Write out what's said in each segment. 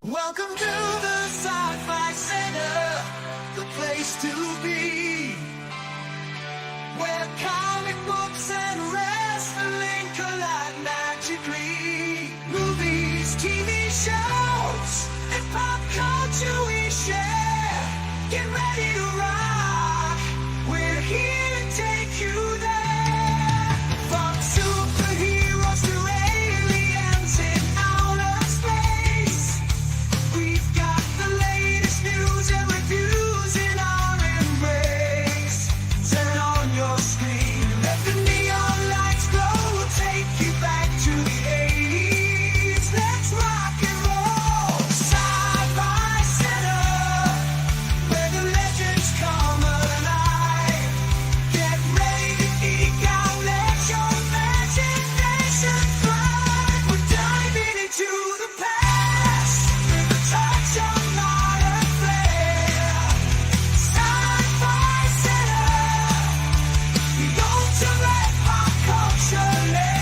Welcome to the Sci-Fi Center, the place to be, where comic books and wrestling collide magically. Movies, TV shows, and pop culture we share. Get ready to rock, we're here to take you there. From superheroes to aliens in outer space, we've got the latest news and reviews in our embrace. Turn on your screen, let the neon lights glow. We'll take you back to the 80s. Let's rock and roll. Sci-Fi Center, where the legends come alive. Get ready to geek out, let your imagination fly. We're diving into the past with a touch of modern flair. Sci-Fi Center, the ultimate pop culture lair.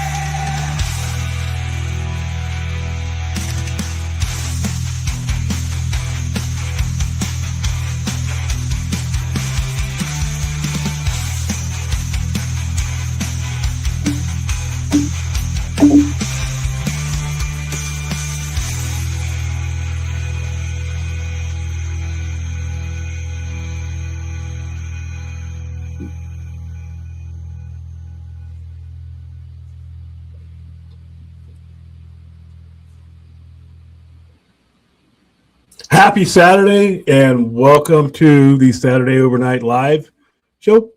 Happy Saturday and welcome to the Saturday Overnight Live show.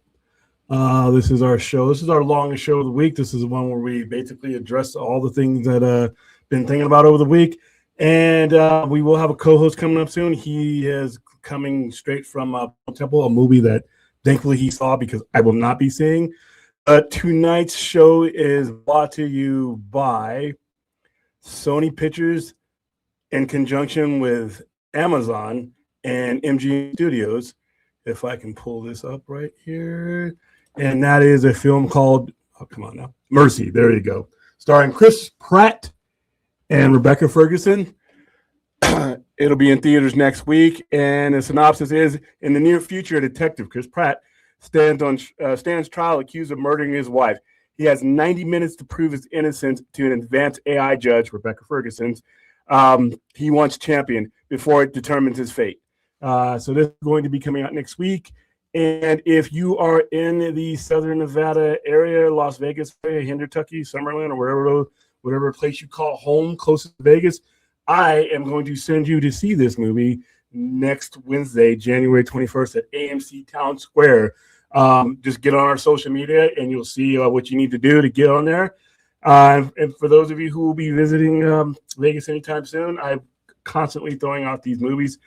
This is our show. This is our longest show of the week. This is the one where we basically address all the things that been thinking about over the week. And we will have a co-host coming up soon. He is coming straight from Temple, a movie that thankfully he saw because I will not be seeing. Tonight's show is brought to you by Sony Pictures in conjunction with Amazon and MGM Studios, if I can pull this up right here. And that is a film called, oh, come on now, Mercy. There you go. Starring Chris Pratt and Rebecca Ferguson. It'll be in theaters next week. And the synopsis is, in the near future, Detective Chris Pratt stands trial accused of murdering his wife. He has 90 minutes to prove his innocence to an advanced AI judge, Rebecca Ferguson's. He wants champion before it determines his fate. So this is going to be coming out next week. And if you are in the Southern Nevada area, Las Vegas area, Kentucky, Summerlin, or whatever place you call home closest to Vegas, I am going to send you to see this movie next Wednesday, January 21st at AMC Town Square. Just get on our social media and you'll see what you need to do to get on there. And for those of you who will be visiting Vegas anytime soon, I'm constantly throwing out these movies,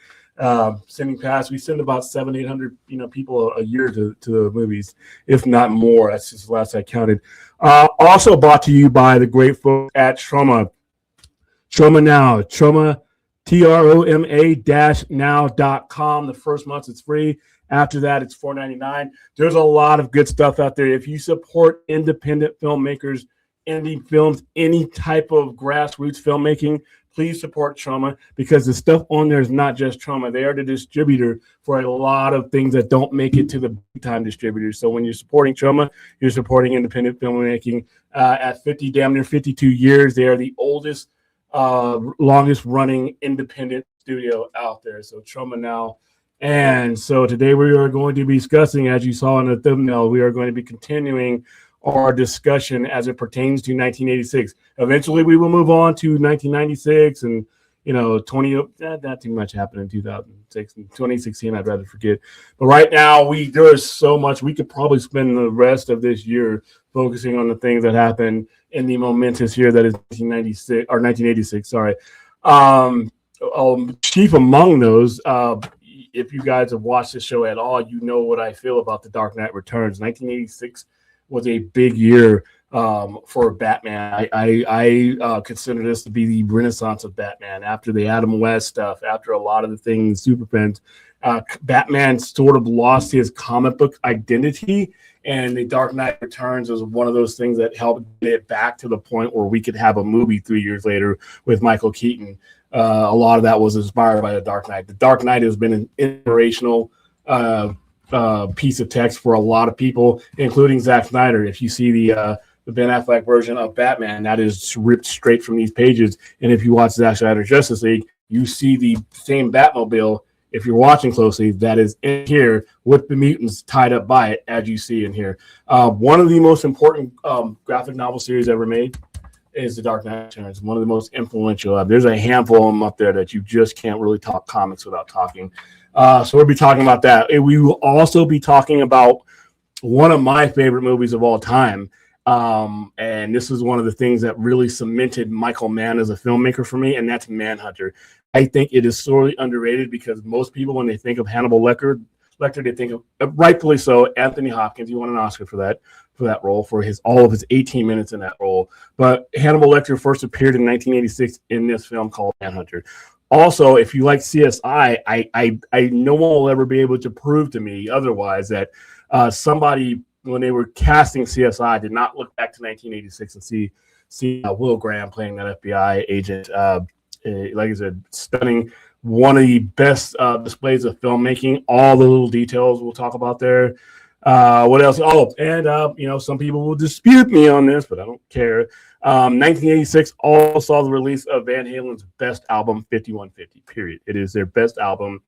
sending past. We send about 700-800 people a year to the movies, if not more. That's just the last I counted. Also brought to you by the great folks at Troma. Troma Now. Troma, TROMA-now.com. The first month it's free. After that, it's $4.99. There's a lot of good stuff out there. If you support independent filmmakers, indie films, any type of grassroots filmmaking, please support Troma, because the stuff on there is not just Troma. They are the distributor for a lot of things that don't make it to the big-time distributors. So when you're supporting Troma, you're supporting independent filmmaking. At damn near 52 years, they are the oldest, longest-running independent studio out there. So Troma Now. And so today we are going to be discussing, as you saw in the thumbnail, we are going to be continuing our discussion as it pertains to 1986. Eventually, we will move on to 1996 and, not too much happened in 2006 and 2016. I'd rather forget. But right now, there is so much. We could probably spend the rest of this year focusing on the things that happened in the momentous year that is 1986. Sorry. Chief among those, if you guys have watched this show at all, you know what I feel about The Dark Knight Returns. 1986 was a big year for Batman. I consider this to be the renaissance of Batman. After the Adam West stuff, after a lot of the things, Superfans, Batman sort of lost his comic book identity, and The Dark Knight Returns was one of those things that helped get it back to the point where we could have a movie 3 years later with Michael Keaton. a lot of that was inspired by The Dark Knight. The Dark Knight has been an inspirational piece of text for a lot of people, including Zack Snyder. If you see the Ben Affleck version of Batman, that is ripped straight from these pages. And if you watch Zack Snyder's Justice League, you see the same Batmobile, if you're watching closely, that is in here with the mutants tied up by it, as you see in here. One of the most important graphic novel series ever made is The Dark Knight Returns. One of the most influential. There's a handful of them up there that you just can't really talk comics without talking. So we'll be talking about that. We will also be talking about one of my favorite movies of all time. And this is one of the things that really cemented Michael Mann as a filmmaker for me, and that's Manhunter. I think it is sorely underrated because most people, when they think of Hannibal Lecter, they think of, rightfully so, Anthony Hopkins. He won an Oscar for that role, for all of his 18 minutes in that role. But Hannibal Lecter first appeared in 1986 in this film called Manhunter. Also, if you like CSI, I no one will ever be able to prove to me otherwise that somebody, when they were casting CSI, did not look back to 1986 and see Will Graham playing that FBI agent. Like I said, stunning. One of the best displays of filmmaking. All the little details we'll talk about there. What else? Oh, and some people will dispute me on this, but I don't care. 1986 also saw the release of Van Halen's best album, 5150. Period. It is their best album.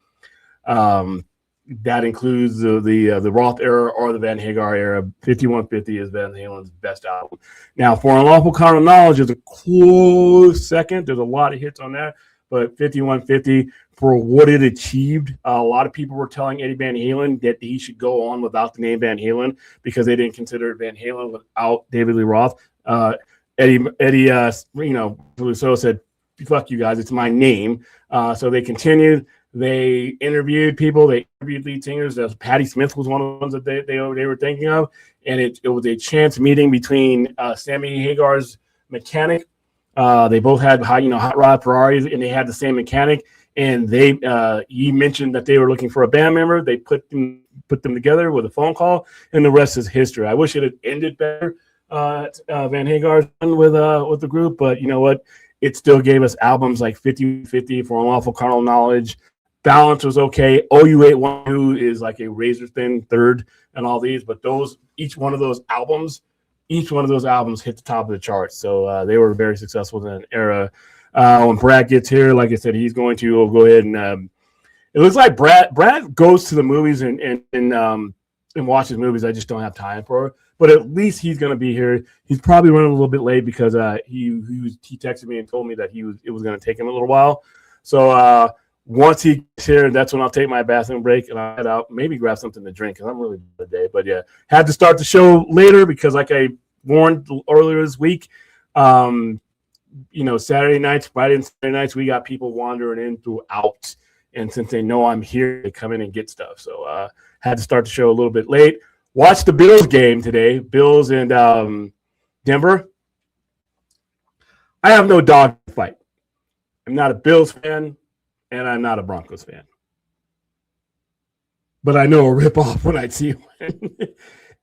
That includes the Roth era or the Van Hagar era. 5150 is Van Halen's best album. Now, For Unlawful Carnal Knowledge is a close second. There's a lot of hits on that, but 5150, for what it achieved, a lot of people were telling Eddie Van Halen that he should go on without the name Van Halen because they didn't consider it Van Halen without David Lee Roth. Eddie, so said, "Fuck you guys, it's my name." So they continued. They interviewed people. They interviewed lead singers. Patti Smith was one of the ones that they were thinking of, and it was a chance meeting between Sammy Hagar's mechanic. They both had hot rod Ferraris, and they had the same mechanic. And he mentioned that they were looking for a band member. They put them together with a phone call, and the rest is history. I wish it had ended better. Van Hagar's done with the group, but you know what? It still gave us albums like 50/50, For Unlawful Carnal Knowledge. Balance was okay. OU812 is like a razor thin third and all these, but each one of those albums hit the top of the charts. So they were very successful in an era. When Brad gets here, like I said, he's going to go ahead and it looks like Brad goes to the movies and watches movies I just don't have time for. But at least he's going to be here. He's probably running a little bit late because he texted me and told me that it was going to take him a little while. So once he gets here, that's when I'll take my bathroom break and I'll head out, maybe grab something to drink because I'm really busy today. But yeah, had to start the show later because, like I warned earlier this week, Saturday nights, Friday and Saturday nights, we got people wandering in throughout. And since they know I'm here, they come in and get stuff. So had to start the show a little bit late. Watched the Bills game today, Bills and Denver. I have no dog to fight. I'm not a Bills fan, and I'm not a Broncos fan. But I know a rip-off when I see one.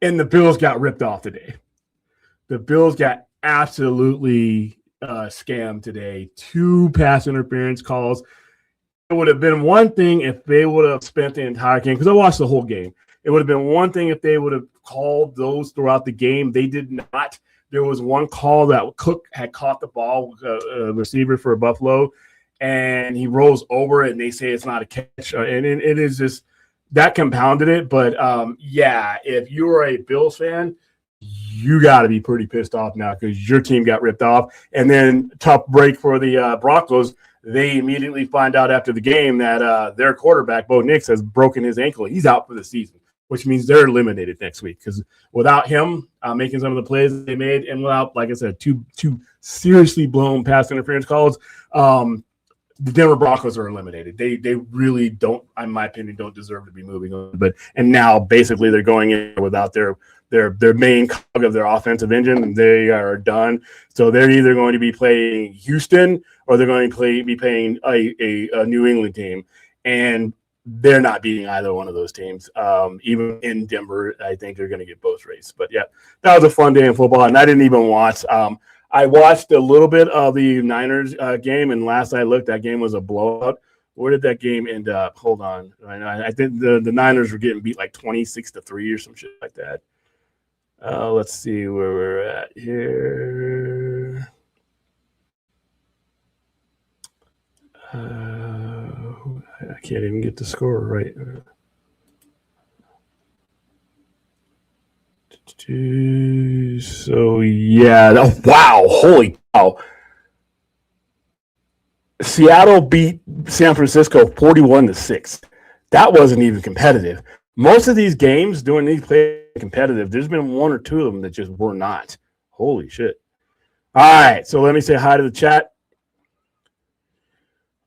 And the Bills got ripped off today. The Bills got absolutely scammed today. 2 pass interference calls. It would have been one thing if they would have spent the entire game, because I watched the whole game. It would have been one thing if they would have called those throughout the game. They did not. There was one call that Cook had caught the ball, a receiver for Buffalo, and he rolls over it, and they say it's not a catch. And it is just that compounded it. But, if you are a Bills fan, you got to be pretty pissed off now because your team got ripped off. And then tough break for the Broncos. They immediately find out after the game that their quarterback, Bo Nix, has broken his ankle. He's out for the season, which means they're eliminated next week because without him making some of the plays they made and without, like I said, two seriously blown pass interference calls, the Denver Broncos are eliminated. They really don't, in my opinion, don't deserve to be moving on. And now basically they're going in without their main cog of their offensive engine, and they are done. So they're either going to be playing Houston or they're going to be playing a New England team, and they're not beating either one of those teams. Even in Denver, I think they're going to get both races. But yeah, that was a fun day in football, and I didn't even watch. I watched a little bit of the Niners game, and last I looked, that game was a blowout. Where did that game end up? Hold on. I think the Niners were getting beat like 26-3 or some shit like that. Let's see where we're at here. I can't even get the score right. So yeah, wow, holy cow! Seattle beat San Francisco 41-6. That wasn't even competitive. Most of these games during these plays competitive. There's been one or two of them that just were not. Holy shit! All right, so let me say hi to the chat.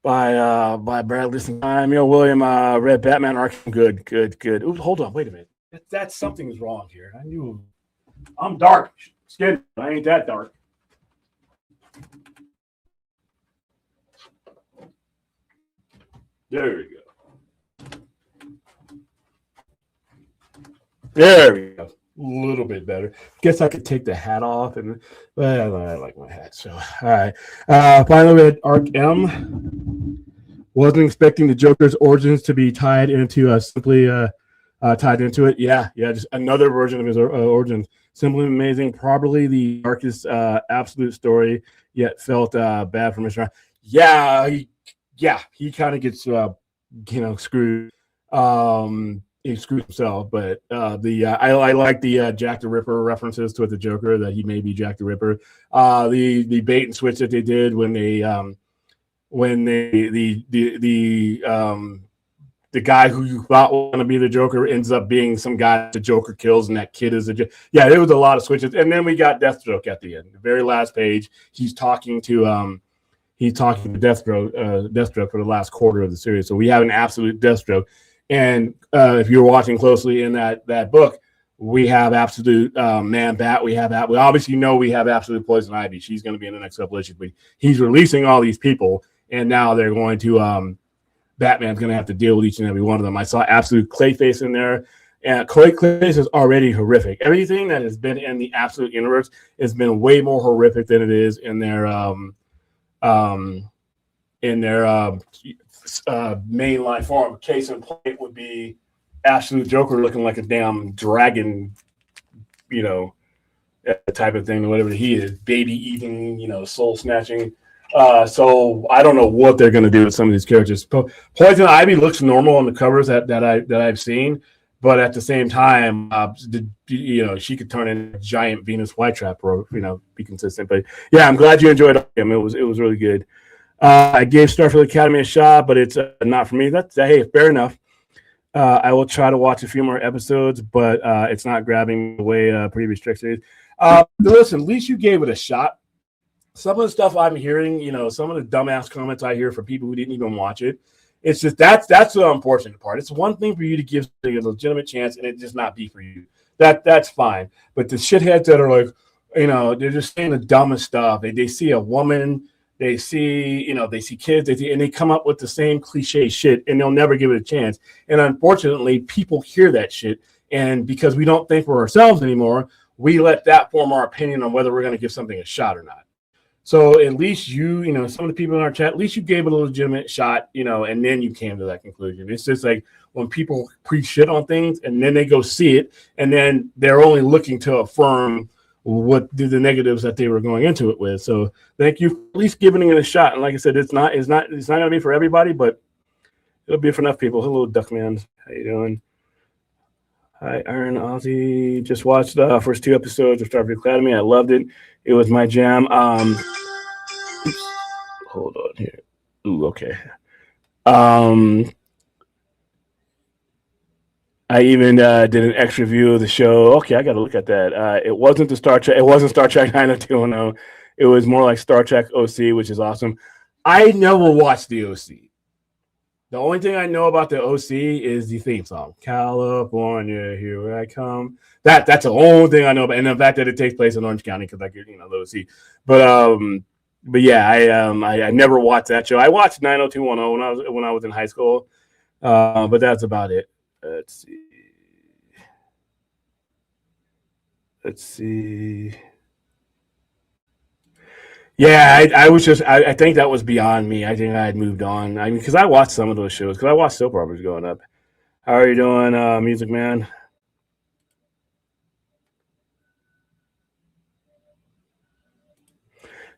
By Brad Listen Time, William, Red Batman Arkham, good. Ooh, hold on, wait a minute. That's something's wrong here. I knew I'm dark. Skin. I ain't that dark. There we go. There we go. A little bit better. Guess I could take the hat off, and well, I like my hat. So, all right. Finally, we had Arc M. Wasn't expecting the Joker's origins to be tied into simply tied into it. Yeah, just another version of his origins. Simply amazing. Probably the darkest absolute story, yet felt bad for Mr. Yeah, he kind of gets screwed. He screwed himself, but I like the Jack the Ripper references to the Joker, that he may be Jack the Ripper. The bait and switch that they did when they the guy who you thought was going to be the Joker ends up being some guy the Joker kills, and that kid is yeah. There was a lot of switches, and then we got Deathstroke at the end, the very last page. He's talking to Deathstroke for the last quarter of the series. So we have an absolute Deathstroke. And if you're watching closely in that book, we have absolute Man Bat. We obviously know we have absolute Poison Ivy. She's going to be in the next couple issues. But he's releasing all these people, and now they're going to Batman's going to have to deal with each and every one of them. I saw absolute Clayface in there. And Clayface is already horrific. Everything that has been in the absolute universe has been way more horrific than it is in their mainline form. Case in point would be absolute Joker looking like a damn dragon, type of thing, whatever he is, baby eating, soul snatching. So I don't know what they're going to do with some of these characters. Poison Ivy looks normal on the covers that I've seen, but at the same time, she could turn into a giant Venus flytrap, or be consistent. But yeah, I'm glad you enjoyed it. It was really good. I gave Starfleet Academy a shot, but it's not for me. Hey, fair enough. I will try to watch a few more episodes, but it's not grabbing the way previous Trek series. Listen, at least you gave it a shot. Some of the stuff I'm hearing, some of the dumbass comments I hear from people who didn't even watch it, it's just that's the unfortunate part. It's one thing for you to give a legitimate chance and it just not be for you. That's fine. But the shitheads that are like, they're just saying the dumbest stuff. They see a woman, they see kids, and they come up with the same cliche shit, and they'll never give it a chance. And unfortunately, people hear that shit, and because we don't think for ourselves anymore, we let that form our opinion on whether we're going to give something a shot or not. So at least some of the people in our chat, at least you gave it a legitimate shot, and then you came to that conclusion. It's just like when people preach shit on things and then they go see it, and then they're only looking to affirm what the negatives that they were going into it with. So thank you for at least giving it a shot. And like I said, it's not going to be for everybody, but it'll be for enough people. Hello, Duckman. How you doing? Hi, Iron Ozzy. Just watched the first 2 episodes of Starfleet Academy. I loved it. It was my jam. Hold on here. Ooh, okay. I even did an extra view of the show. Okay, I got to look at that. It wasn't the Star Trek. It wasn't Star Trek 90210. It was more like Star Trek OC, which is awesome. I never watched the OC. The only thing I know about the OC is the theme song, California, here I come. That's the only thing I know about, and the fact that it takes place in Orange County because the OC. But yeah, I never watched that show. I watched 90210 when I was in high school, but that's about it. Let's see. Yeah, I think that was beyond me. I think I had moved on. I mean, because I watched some of those shows, because I watched soap operas growing up. How are you doing, Music Man?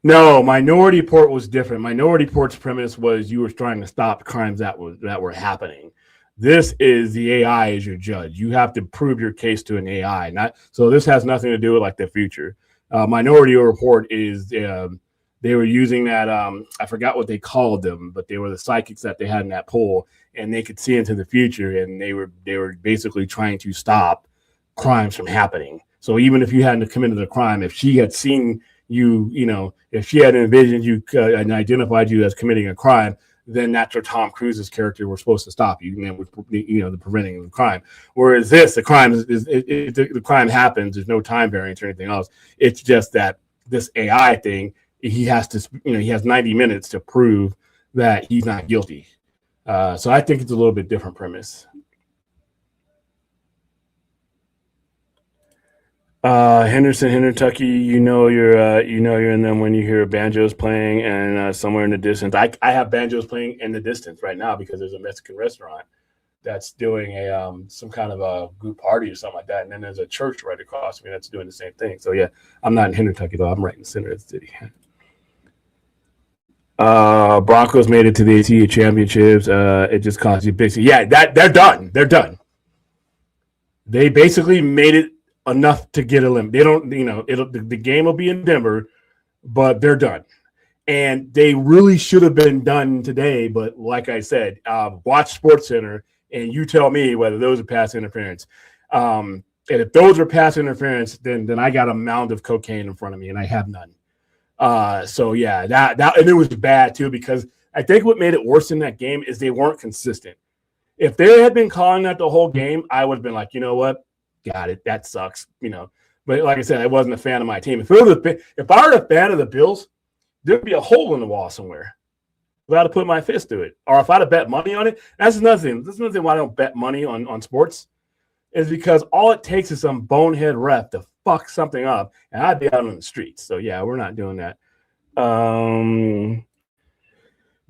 No, Minority Report was different. Minority Report's premise was you were trying to stop crimes that were happening. This is the AI as your judge. You have to prove your case to an AI. Not so. This has nothing to do with like the future. Minority Report is they were using that. I forgot what they called them, but they were the psychics that they had in that poll, and they could see into the future, and they were basically trying to stop crimes from happening. So even if you hadn't committed a crime, if she had seen you, if she had envisioned you and identified you as committing a crime, then that's where Tom Cruise's character was supposed to stop you, and with the preventing the crime. Whereas the crime the crime happens. There's no time variance or anything else. It's just that this AI thing, he has to, he has 90 minutes to prove that he's not guilty. So I think it's a little bit different premise. Henderson, Kentucky, you're in them when you hear banjos playing and somewhere in the distance. I have banjos playing in the distance right now because there's a Mexican restaurant that's doing a some kind of a group party or something like that, and then there's a church right across from me that's doing the same thing. So yeah, I'm not in Kentucky though. I'm right in the center of the city. Broncos made it to the ACC championships. It just cost you basically. Yeah, that they're done. They're done. They basically made it enough to get eliminated. They don't, the game will be in Denver, but they're done. And they really should have been done today. But like I said, watch Sports Center and you tell me whether those are pass interference. And if those are pass interference, then I got a mound of cocaine in front of me, and I have none. So yeah, that and it was bad too because I think what made it worse in that game is they weren't consistent. If they had been calling that the whole game, I would have been like, you know what, got it, that sucks, But like I said, I wasn't a fan of my team. If I were a fan of the Bills, there'd be a hole in the wall somewhere. If I'd have put my fist through it, or if I'd have bet money on it, that's another thing. That's another thing why I don't bet money on sports, is because all it takes is some bonehead ref to fuck something up, and I'd be out on the streets. So yeah, we're not doing that.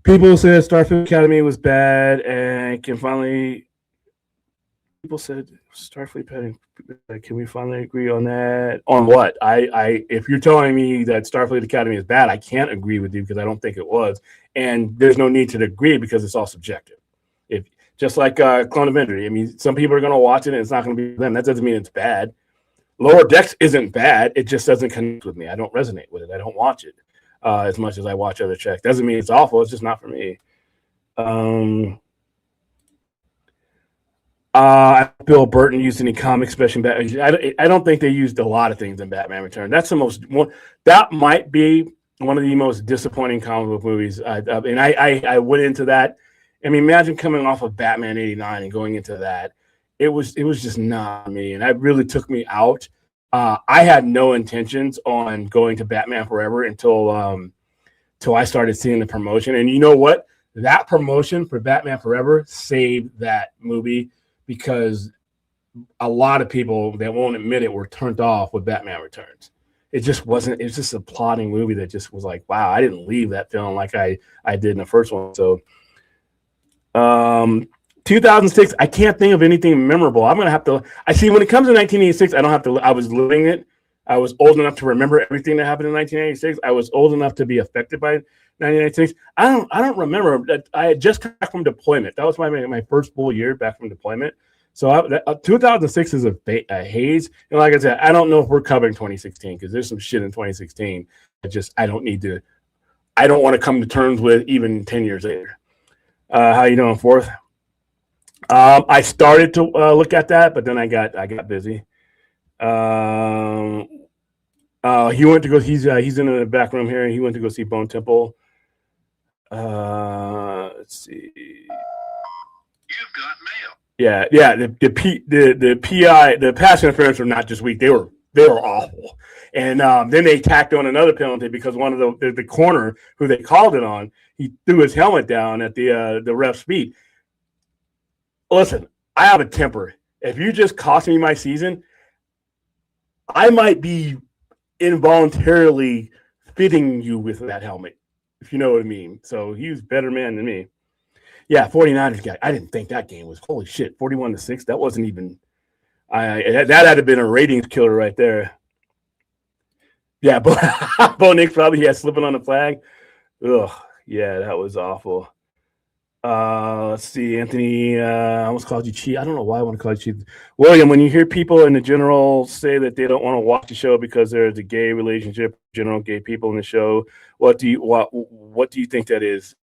People said Starfleet Academy was bad, and people said Starfleet Academy. Can we finally agree on that? On what? If you're telling me that Starfleet Academy is bad, I can't agree with you because I don't think it was, and there's no need to agree because it's all subjective. If just like Clone of Entry, I mean, some people are going to watch it and it's not going to be them. That doesn't mean it's bad. Lower Decks isn't bad. It just doesn't connect with me. I don't resonate with it. I don't watch it as much as I watch other checks. Doesn't mean it's awful. It's just not for me. Bill Burton used any comics, especially Batman. I don't think they used a lot of things in Batman Return. That's the most one. That might be one of the most disappointing comic book movies. And I went into that. I mean, imagine coming off of Batman '89 and going into that. It was just not me, and that really took me out. I had no intentions on going to Batman Forever until I started seeing the promotion. And you know what? That promotion for Batman Forever saved that movie because a lot of people that won't admit it were turned off with Batman Returns. It just wasn't. It was just a plotting movie that just was like, wow, I didn't leave that film like I did in the first one. So, 2006, I can't think of anything memorable. I'm gonna have to. I see when it comes to 1986, I don't have to. I was living it. I was old enough to remember everything that happened in 1986. I was old enough to be affected by 1986. I don't remember that. I had just come back from deployment. That was my first full year back from deployment. So 2006 is a haze. And like I said, I don't know if we're covering 2016 because there's some shit in 2016 that I don't need to. I don't want to come to terms with even 10 years later. How you doing, Fourth? I started to look at that, but then I got busy. He went to go. He's in the back room here. He went to go see Bone Temple. Let's see. You've got mail. Yeah. The PI, the pass interference were not just weak. They were awful. And then they tacked on another penalty because one of the corner who they called it on, he threw his helmet down at the ref's feet. Listen, I have a temper. If you just cost me my season, I might be involuntarily spitting you with that helmet, if you know what I mean. So he was a better man than me. Yeah, 49ers guy. I didn't think that game was holy shit. 41-6. That wasn't even. That had to have been a ratings killer right there. Yeah, Bo Nix probably slipping on the flag. Ugh, yeah, that was awful. Let's see, Anthony. I almost called you cheat. I don't know why I want to call you cheat. William, when you hear people in the general say that they don't want to watch the show because there's a gay relationship, general gay people in the show, what do you think that is?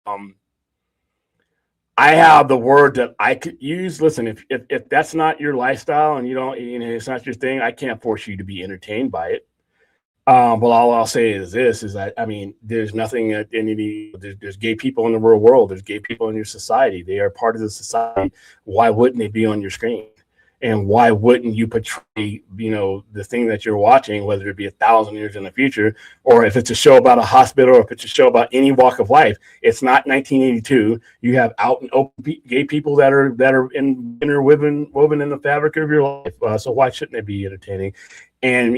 I have the word that I could use. Listen, if that's not your lifestyle and it's not your thing, I can't force you to be entertained by it. But all I'll say is this: is that there's nothing that there's gay people in the real world. There's gay people in your society. They are part of the society. Why wouldn't they be on your screen? And why wouldn't you portray, the thing that you're watching, whether it be 1,000 years in the future, or if it's a show about a hospital, or if it's a show about any walk of life? It's not 1982. You have out and open gay people that are woven in the fabric of your life. So why shouldn't it be entertaining? And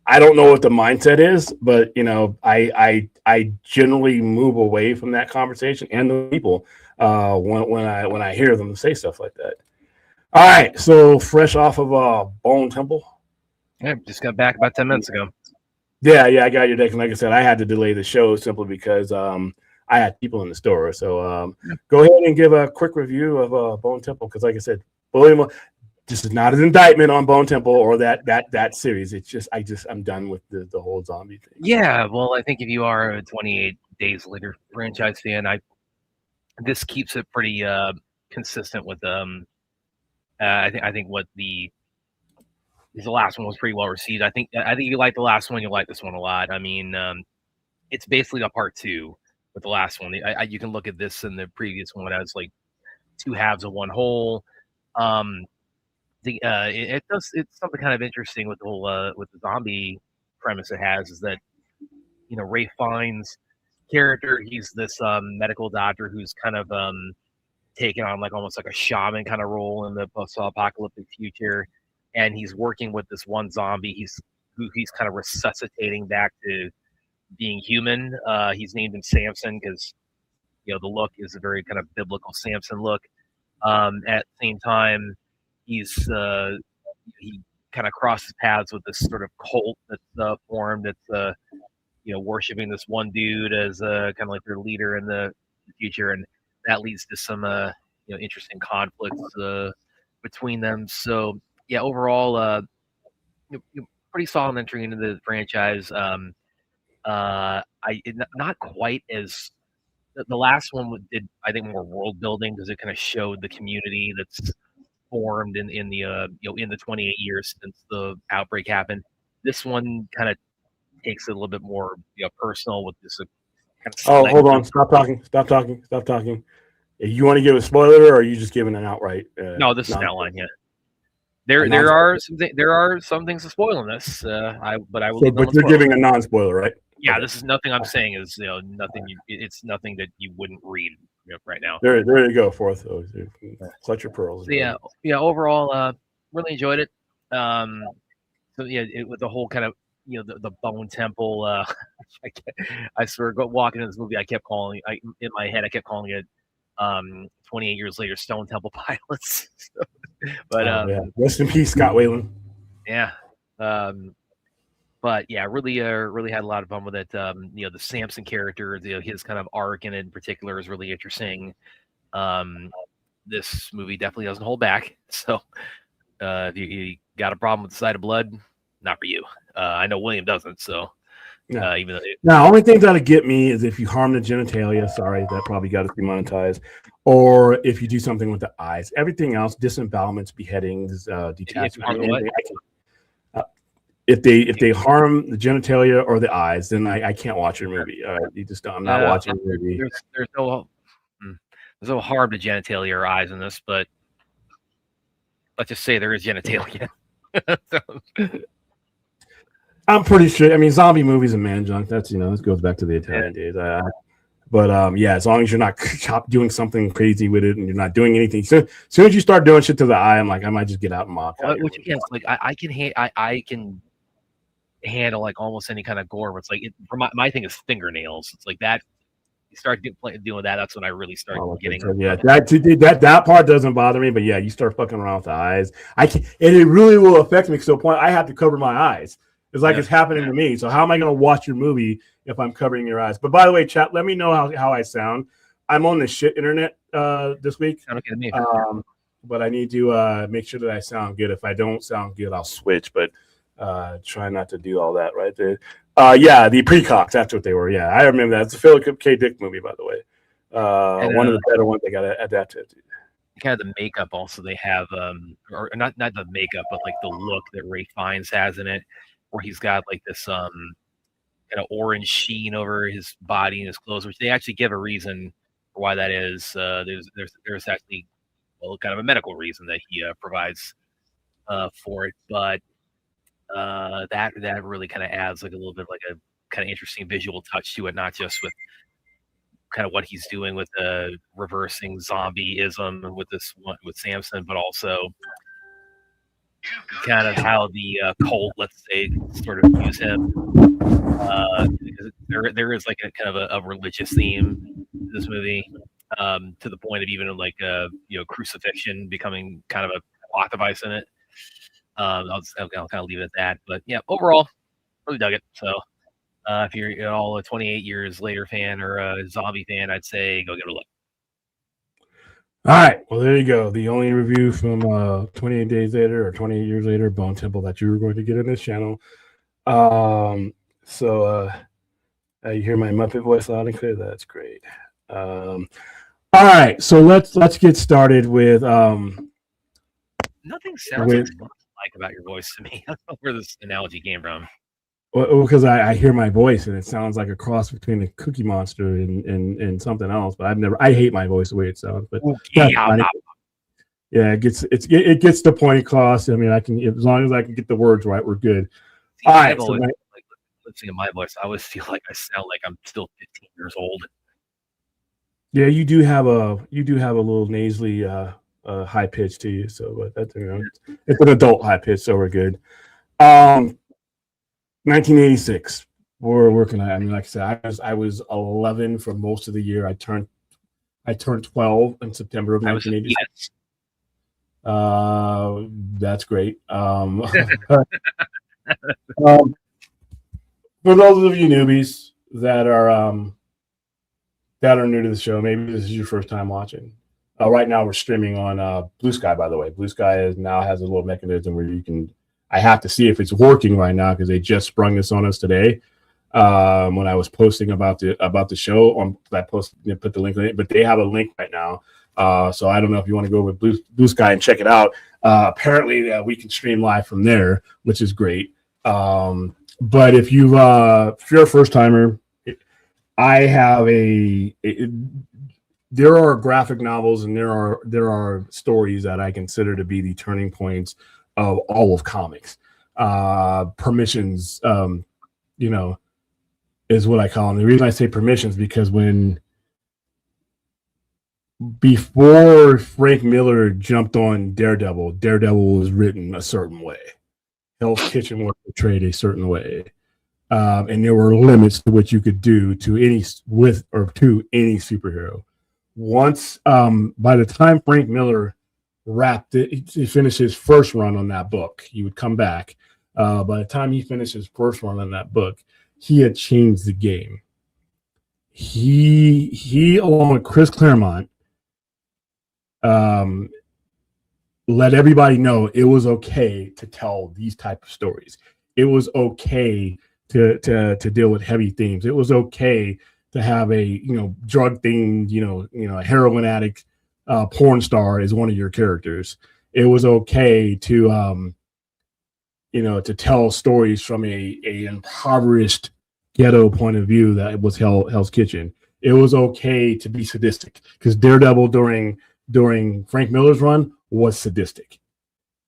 I don't know what the mindset is, but I generally move away from that conversation and the people when I hear them say stuff like that. All right, so fresh off of Bone Temple. Yeah, just got back about 10 minutes ago. Yeah, I got your deck, and like I said, I had to delay the show simply because I had people in the store. So go ahead and give a quick review of Bone Temple, because like I said, William. This is not an indictment on Bone Temple or that series. It's just I'm done with the whole zombie thing. Yeah, well, I think if you are a 28 Days Later franchise fan, this keeps it pretty consistent with I think what the last one was pretty well received. I think you like the last one, you like this one a lot. I mean, it's basically a part two with the last one. You can look at this and the previous one as like two halves of one whole. It's something kind of interesting with the whole with the zombie premise it has, is that Ray Fiennes' character, he's this medical doctor who's kind of taken on like almost like a shaman kind of role in the post-apocalyptic future, and he's working with this one zombie who he's kind of resuscitating back to being human. He's named him Samson because the look is a very kind of biblical Samson look. At the same time, he kind of crosses paths with this sort of cult that's formed that's worshiping this one dude as kind of like their leader in the future, and that leads to some interesting conflicts between them. So yeah, overall pretty solid entry into the franchise. Not quite as the last one did, I think, more world building because it kind of showed the community that's formed in the in the 28 years since the outbreak happened. This one kind of takes it a little bit more personal with this kind of hold on, stop talking. You want to give a spoiler, or are you just giving an outright? No, this is an outline. Yeah, there are some things to spoil in this. But I will. So, but you're giving a non-spoiler, right? Yeah, this is nothing I'm saying is nothing. It's nothing that you wouldn't read right now. There you go. Fourth, clutch your pearls. So, yeah. Overall, really enjoyed it. So yeah, with the whole kind of the Bone Temple. I swear, walking into this movie, I kept calling. In my head, I kept calling it 28 years later, Stone Temple Pilots. But rest in peace, Scott Whalen. Yeah. But yeah, really had a lot of fun with it. The Samson character, his kind of arc in particular is really interesting. This movie definitely doesn't hold back. So if you got a problem with the sight of blood, not for you. I know William doesn't. So even though now, only thing that'll get me is if you harm the genitalia. Sorry, that probably got us demonetized. Or if you do something with the eyes. Everything else, disembowelments, beheadings, detachment. If they harm the genitalia or the eyes, then I can't watch your movie. I'm not watching the movie. There's no harm to genitalia or eyes in this, but let's just say there is genitalia. I'm pretty sure. I mean, zombie movies and man junk. That's this goes back to the Italian days. But as long as you're not doing something crazy with it and you're not doing anything. So as soon as you start doing shit to the eye, I'm like, I might just get out and mock. Which again, like I can handle like almost any kind of gore. Where it's like for my thing is fingernails. It's like that. You start doing that. That's when I really start getting. Yeah, that part doesn't bother me, but yeah, you start fucking around with the eyes. I can, and it really will affect me to the point I have to cover my eyes. It's like it's happening to me. So how am I going to watch your movie if I'm covering your eyes? But by the way, chat, let me know how I sound. I'm on the shit internet this week. Sound okay to me. But I need to make sure that I sound good. If I don't sound good, I'll switch. But try not to do all that right there. Yeah, the Precox. That's what they were. Yeah, I remember that. It's a Philip K. Dick movie, by the way. One of the better ones they got adapted. Kind of the makeup also they have, or not the makeup, but like the look that Ray Fiennes has in it, where he's got like this kind of orange sheen over his body and his clothes, which they actually give a reason for why that is. There's actually kind of a medical reason that he provides for it, but that really kind of adds like a little bit of like a kind of interesting visual touch to it, not just with kind of what he's doing with the reversing zombieism with this one with Samson, but also kind of how the cult, let's say, sort of use him. Because there is like a kind of a religious theme to this movie, to the point of even like crucifixion becoming kind of a plot device in it. I'll kind of leave it at that. But yeah, overall, really dug it. So if you're at all a 28 years later fan or a zombie fan, I'd say go give it a look. All right. Well, there you go. The only review from 28 days later or 28 years later, Bone Temple, that you were going to get in this channel. So you hear my Muppet voice loud and clear. That's great. All right. So let's get started with nothing sounds like about your voice to me. I don't know where this analogy came from. Well, because I hear my voice and it sounds like a cross between a Cookie Monster and something else. But I hate my voice the way it sounds. But yeah, it gets the point across. I mean, I can, as long as I can get the words right, we're good. See, all right. So listening to my voice, I always feel like I sound like I'm still 15 years old. Yeah, you do have a little nasally high pitch to you. So, but that's it's an adult high pitch, so we're good. 1986. We're working on it. I mean, like I said, I was 11 for most of the year. I turned 12 in September of 1986. That's great. For those of you newbies that are new to the show, maybe this is your first time watching. Right now, we're streaming on Blue Sky. By the way, Blue Sky now has a little mechanism where you can. I have to see if it's working right now because they just sprung this on us today. When I was posting about the show, I put the link in it, but they have a link right now. So I don't know if you want to go with Blue Sky and check it out. Apparently, we can stream live from there, which is great. But if you're a first timer, I have there are graphic novels and there are stories that I consider to be the turning points of all of comics. Permissions, is what I call them. The reason I say permissions because before Frank Miller jumped on Daredevil was written a certain way. Hell's Kitchen was portrayed a certain way. And there were limits to what you could do to any superhero. Once, by the time Frank Miller wrapped it, he finished his first run on that book, he would come back. By the time he finished his first run on that book, he had changed the game. He along with Chris Claremont, let everybody know it was okay to tell these type of stories. It was okay to deal with heavy themes. It was okay to have a drug themed a heroin addict porn star as one of your characters. It was okay to to tell stories from a impoverished ghetto point of view that was Hell's Kitchen. It was okay to be sadistic because Daredevil during Frank Miller's run was sadistic.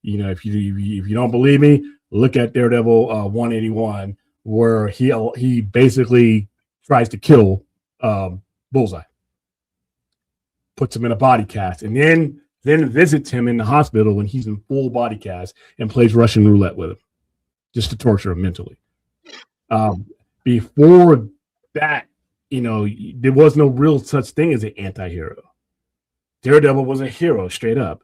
If you don't believe me, look at Daredevil 181 where he basically tries to kill Bullseye, puts him in a body cast, and then visits him in the hospital when he's in full body cast and plays Russian roulette with him just to torture him mentally. Before that, there was no real such thing as an anti-hero. Daredevil was a hero straight up.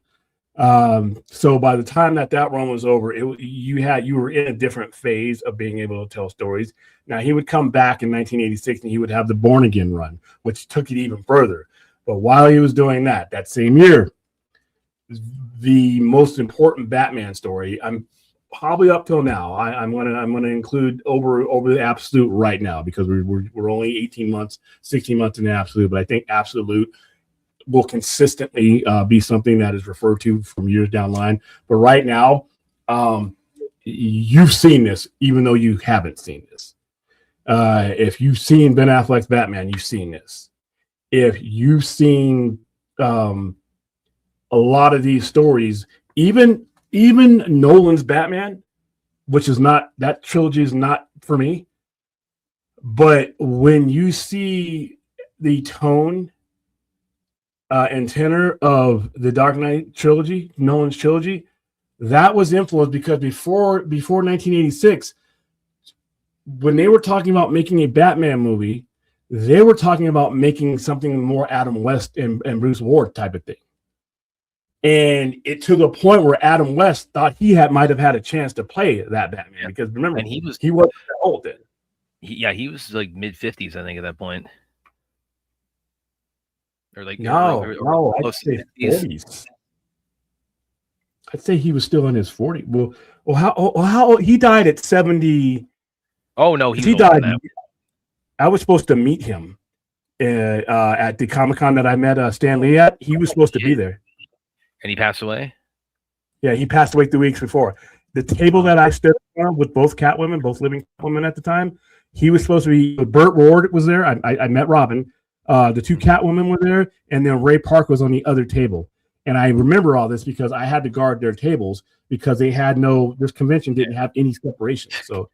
So by the time that run was over, you were in a different phase of being able to tell stories. Now he would come back in 1986 and he would have the Born Again run, which took it even further. But while he was doing that same year, the most important Batman story, I'm probably up till now, I'm gonna include over the Absolute right now, because we're only 18 months, 16 months in the Absolute, but I think Absolute will consistently be something that is referred to from years down the line. But right now, you've seen this, even though you haven't seen this. If you've seen Ben Affleck's Batman, you've seen this. If you've seen a lot of these stories, even Nolan's Batman, which is not, that trilogy is not for me. But when you see the tone and tenor of the Dark Knight trilogy, Nolan's trilogy, that was influenced because before 1986, when they were talking about making a Batman movie, they were talking about making something more Adam West and Bruce Ward type of thing. And it to the point where Adam West thought he might have had a chance to play that Batman, because remember, and he wasn't that old then. He was like mid-50s, I think, at that point. Or like no, I'd say 40s. I'd say he was still in his 40s. Well, how old? He died at 70. Oh no, he died. I was supposed to meet him at the Comic-Con that I met Stan Lee at. He was supposed to be there. And he passed away? Yeah, he passed away 3 weeks before. The table that I stood on with both Catwomen, both living Catwomen at the time, he was supposed to be. Burt Ward was there. I met Robin. The two Catwomen were there, and then Ray Park was on the other table. And I remember all this because I had to guard their tables because they had this convention didn't have any separation. So,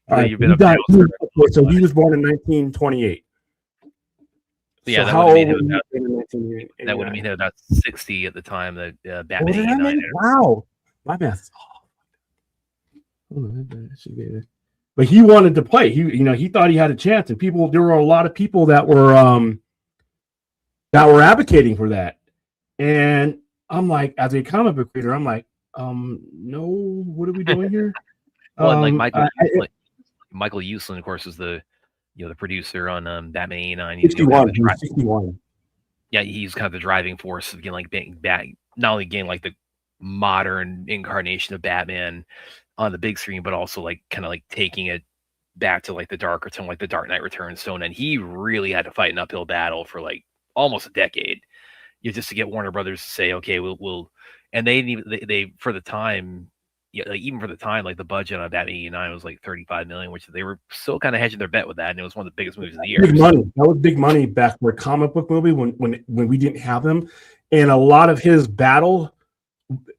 so he was born in 1928. Yeah, so that would have made him about 60 at the time that Batman 89. Wow, my math. But he wanted to play. He thought he had a chance, and there were a lot of people that were advocating for that. And I'm like, as a comic book reader, I'm like, no, what are we doing here? Well, and like Michael Uslan, of course, is the producer on Batman 89. 61. Yeah, he's kind of the driving force of being back, not only getting like the modern incarnation of Batman on the big screen, but also taking it back to like the darker tone, like the Dark Knight Returns tone. And he really had to fight an uphill battle for like almost a decade, just to get Warner Brothers to say, okay, we'll. And they for the time. Yeah, like even for the time, like the budget on Batman 89 was like $35 million, which they were still kind of hedging their bet with that, and it was one of the biggest movies of the year. Big money. That was big money back for a comic book movie when we didn't have them, and a lot of his battle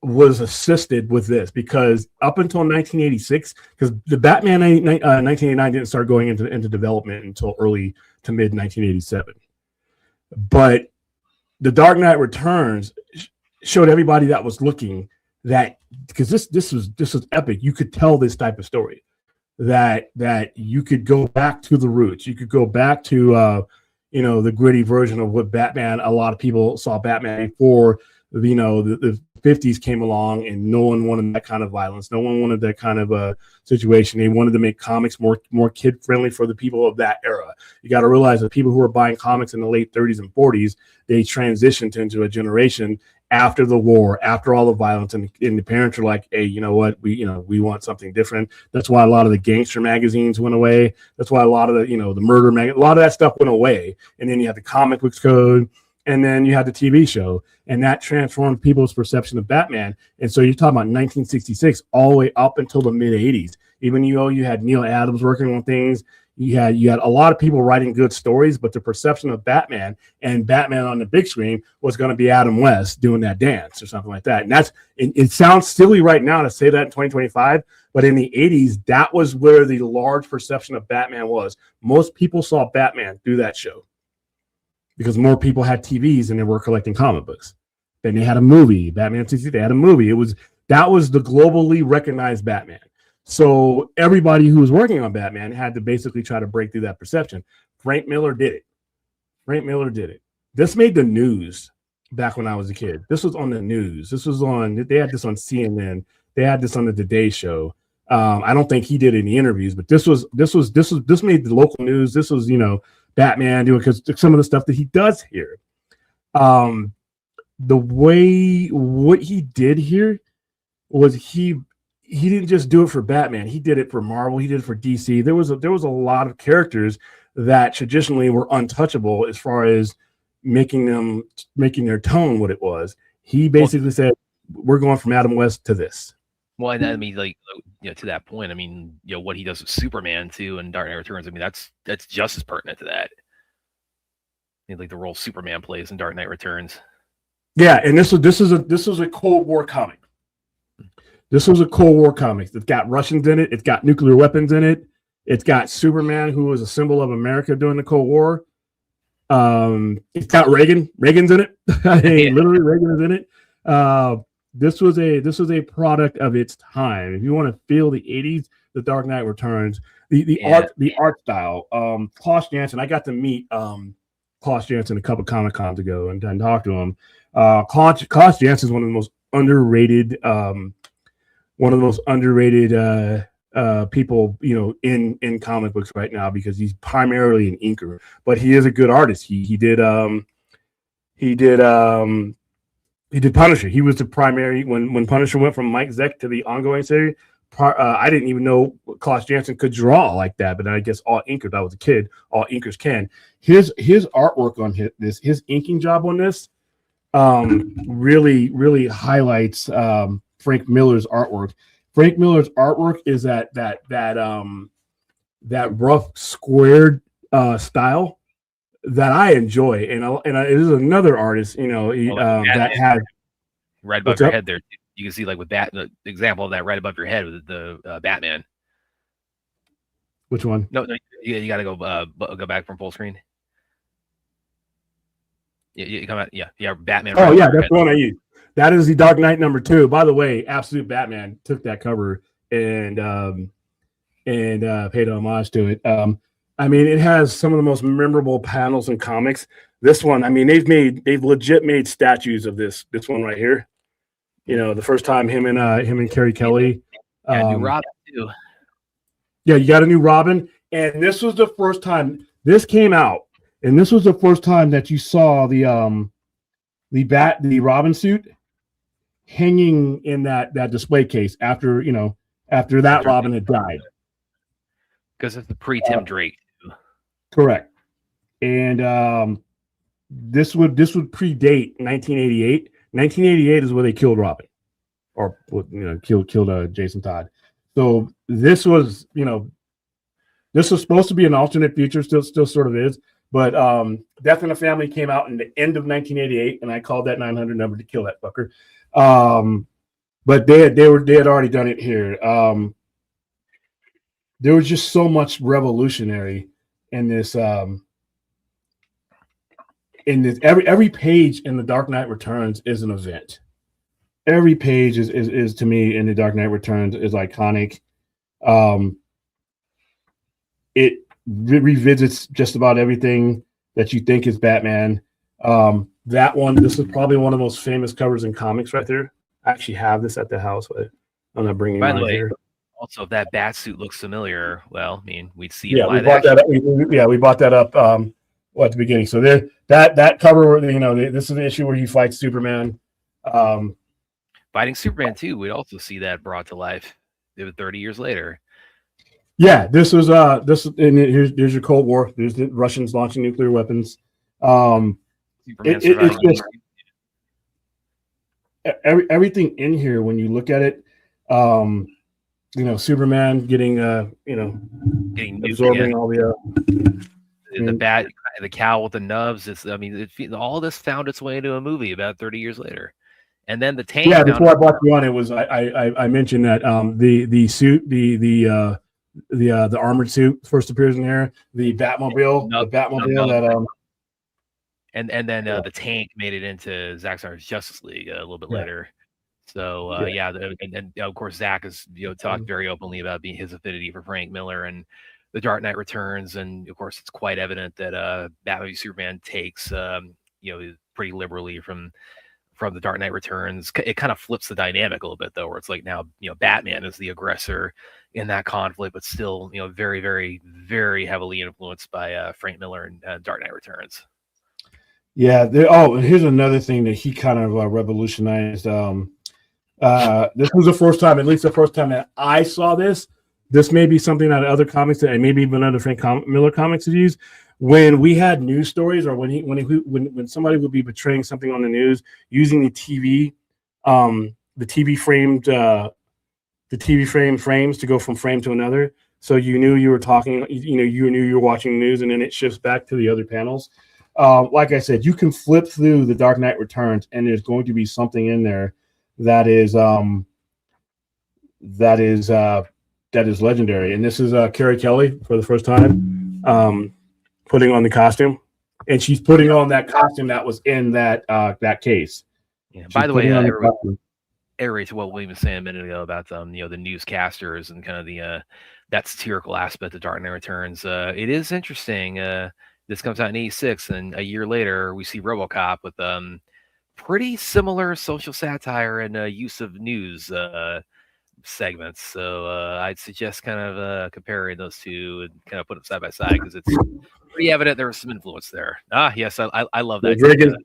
was assisted with this because up until 1986, because the Batman 1989 didn't start going into development until early to mid 1987, but the Dark Knight Returns showed everybody that was looking that. Because this was epic. You could tell this type of story that you could go back to the roots. You could go back to the gritty version of what Batman. A lot of people saw Batman before the 50s came along, and no one wanted that kind of violence. No one wanted that kind of situation. They wanted to make comics more kid friendly for the people of that era. You got to realize that people who were buying comics in the late 30s and 40s, they transitioned into a generation after the war, after all the violence, and the parents are like, hey, you know what, we want something different. That's why a lot of the gangster magazines went away. That's why a lot of the the murder a lot of that stuff went away. And then you had the comic books code, and then you had the TV show, and that transformed people's perception of Batman. And so you're talking about 1966 all the way up until the mid 80s. Even you had Neil Adams working on things. You had a lot of people writing good stories, but the perception of Batman and Batman on the big screen was going to be Adam West doing that dance or something like that. And it sounds silly right now to say that in 2025, but in the 80s, that was where the large perception of Batman was. Most people saw Batman through that show because more people had TVs and they were collecting comic books. Then they had a movie, Batman 60. They had a movie. That was the globally recognized Batman. So everybody who was working on Batman had to basically try to break through that perception. Frank Miller did it. Frank Miller did it. This made the news back when I was a kid. This was on the news. This was on. They had this on CNN. They had this on the Today Show. I don't think he did any interviews, but this made the local news. This was, Batman doing, because some of the stuff that he does here. The way what he did here was he didn't just do it for Batman. He did it for Marvel. He did it for DC. There was a lot of characters that traditionally were untouchable as far as making their tone what it was. He basically said, we're going from Adam West to this. Well, and I mean, like, to that point, I mean, what he does with Superman too and Dark Knight Returns, I mean, that's just as pertinent to that. I mean, like the role Superman plays in Dark Knight Returns. Yeah, and this was a Cold War comic. This was a Cold War comic. It's got Russians in it. It's got nuclear weapons in it. It's got Superman, who was a symbol of America during the Cold War. It's got Reagan. Reagan's in it. Literally, Reagan is in it. This was a product of its time. If you want to feel the 80s, The Dark Knight Returns, the art style. Klaus Janson, I got to meet Klaus Janson a couple Comic Cons ago and talk to him. Klaus Janson is one of the most underrated people, in comic books right now, because he's primarily an inker, but he is a good artist. He did Punisher. He was the primary when Punisher went from Mike Zeck to the ongoing series. I didn't even know Klaus Janson could draw like that, but I guess all inkers. I was a kid. All inkers can. His artwork on his inking job on this really highlights Frank Miller's artwork. Frank Miller's artwork is that rough squared style that I enjoy, and it is another artist, that had right above your head there. You can see, like, with the example of that right above your head with the Batman. Which one? No, you got to go back from full screen. Yeah, you come out. Yeah, Batman. Oh, yeah, that's the one I use. That is the Dark Knight #2. By the way, Absolute Batman took that cover and paid homage to it. I mean, it has some of the most memorable panels in comics. This one, I mean, they've legit made statues of this one right here. The first time him and Carrie Kelly. New Robin too. Yeah, you got a new Robin, and this was the first time this came out, and this was the first time that you saw the Robin suit hanging in that display case after that Robin had died. Because it's the pre-Tim Drake. Correct. And this would predate 1988. 1988 is where they killed Robin, or killed Jason Todd. So this was supposed to be an alternate future, still sort of is. But Death in the Family came out in the end of 1988, and I called that 900 number to kill that fucker. But they had already done it here. There was just so much revolutionary in this. Every page in The Dark Knight Returns is an event. Every page is to me in The Dark Knight Returns is iconic. It revisits just about everything that you think is Batman. That one, this is probably one of the most famous covers in comics right there. I actually have this at the house, but I'm not bringing it By the way, here. Also, if that bat suit looks familiar, well, I mean, we'd see. Yeah, we bought that up. We bought that up at the beginning. So there, that cover, this is an issue where he fights Superman. Fighting Superman too, we'd also see that brought to life. It was 30 years later. Yeah, this was and here's your Cold War. There's the Russians launching nuclear weapons. It's just everything in here when you look at it. Superman getting absorbing all the bat, the cow with the nubs. All this found its way into a movie about 30 years later, and then the tank. Yeah, before I brought you on, it was I mentioned that the suit, the armored suit first appears in there. The Batmobile, and then the tank made it into Zack Snyder's Justice League a little bit later. So and of course Zach has talked very openly about his affinity for Frank Miller and The Dark Knight Returns, and of course it's quite evident that Batman v Superman takes pretty liberally from The Dark Knight Returns. It kind of flips the dynamic a little bit though, where it's like now Batman is the aggressor in that conflict, but still very very very heavily influenced by Frank Miller and Dark Knight Returns. Yeah. And here's another thing that he kind of revolutionized. This was the first time, at least the first time that I saw this. This may be something out of other comics and maybe even other Frank Miller comics have used. When we had news stories, or when somebody would be portraying something on the news using the TV frames to go from frame to another, so you knew you were talking, you knew you were watching news, and then it shifts back to the other panels. Like I said, you can flip through The Dark Knight Returns, and there's going to be something in there that is legendary. And this is Carrie Kelly for the first time putting on the costume, and she's putting on that costume that was in that case. Yeah. By the way, everybody to what William was saying a minute ago about the newscasters and kind of that satirical aspect of Dark Knight Returns. It is interesting. This comes out in '86, and a year later we see RoboCop with pretty similar social satire and use of news segments. So I'd suggest kind of comparing those two and kind of put them side by side, because it's pretty evident there was some influence there. Yes, I love that.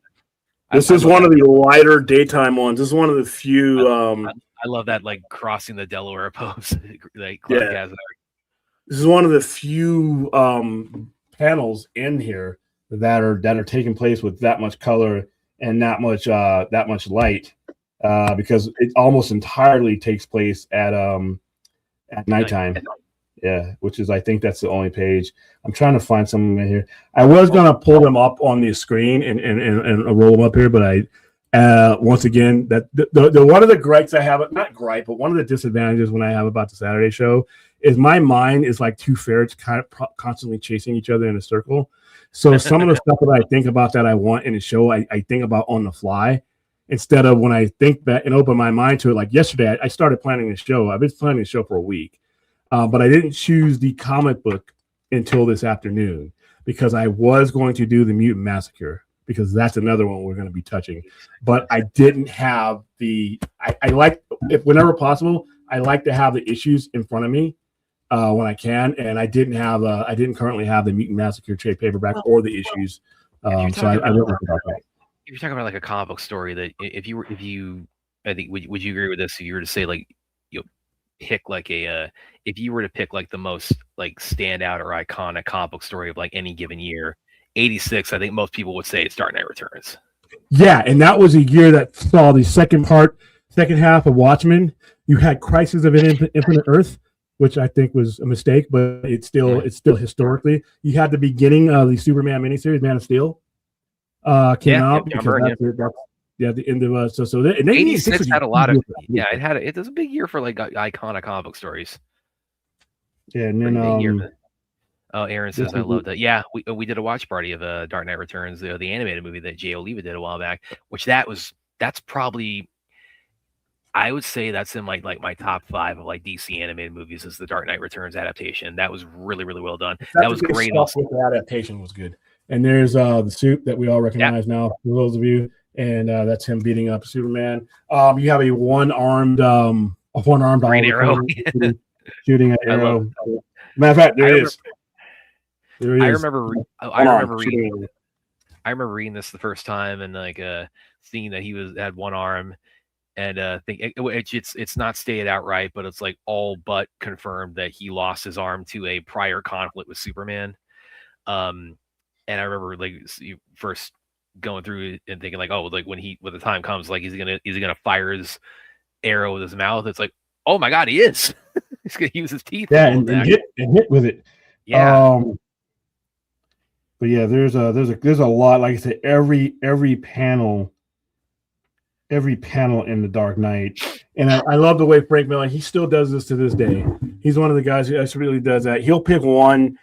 This is one of the lighter daytime ones. This is one of the few. I love that, like crossing the Delaware post. Like Clark has there. This is one of the few panels in here that are taking place with that much color and that much light, because it almost entirely takes place at nighttime. Yeah, which is, I think that's the only page. I'm trying to find some in here. I was gonna pull them up on the screen and roll them up here, but I once again, that the one of the gripes I have, not gripe, but one of the disadvantages when I have about the Saturday show is my mind is like two ferrets kind of constantly chasing each other in a circle. So some of the stuff that I think about that I want in the show, I think about on the fly, instead of when I think back and open my mind to it. Like yesterday, I started planning the show. I've been planning the show for a week. But I didn't choose the comic book until this afternoon, because I was going to do the Mutant Massacre, because that's another one we're going to be touching. But I didn't have I like, if whenever possible, I like to have the issues in front of me when I can. And I didn't currently have the Mutant Massacre trade paperback or the issues. So I wrote about that. If you're talking about like a comic book story that I think, would you agree with this? If you were to say like, pick like if you were to pick like the most like standout or iconic comic book story of like any given year, '86, I think most people would say it's Dark Knight Returns. Yeah, and that was a year that saw the second half of Watchmen. You had Crisis of Infinite Earth, which I think was a mistake, but it's still historically. You had the beginning of the Superman miniseries, Man of Steel, came out. The end of so and '86 had a lot of it was a big year for like iconic comic book stories. Yeah, and then Aaron says I love that. Yeah, we did a watch party of Dark Knight Returns, the animated movie that Jay Oliva did a while back, which that's probably, I would say that's in like my top 5 of like DC animated movies is the Dark Knight Returns adaptation. That was really, really well done. That was great. The adaptation was good. And there's the suit that we all recognize now, for those of you. And that's him beating up Superman. You have a one-armed Green Arrow shooting an arrow. Matter of fact, there is. I remember reading this the first time and like seeing that he had one arm, and it's not stated outright, but it's like all but confirmed that he lost his arm to a prior conflict with Superman. And I remember like first going through and thinking like, oh, like when the time comes, like is he gonna fire his arrow with his mouth? It's like, oh my god, he is. He's gonna use his teeth. Yeah, and hit with it. Yeah. But yeah, there's a lot. Like I said, every panel in the Dark Knight, and I love the way Frank Miller, he still does this to this day. He's one of the guys who actually really does that. He'll pick one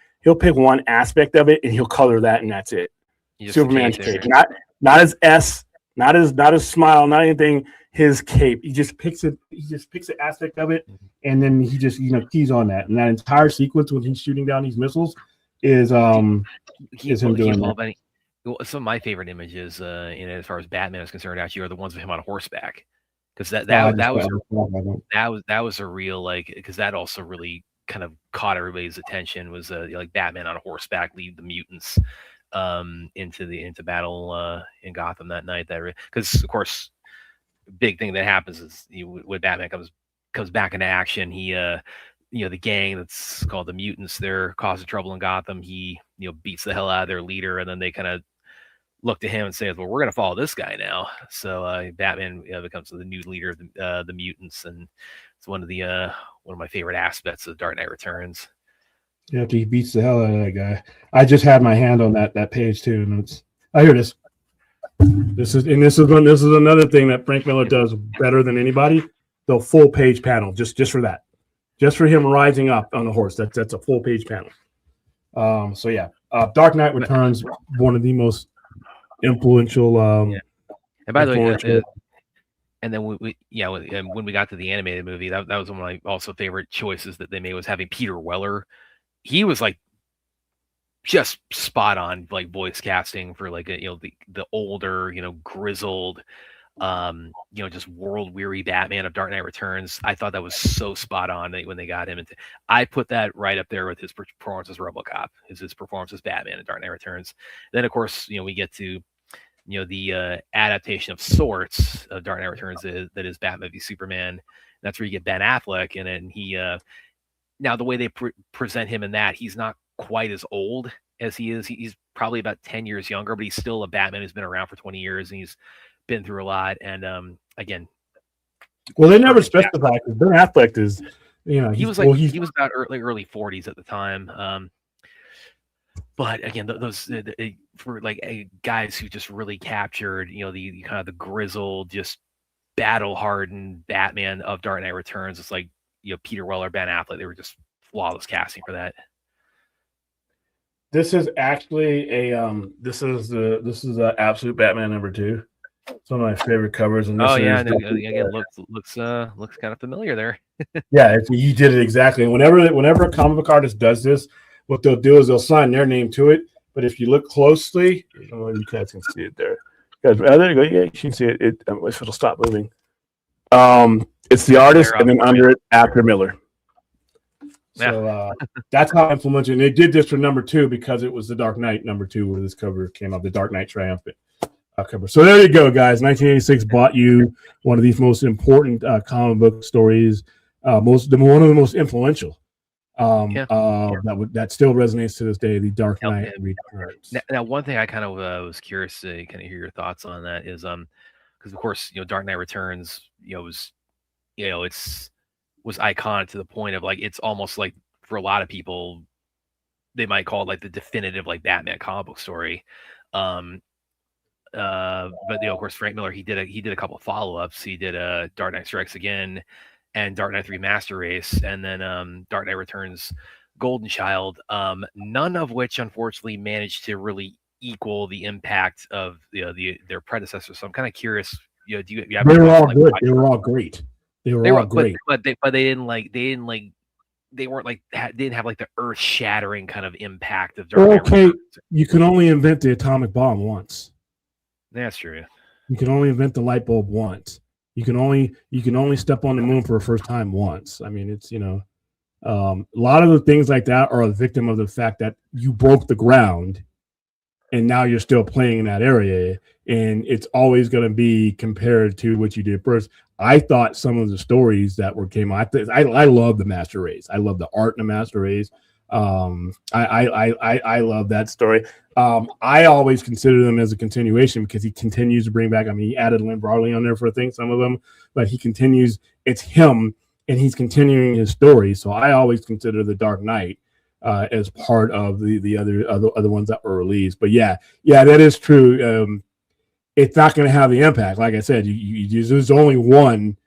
aspect of it and he'll color that, and that's it. Superman's cape, not his S, not his smile, not anything. his cape. He just picks it. He just picks an aspect of it, and then he just keys on that. And that entire sequence when he's shooting down these missiles is him doing that. Some of my favorite images, as far as Batman is concerned, actually are the ones of him on horseback, because that was a real because that also really kind of caught everybody's attention, was like Batman on a horseback lead the mutants into battle in Gotham that night. Because of course, big thing that happens is when Batman comes back into action, he the gang that's called the mutants, they're causing trouble in Gotham. He beats the hell out of their leader, and then they kind of look to him and say, well, we're going to follow this guy now. So Batman becomes the new leader of the mutants, and it's one of my favorite aspects of Dark Knight Returns. Yeah, he beats the hell out of that guy. I just had my hand on that page too, and here it is. This is another thing that Frank Miller does better than anybody. The full page panel, just for that, just for him rising up on the horse. That's a full page panel. Dark Knight Returns, one of the most influential. And by the way, and then when we got to the animated movie, that was one of my also favorite choices that they made, was having Peter Weller. He was just spot on voice casting for the older, grizzled, just world weary Batman of Dark Knight Returns. I thought that was so spot on when they got him into. I put that right up there with his performance as RoboCop, his performance as Batman in Dark Knight Returns. Then of course we get to the adaptation of sorts of Dark Knight Returns that is Batman v Superman. That's where you get Ben Affleck, and then he now the way they present him in that, he's not quite as old as he is. He's probably about 10 years younger, but he's still a Batman who's been around for 20 years, and he's been through a lot. And again, well, they never specify, because Ben Affleck is, he was about early 40s at the time. But again, those for guys who just really captured, the kind of the grizzled, just battle-hardened Batman of Dark Knight Returns. It's Peter Weller, Ben Affleck. They were just flawless casting for that. This is actually this is the Absolute Batman #2. It's one of my favorite covers. And again, looks kind of familiar there. Yeah, he did it exactly. And whenever a comic book artist does this, what they'll do is they'll sign their name to it. But if you look closely, you guys can see it there. There you go. Yeah, you can see it. If it'll stop moving. It's the artist, and then under it, After Miller. So that's how influential. And they did this for #2 because it was the Dark Knight #2 where this cover came out, the Dark Knight Triumphant cover. So there you go, guys. 1986 bought you one of these most important comic book stories, one of the most influential. That still resonates to this day. The Dark Knight Returns. Now, one thing I kind of was curious to kind of hear your thoughts on that is because of course Dark Knight Returns was iconic to the point of it's almost for a lot of people they might call it the definitive Batman comic book story. But of course Frank Miller, he did a couple of follow-ups. He did Dark Knight Strikes Again and Dark Knight 3 Master Race, and then Dark Knight Returns Golden Child, none of which unfortunately managed to really equal the impact of their predecessors. So I'm kind of curious, do you have they were all good. They were all great. They were all great. But they didn't have the earth-shattering kind of impact of Dark Knight Returns. You can only invent the atomic bomb once. That's true. You can only invent the light bulb once. You can only step on the moon for a first time once. I mean, it's a lot of the things like that are a victim of the fact that you broke the ground, and now you're still playing in that area, and it's always going to be compared to what you did first. I thought some of the stories that came out, I love the Master Race. I love the art in the Master Race. I love that story. I always consider them as a continuation because he continues to bring back. I mean, he added Lynn Barley on there for some of them, but he continues. It's him, and he's continuing his story. So I always consider the Dark Knight as part of the other ones that were released. But yeah, that is true. It's not going to have the impact. Like I said, there's only one,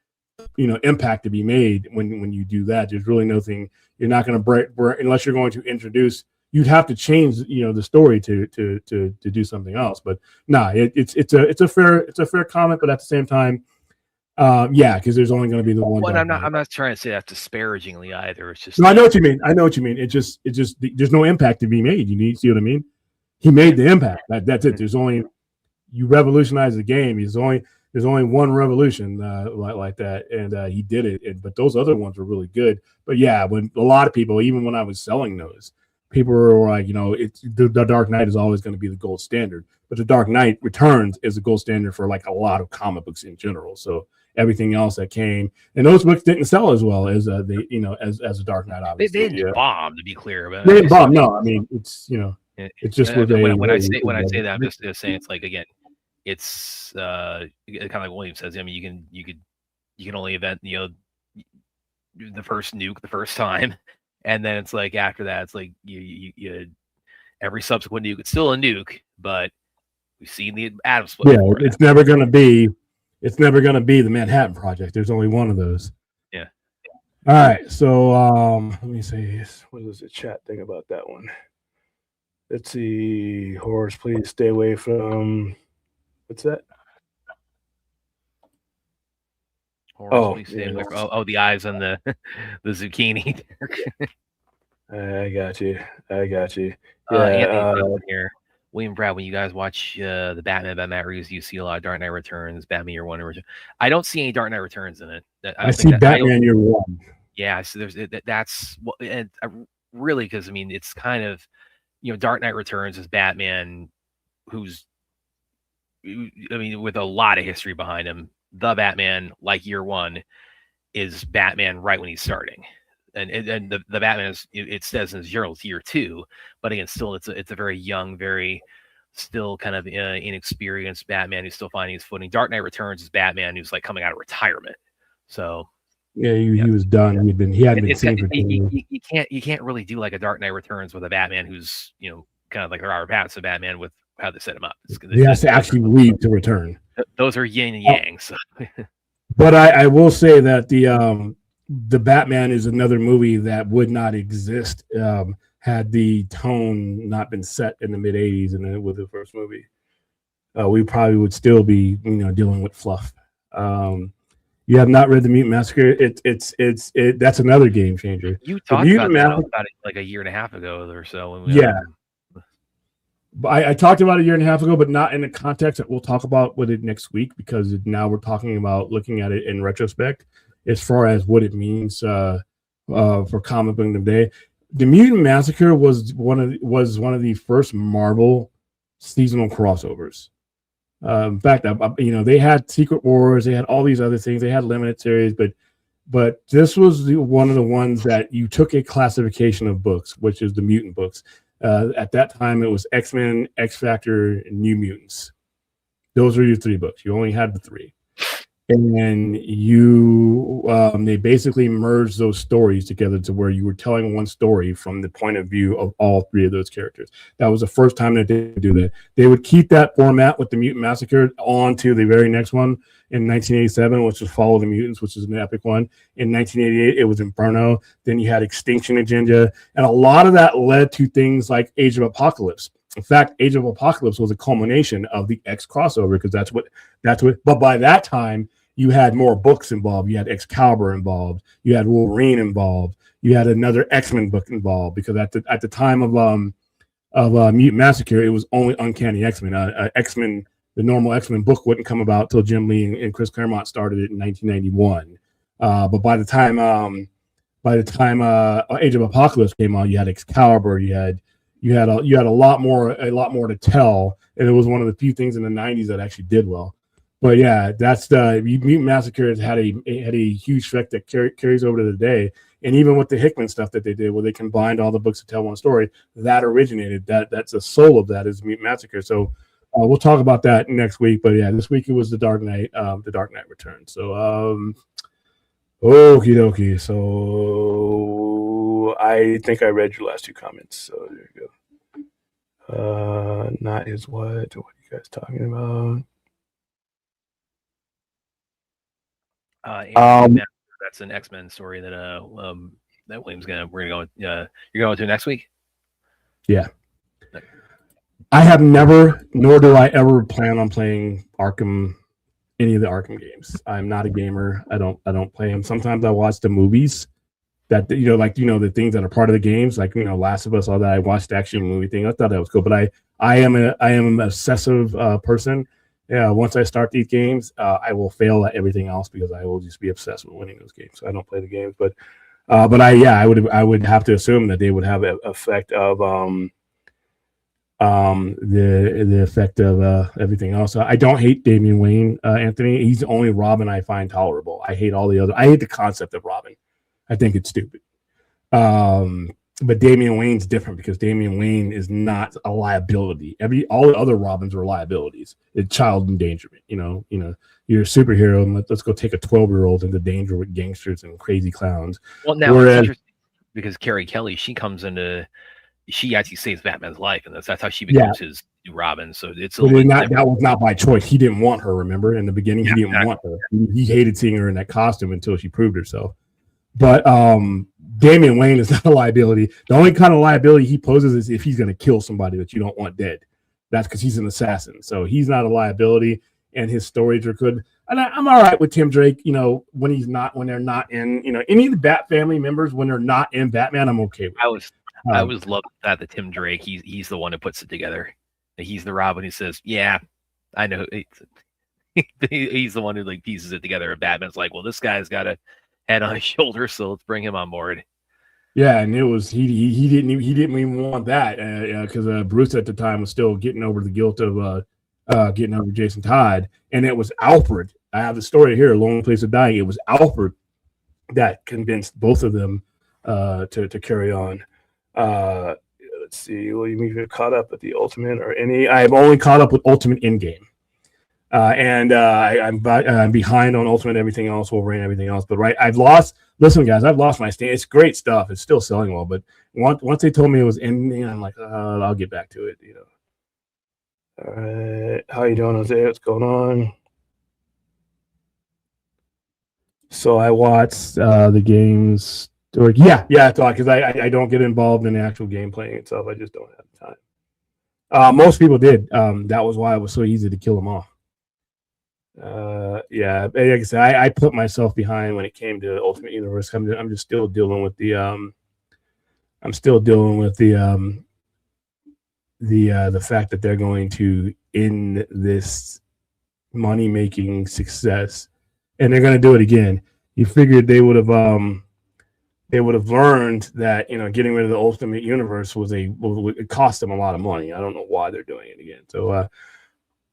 impact to be made when you do that. There's really nothing. You're not going to break unless you're going to introduce. You'd have to change, the story to do something else. But it's a fair comment. But at the same time, Yeah, because there's only going to be the one. Well, Dark Knight. I'm not trying to say that disparagingly either. It's just No, I know what you mean. It just there's no impact to be made. See what I mean? He made the impact. That's it. There's only you revolutionize the game. There's only one revolution like that, and he did it. But those other ones were really good. But yeah, when a lot of people, even when I was selling those, people were like, it's the Dark Knight is always going to be the gold standard. But the Dark Knight Returns is the gold standard for like a lot of comic books in general. So everything else that came, and those books didn't sell as well as as the Dark Knight. Obviously, they didn't bomb, to be clear. But they didn't bomb. No, I mean it's it's just when I say that, I'm just saying it's like, again, it's kind of like William says. I mean, you can only invent the first nuke the first time, and then it's like after that, it's like you every subsequent nuke, it's still a nuke, but we've seen the atom split. Yeah, it's never going to be. It's never going to be the Manhattan Project. There's only one of those. Yeah. All right. So let me see. What is the chat thing about that one? Let's see. Horace, please stay away from. What's that? Horace, the eyes on the zucchini. I got you. Yeah. Here. William Brad, when you guys watch the Batman by Matt Reeves, you see a lot of Dark Knight Returns, Batman Year One. I don't see any Dark Knight Returns in it. I see Batman Year One. Yeah, so that's what, and really, because I mean, it's kind of Dark Knight Returns is Batman, with a lot of history behind him. The Batman, like Year One, is Batman right when he's starting. And the Batman is, it says in his journal, it's Year Two, but again, still it's a very young, very still kind of inexperienced Batman who's still finding his footing. Dark Knight Returns is Batman who's like coming out of retirement. So yeah, he was done. He hadn't been seen for 10 years. You can't really do like a Dark Knight Returns with a Batman who's kind of like a Robert Pattinson Batman with how they set him up. He has to actually leave to return. Those are yin and yang. So. But I will say that the Batman is another movie that would not exist had the tone not been set in the mid '80s and then with the first movie. We probably would still be dealing with fluff. You have not read The Mutant Massacre? That's another game changer. You talked about it like a year and a half ago or so. Yeah. I talked about it a year and a half ago, but not in the context that we'll talk about with it next week, because now we're talking about looking at it in retrospect as far as what it means for comic book today. The Mutant Massacre was one of the first Marvel seasonal crossovers. In fact, they had Secret Wars, they had all these other things, they had limited series, but this was one of the ones that you took a classification of books, which is the mutant books. At that time, it was X-Men, X-Factor, and New Mutants. Those were your three books. You only had the three. And they basically merged those stories together to where you were telling one story from the point of view of all three of those characters. That was the first time that they would do that. They would keep that format with the Mutant Massacre on to the very next one in 1987, which was Follow the Mutants, which is an epic one. In 1988, it was Inferno. Then you had Extinction Agenda. And a lot of that led to things like Age of Apocalypse. In fact, Age of Apocalypse was a culmination of the X crossover, because that's what, but by that time, you had more books involved. You had Excalibur involved. You had Wolverine involved. You had another X-Men book involved, because at the time of Mutant Massacre, it was only Uncanny X-Men. X-Men, the normal X-Men book wouldn't come about till Jim Lee and Chris Claremont started it in 1991. But by the time Age of Apocalypse came out, you had Excalibur. You had a lot more to tell, and it was one of the few things in the 90s that actually did well. But yeah, that's the Mutant Massacre had a huge effect that carries over to the day. And even with the Hickman stuff that they did, where they combined all the books to tell one story, that originated. That's the soul of that is Mutant Massacre. So we'll talk about that next week. But yeah, this week it was the Dark Knight Returns. So okie dokie. So I think I read your last two comments. So there you go. Not is what? What are you guys talking about? That's an X-Men story that that William's we're gonna go. You're going to next week. Yeah, I have never, nor do I ever plan on playing Arkham any of the Arkham games. I'm not a gamer. I don't play them. Sometimes I watch the movies that the things that are part of the games, like Last of Us, all that. I watched the actual movie thing. I thought that was cool, but I am an obsessive person. Yeah, once I start these games, I will fail at everything else because I will just be obsessed with winning those games. So I don't play the games, but I would have to assume that they would have an effect of the effect of everything else. I don't hate Damian Wayne, Anthony. He's the only Robin I find tolerable. I hate all the other. I hate the concept of Robin. I think it's stupid. But Damian Wayne's different because Damian Wayne is not a liability. All the other Robins were liabilities. It's child endangerment. You're a superhero, and let's go take a 12-year-old into danger with gangsters and crazy clowns. Well, now it's interesting because Carrie Kelly, she actually saves Batman's life, and that's how she becomes his new Robin. So it's that was not by choice. He didn't want her. Remember, in the beginning, he didn't want her. He hated seeing her in that costume until she proved herself. But Damian Wayne is not a liability. The only kind of liability he poses is if he's going to kill somebody that you don't want dead. That's because he's an assassin. So he's not a liability, and his stories are good. And I'm all right with Tim Drake. When they're not in, any of the Bat family members, when they're not in Batman, I'm okay with. I always love that the Tim Drake. He's the one who puts it together. He's the Robin who says, "Yeah, I know." He's the one who pieces it together. And Batman's like, "Well, this guy's got a head on his shoulder, so let's bring him on board." Yeah, and it was he didn't even want that because Bruce at the time was still getting over the guilt of getting over Jason Todd, and it was Alfred. I have the story here, Lonely Place of Dying. It was Alfred that convinced both of them to carry on. Let's see. Will you be caught up with the Ultimate or any? I have only caught up with Ultimate Endgame. I'm behind on Ultimate everything else, Wolverine, everything else. But I've lost. Listen, guys, I've lost my stand. It's great stuff. It's still selling well. But once they told me it was ending, I'm like, I'll get back to it. All right, how you doing, Jose? What's going on? So I watched the games. Because I don't get involved in the actual game playing itself. I just don't have time. Most people did. That was why it was so easy to kill them off. Like I said, I put myself behind when it came to Ultimate Universe. I'm just still dealing with the fact that they're going to end this money-making success, and they're going to do it again. You figured they would have learned that getting rid of the Ultimate Universe it cost them a lot of money. I don't know why they're doing it again. So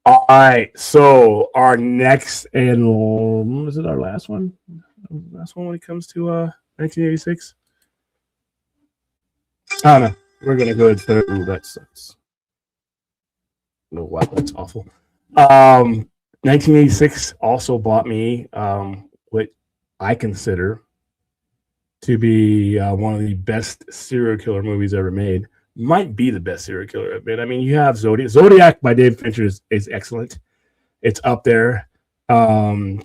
all right, so our next and was it our last one? Last one when it comes to 1986. I don't know. We're gonna go through. Ooh, that sucks. No, wow, that's awful. 1986 also bought me what I consider to be one of the best serial killer movies ever made. Might be the best serial killer ever made. I mean, you have Zodiac. Zodiac by David Fincher is excellent. It's up there. I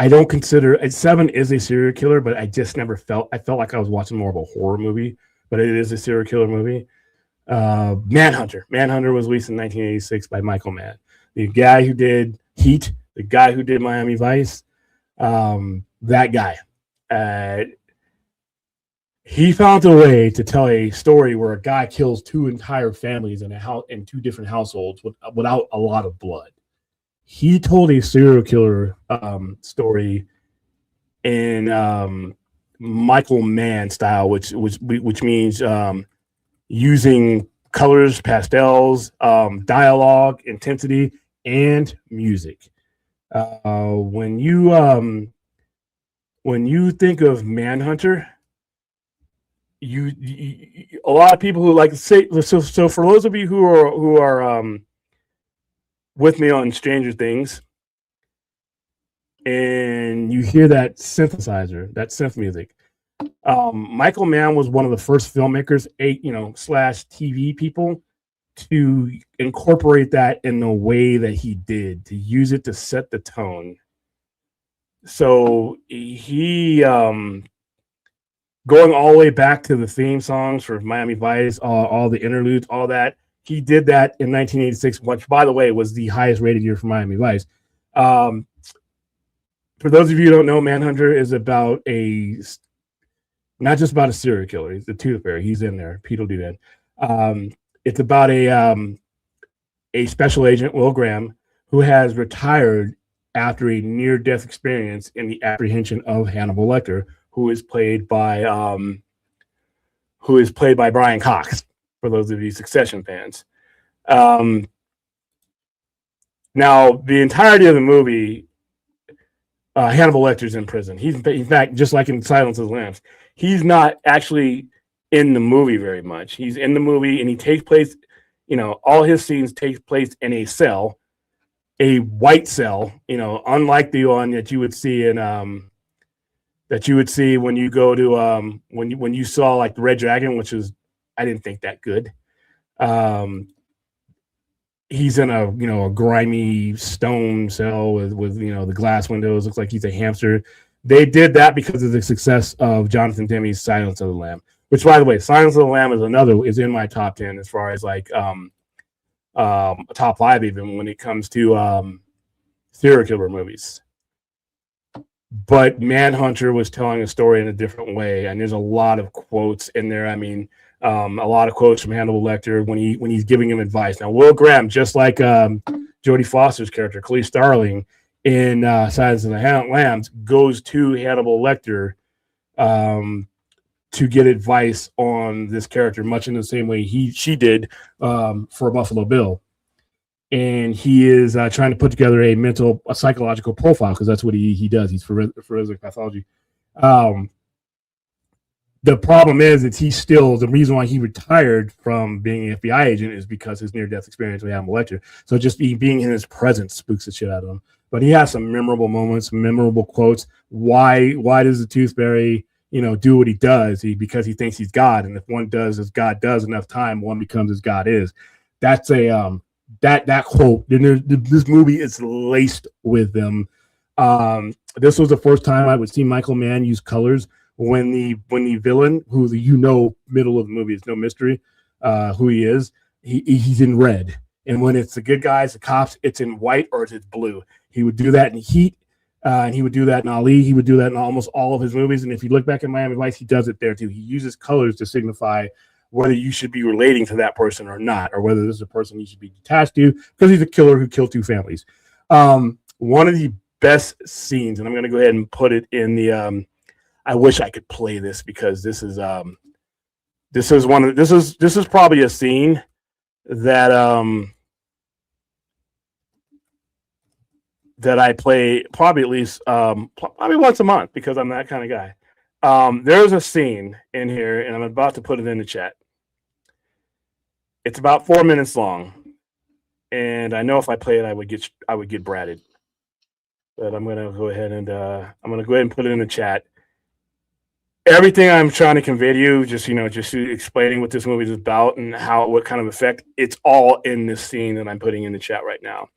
don't consider Seven is a serial killer, but I just never felt. I felt like I was watching more of a horror movie, but it is a serial killer movie. Manhunter. Manhunter was released in 1986 by Michael Mann, the guy who did Heat, the guy who did Miami Vice. That guy. He found a way to tell a story where a guy kills two entire families in a house in two different households without a lot of blood. He told a serial killer story in Michael Mann style, which means using colors, pastels, dialogue, intensity, and music. When you think of Manhunter, you a lot of people who like to say so for those of you who are with me on Stranger Things, and you hear that synthesizer, that synth music. Michael Mann was one of the first filmmakers, slash TV people, to incorporate that in the way that he did, to use it to set the tone. So he going all the way back to the theme songs for Miami Vice, all the interludes, all that. He did that in 1986, which, by the way, was the highest rated year for Miami Vice. For those of you who don't know, Manhunter is about not just about a serial killer. He's the tooth fairy. He's in there. Pete will do that. It's about a special agent, Will Graham, who has retired after a near-death experience in the apprehension of Hannibal Lecter, who is played by Brian Cox. For those of you Succession fans, now the entirety of the movie. Hannibal Lecter's in prison. He's in fact, just like in Silence of the Lambs, he's not actually in the movie very much. He's in the movie and he takes place, all his scenes take place in a cell, a white cell, unlike the one that you would see in when you go to when you saw like the Red Dragon, which is I didn't think that good. He's in a grimy stone cell with the glass windows. Looks like he's a hamster. They did that because of the success of Jonathan Demme's Silence of the Lamb, which, by the way, Silence of the Lamb is in my top 10 as far as like top 5 even when it comes to serial killer movies. But Manhunter was telling a story in a different way, and there's a lot of quotes in there. I mean, a lot of quotes from Hannibal Lecter when he's giving him advice. Now, Will Graham, just like Jodie Foster's character, Khaleesi Starling in Silence of the Lambs, goes to Hannibal Lecter to get advice on this character, much in the same way she did for Buffalo Bill. And he is trying to put together a psychological profile because that's what he does. He's forensic pathology. The problem is that the reason why he retired from being an FBI agent is because his near-death experience with Hannibal Lecter. So just being in his presence spooks the shit out of him. But he has some memorable moments, memorable quotes. Why does the Tooth Fairy, do what he does? Because he thinks he's God, and if one does as God does enough time, one becomes as God is. That's a that quote. This movie is laced with them. This was the first time I would see Michael Mann use colors. When the villain, who middle of the movie, it's no mystery who he is, he's in red. And when it's the good guys, the cops, it's in white or it's blue. He would do that in Heat, and he would do that in Ali. He would do that in almost all of his movies. And if you look back at Miami Vice, he does it there too. He uses colors to signify whether you should be relating to that person or not, or whether this is a person you should be detached to, because he's a killer who killed 2 families. One of the best scenes, and I'm going to go ahead and put it in the I wish I could play this because this is probably a scene that that I play probably at least probably once a month because I'm that kind of guy. There's a scene in here, and I'm about to put it in the chat. It's about 4 minutes long, and I know if I play it, I would get bratted. But I'm gonna go ahead and put it in the chat. Everything I'm trying to convey to you, just explaining what this movie is about and what kind of effect, it's all in this scene that I'm putting in the chat right now.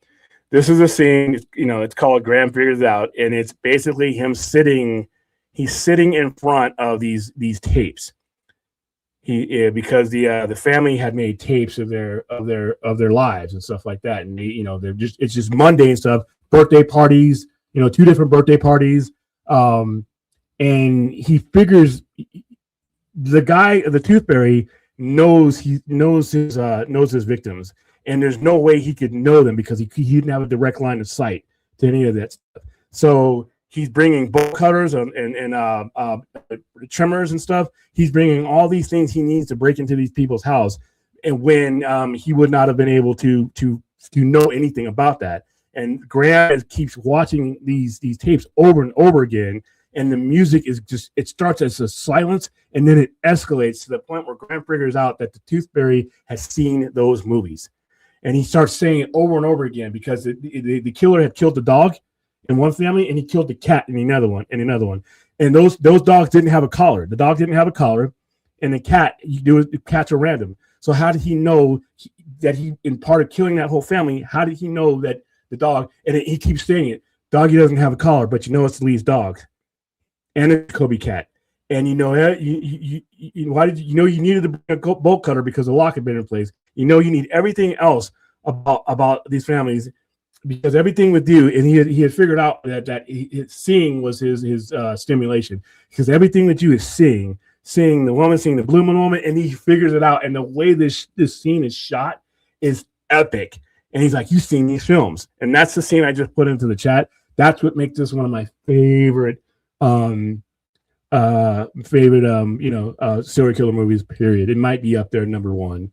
This is a scene, it's called Graham Figures Out, and it's basically him sitting. He's sitting in front of these tapes. Because the family had made tapes of their lives and stuff like that, and it's just mundane stuff. Birthday parties, 2 different birthday parties. And he figures the Tooth Fairy knows his victims, and there's no way he could know them because he didn't have a direct line of sight to any of that stuff. So he's bringing bolt cutters and trimmers and stuff. He's bringing all these things he needs to break into these people's house, and when he would not have been able to know anything about that. And Graham keeps watching these tapes over and over again. And the music is it starts as a silence, and then it escalates to the point where Graham figures out that the Tooth Fairy has seen those movies. And he starts saying it over and over again because the killer had killed the dog in one family, and he killed the cat in another one, And those dogs didn't have a collar. The dog didn't have a collar, and the cats are random. So how did he know that he, in part of killing that whole family, how did he know that the dog, and he keeps saying it, doggy doesn't have a collar, but it's Lee's dog. And a Kobe cat, and why did you needed to bring a bolt cutter because the lock had been in place. You need everything else about these families, because everything with you, and he had figured out that his seeing was his stimulation, because everything that you is seeing the woman, seeing the blue woman, and he figures it out. And the way this scene is shot is epic. And he's like, "You've seen these films," and that's the scene I just put into the chat. That's what makes this one of my favorite serial killer movies. Period. It might be up there number one.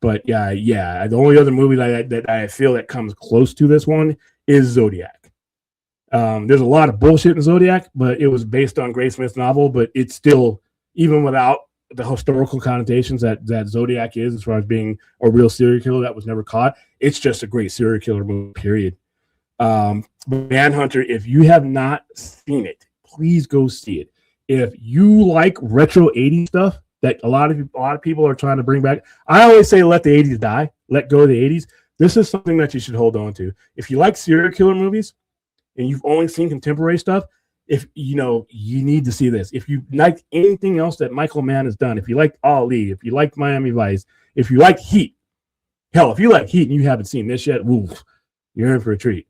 But yeah. The only other movie that I feel that comes close to this one is Zodiac. There's a lot of bullshit in Zodiac, but it was based on Gray Smith's novel. But it's still, even without the historical connotations that Zodiac is, as far as being a real serial killer that was never caught, it's just a great serial killer movie. Period. But Manhunter, if you have not seen it, please go see it. If you like retro 80s stuff that a lot of people are trying to bring back, I always say let the 80s die, let go of the 80s. This is something that you should hold on to. If you like serial killer movies and you've only seen contemporary stuff, if you need to see this. If you like anything else that Michael Mann has done, if you like Ali, if you like Miami Vice, if you like Heat, hell, if you like Heat and you haven't seen this yet, oof, you're in for a treat.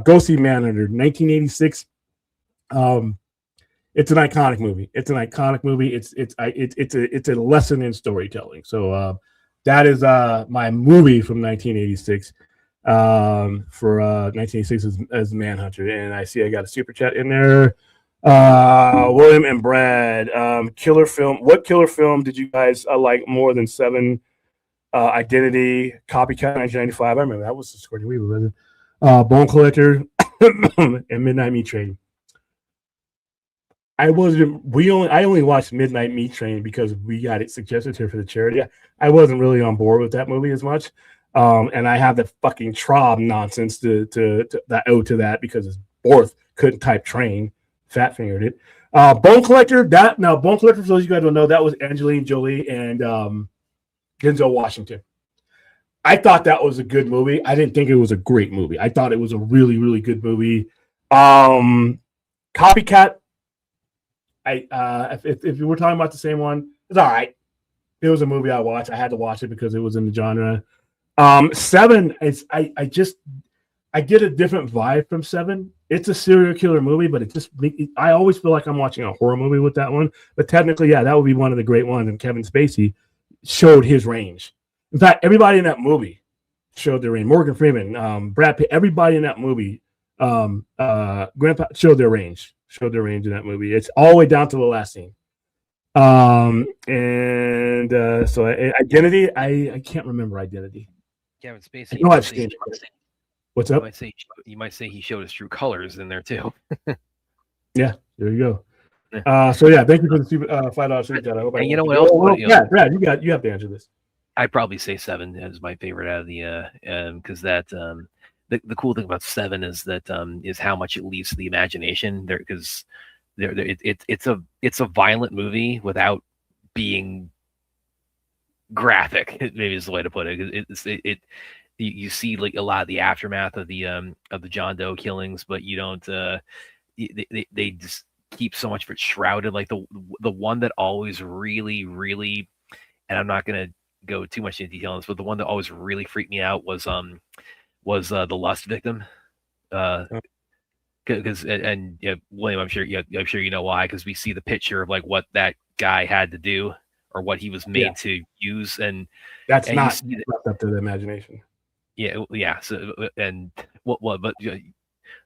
Go see Manhunter, 1986. It's an iconic movie. It's a lesson in storytelling. So that is my movie from 1986 for 1986 as Manhunter. And I see I got a super chat in there. William and Brad, killer film. What killer film did you guys like more than Seven? Identity, Copycat, 1995. I remember that was the Sigourney Weaver, wasn't it? Bone Collector, and Midnight Meat Train. I only watched Midnight Meat Train because we got it suggested here for the charity. I wasn't really on board with that movie as much. And I have the fucking Trob nonsense to that ode to that because his Borth couldn't type train, fat fingered it. Bone Collector, Bone Collector, for those of you guys don't know, that was Angelina Jolie and Denzel Washington. I thought that was a good movie. I didn't think it was a great movie. I thought it was a really, really good movie. Copycat, if you were talking about the same one, it's all right. It was a movie I watched. I had to watch it because it was in the genre. Seven, I get a different vibe from Seven. It's a serial killer movie, but I always feel like I'm watching a horror movie with that one. But technically, yeah, that would be one of the great ones. And Kevin Spacey showed his range. In fact, everybody in that movie showed their range. Morgan Freeman, Brad Pitt, everybody in that movie, Grandpa showed their range. Showed their range in that movie. It's all the way down to the last scene. So Identity, I can't remember Identity. Kevin Spacey. No, I've seen it. What's up? You might say he showed his true colors in there too. Yeah, there you go. Yeah. So yeah, thank you for the $5 super chat. And you know what else? Yeah, Brad, you have to answer this. I'd probably say Seven is my favorite out of the because that the cool thing about Seven is that is how much it leaves to the imagination there, because it's a violent movie without being graphic. Maybe is the way to put it. You see like a lot of the aftermath of the John Doe killings, but you don't. They just keep so much of it shrouded. Like the one that always really, and I'm not gonna go too much into detail on this, but the one that always really freaked me out was the Lust Victim. Because William, I'm sure you know why, because we see the picture of like what that guy had to do or what he was made to use, and that's not left up to the imagination. Yeah. So but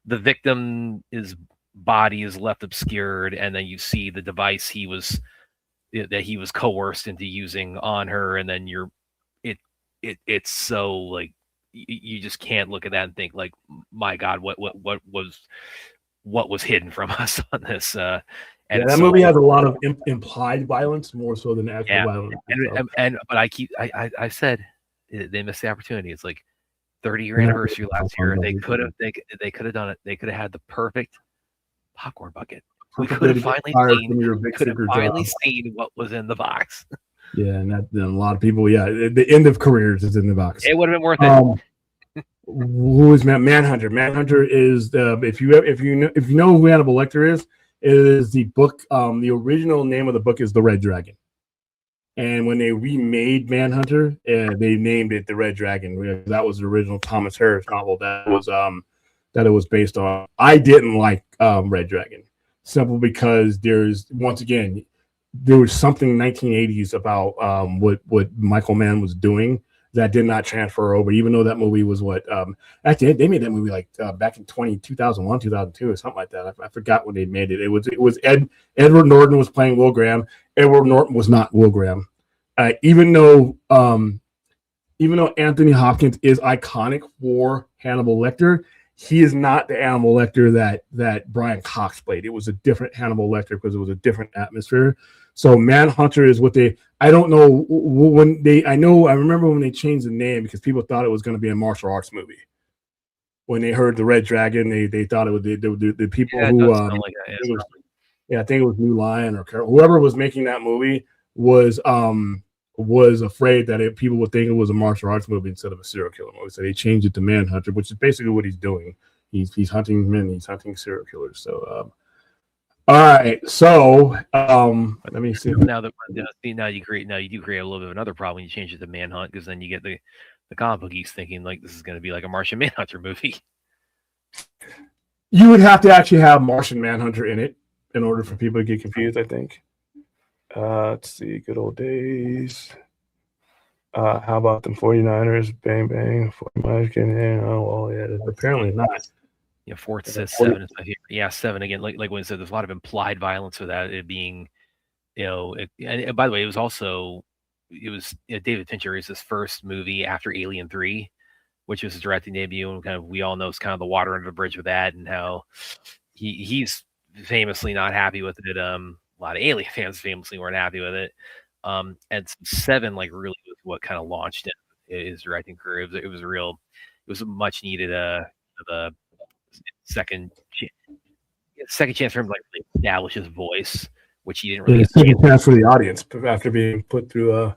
the victim's body is left obscured, and then you see the device he was coerced into using on her, and then it's so like you just can't look at that and think like, my God, what was hidden from us on this. And that movie has a lot of implied violence more so than actual violence. But I said they missed the opportunity. It's like 30-year anniversary last year. They could have done it. They could have had the perfect popcorn bucket. We could have finally seen what was in the box. Yeah, and a lot of people. Yeah, the end of careers is in the box. It would have been worth it. Who is Manhunter? Manhunter is if you know who Hannibal Lecter is, it is the book. The original name of the book is The Red Dragon. And when they remade Manhunter, they named it the Red Dragon. That was the original Thomas Harris novel that it was based on. I didn't like Red Dragon, simply because there was something in the 1980s about what Michael Mann was doing that did not transfer over, even though that movie was actually they made that movie like back in 2001, 2002 or something like that. I forgot when they made it. It was Edward Norton was playing Will Graham. Edward Norton was not Will Graham. Even though Anthony Hopkins is iconic for Hannibal Lecter, he is not the Hannibal Lecter that Brian Cox played. It was a different Hannibal Lecter because it was a different atmosphere. So Manhunter is what I don't know when I remember when they changed the name because people thought it was going to be a martial arts movie. When they heard the Red Dragon, they thought it would the people who I think it was New Line or whoever was making that movie was afraid that people would think it was a martial arts movie instead of a serial killer movie. So they changed it to Manhunter, which is basically what he's doing. He's hunting men, he's hunting serial killers. So all right, so let me see. Now you do create a little bit of another problem when you change it to Manhunt, because then you get the comic book geeks thinking like this is going to be like a Martian Manhunter movie. You would have to actually have Martian Manhunter in it in order for people to get confused, I think. Let's see, good old days. How about them 49ers? Bang, bang. 49ers getting in. Oh, well, yeah, apparently not. Yeah, 4 says 7. Yeah, 7 again. Like when it said, there's a lot of implied violence without it being, and by the way, it was David Fincher's first movie after Alien 3, which was his directing debut, and kind of we all know it's kind of the water under the bridge with that, and how he's famously not happy with it. A lot of Alien fans famously weren't happy with it. And 7 like really was what kind of launched his directing career. It was a much needed the second chance for him to like really establish his voice, which he didn't really. Second chance for the audience after being put through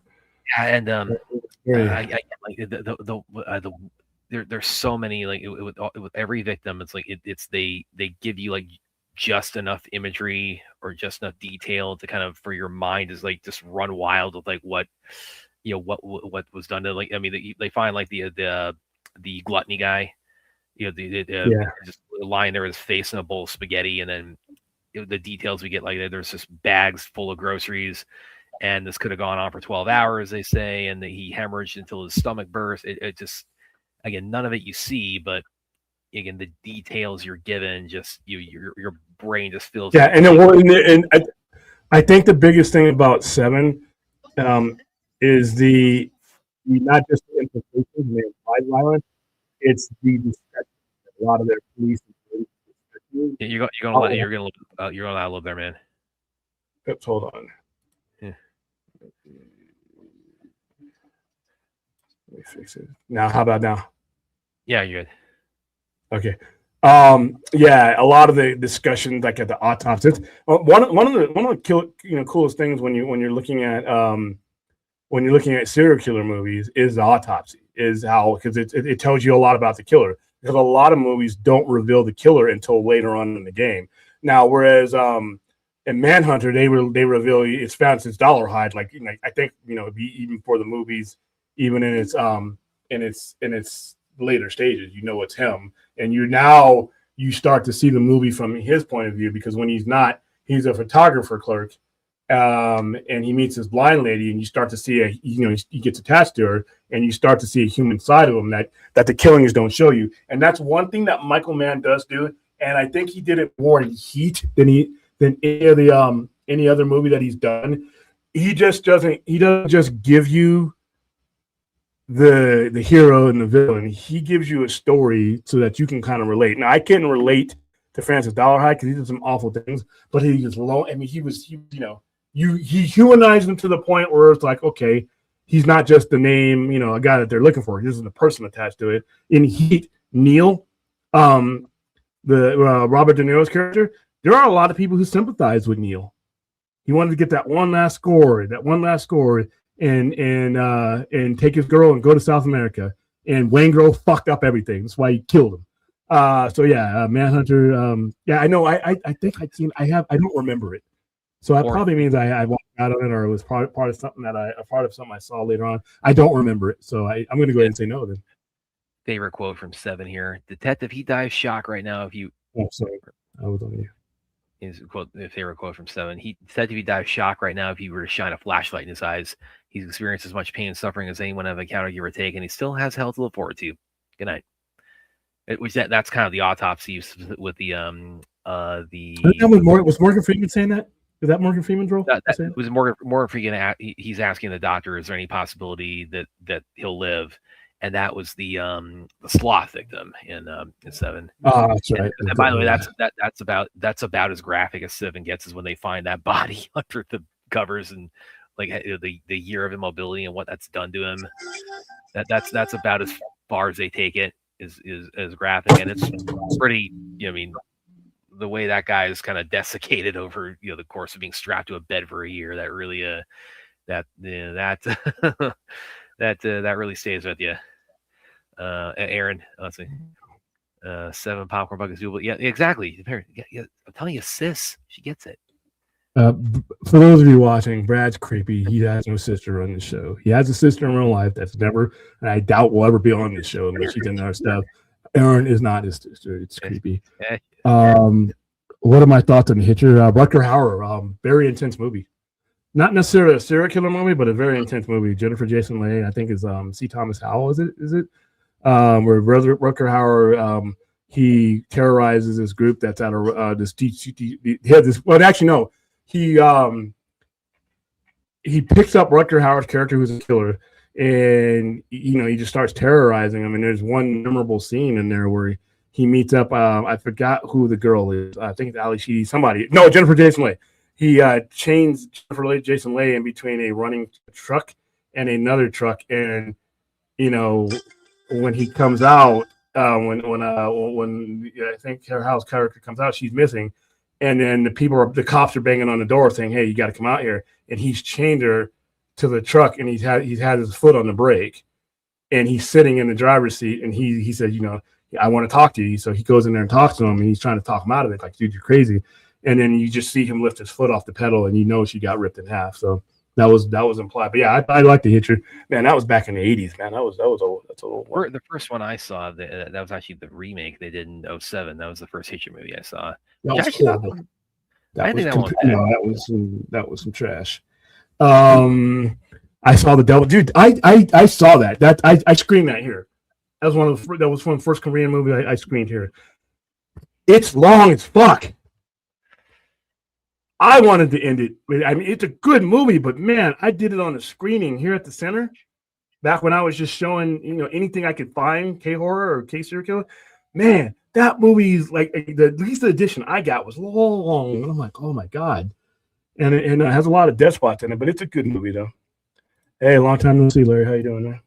there's so many like with every victim. It's like they give you like just enough imagery or just enough detail to kind of for your mind is like just run wild with like what was done to, like, I mean they find like the gluttony guy, just lying there with his face in a bowl of spaghetti, and then the details we get, like there's just bags full of groceries, and this could have gone on for 12 hours, they say, and he hemorrhaged until his stomach burst. It just, again, none of it you see, but again, the details you're given, just your brain just feels. Yeah, and I think the biggest thing about 7 is the not just the implications and the implied violence, it's the discussion. A lot of their police. Yeah, you're gonna let a little there, man. Oops, hold on. Yeah. Let me fix it. Now, how about now? Yeah, you're good. Okay. Yeah, a lot of the discussion, like at the autopsies. One of the coolest things when you're looking at serial killer movies is the autopsy. Is how, because it tells you a lot about the killer. Because a lot of movies don't reveal the killer until later on in the game. Now, whereas in Manhunter they reveal it's Francis Dollarhide. Like, I think even for the movies, even in its later stages, it's him, and you start to see the movie from his point of view, because when he's a photographer clerk, and he meets this blind lady, and you start to see he gets attached to her, and you start to see a human side of him that the killings don't show you. And that's one thing that Michael Mann does do, and I think he did it more in Heat than any other movie that he's done. He doesn't just give you the hero and the villain. He gives you a story so that you can kind of relate. Now, I can't relate to Francis Dollarhide because he did some awful things, but he was low. I mean, he humanized him to the point where it's like, okay, he's not just the name, a guy that they're looking for. This is the person attached to it. In Heat, Neil, the Robert De Niro's character, there are a lot of people who sympathize with Neil. He wanted to get that one last score, and take his girl and go to South America. And Waingro fucked up everything. That's why he killed him. Manhunter. I know. I think I've seen. I don't remember it. So that probably means I walked out on it, or it was part of something I saw later on. I don't remember it, so I'm going to go ahead and say no then. Favorite quote from Seven here: "Detective, he dies shocked right now if you." Oh, sorry, I was on you. His quote, the favorite quote from Seven. Detective, he dies shocked right now if you were to shine a flashlight in his eyes. He's experienced as much pain and suffering as anyone I've encountered, give or take, and he still has hell to look forward to. Good night. That's kind of the autopsy with the was Morgan Freeman saying that? Is that Morgan Freeman's role? That was Morgan Freeman. He's asking the doctor, is there any possibility that he'll live? And that was the sloth victim in Seven. Oh, that's right. And by the way, that's about as graphic as Seven gets, is when they find that body under the covers and like the year of immobility and what that's done to him. That's about as far as they take it, is as graphic, and it's pretty. I mean, the way that guy is kind of desiccated over the course of being strapped to a bed for a year, that really that really stays with you. Aaron, let's see. 7 popcorn buckets doable. Yeah, exactly. Yeah, I'm telling you, sis, she gets it. For those of you watching, Brad's creepy. He has no sister on the show. He has a sister in real life that's never, and I doubt will ever be on this show unless she's in our stuff. Aaron is not his sister. It's creepy. What are my thoughts on the Hitcher? Rutger Hauer, very intense movie. Not necessarily a serial killer movie, but a very intense movie. Jennifer Jason Leigh, I think, is C. Thomas Howell. Is it? Where Rutger Hauer, he terrorizes this group that's at this. He had this. Well, actually, no. He picks up Rutger Hauer's character, who's a killer, and he just starts terrorizing him. And there's one memorable scene in there where he meets up. I forgot who the girl is. I think it's Ali Sheedy. Jennifer Jason Leigh. He chains Jennifer Jason Leigh in between a running truck and another truck, and when he comes out, when I think Hauer's character comes out, she's missing. And then the cops are banging on the door saying, "Hey, you got to come out here." And he's chained her to the truck, and he's had his foot on the brake, and he's sitting in the driver's seat. And he said, "I want to talk to you." So he goes in there and talks to him, and he's trying to talk him out of it, like, "Dude, you're crazy." And then you just see him lift his foot off the pedal, and she got ripped in half. So that was implied. But yeah, I like the Hitcher. Man, that was back in the 80s, man. That's old. The first one I saw, that was actually the remake they did in 2007. That was the first Hitcher movie I saw. That was horrible. That was some trash. I saw The Devil. Dude, I saw that. I screened that here. That was one of the first Korean movie I screened here. It's long as fuck. I wanted to end it. I mean, it's a good movie, but man, I did it on a screening here at the center back when I was just showing, anything I could find, K-horror or K-serial killer. Man, that movie is like at least the edition I got was long, and I'm like, oh my god, and it has a lot of death spots in it, but it's a good movie though. Hey, long time no see, Larry. How you doing,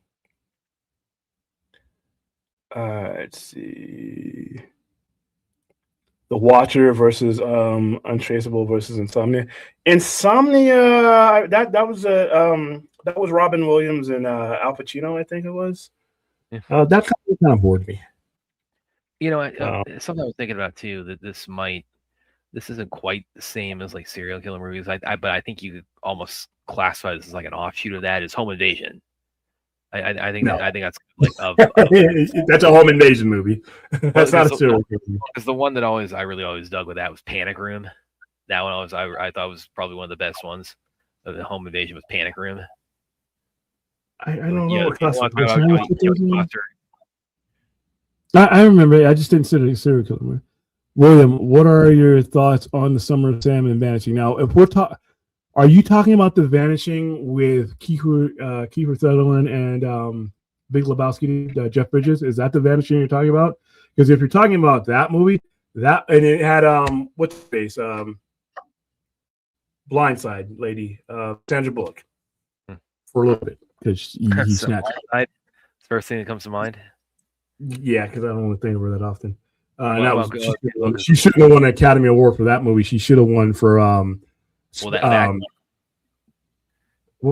man? Let's see. The Watcher versus Untraceable versus Insomnia. Insomnia, that was Robin Williams and Al Pacino, I think it was. Yeah. That kind of bored me. Something I was thinking about too, that this isn't quite the same as like serial killer movies. But I think you could almost classify this as like an offshoot of that, is Home Invasion. I think that's like that's a home invasion movie. That's not a serial killer. Because the one that I really always dug with that was Panic Room. That one I thought was probably one of the best ones of the home invasion, was Panic Room. I don't know what I remember. I just didn't consider it a serial killer movie. William, what are your thoughts on the Summer of Sam and Vanishing? Now, if we're are you talking about The Vanishing with Kiefer Sutherland and Big Lebowski, Jeff Bridges? Is that The Vanishing you're talking about? Because if you're talking about that movie, and it had what's the face? Blindside lady, Sandra Bullock, for a little bit, because he snatched. It's the first thing that comes to mind. Yeah, because I don't want to think of her that often. She shouldn't have won an Academy Award for that movie. She should have won for what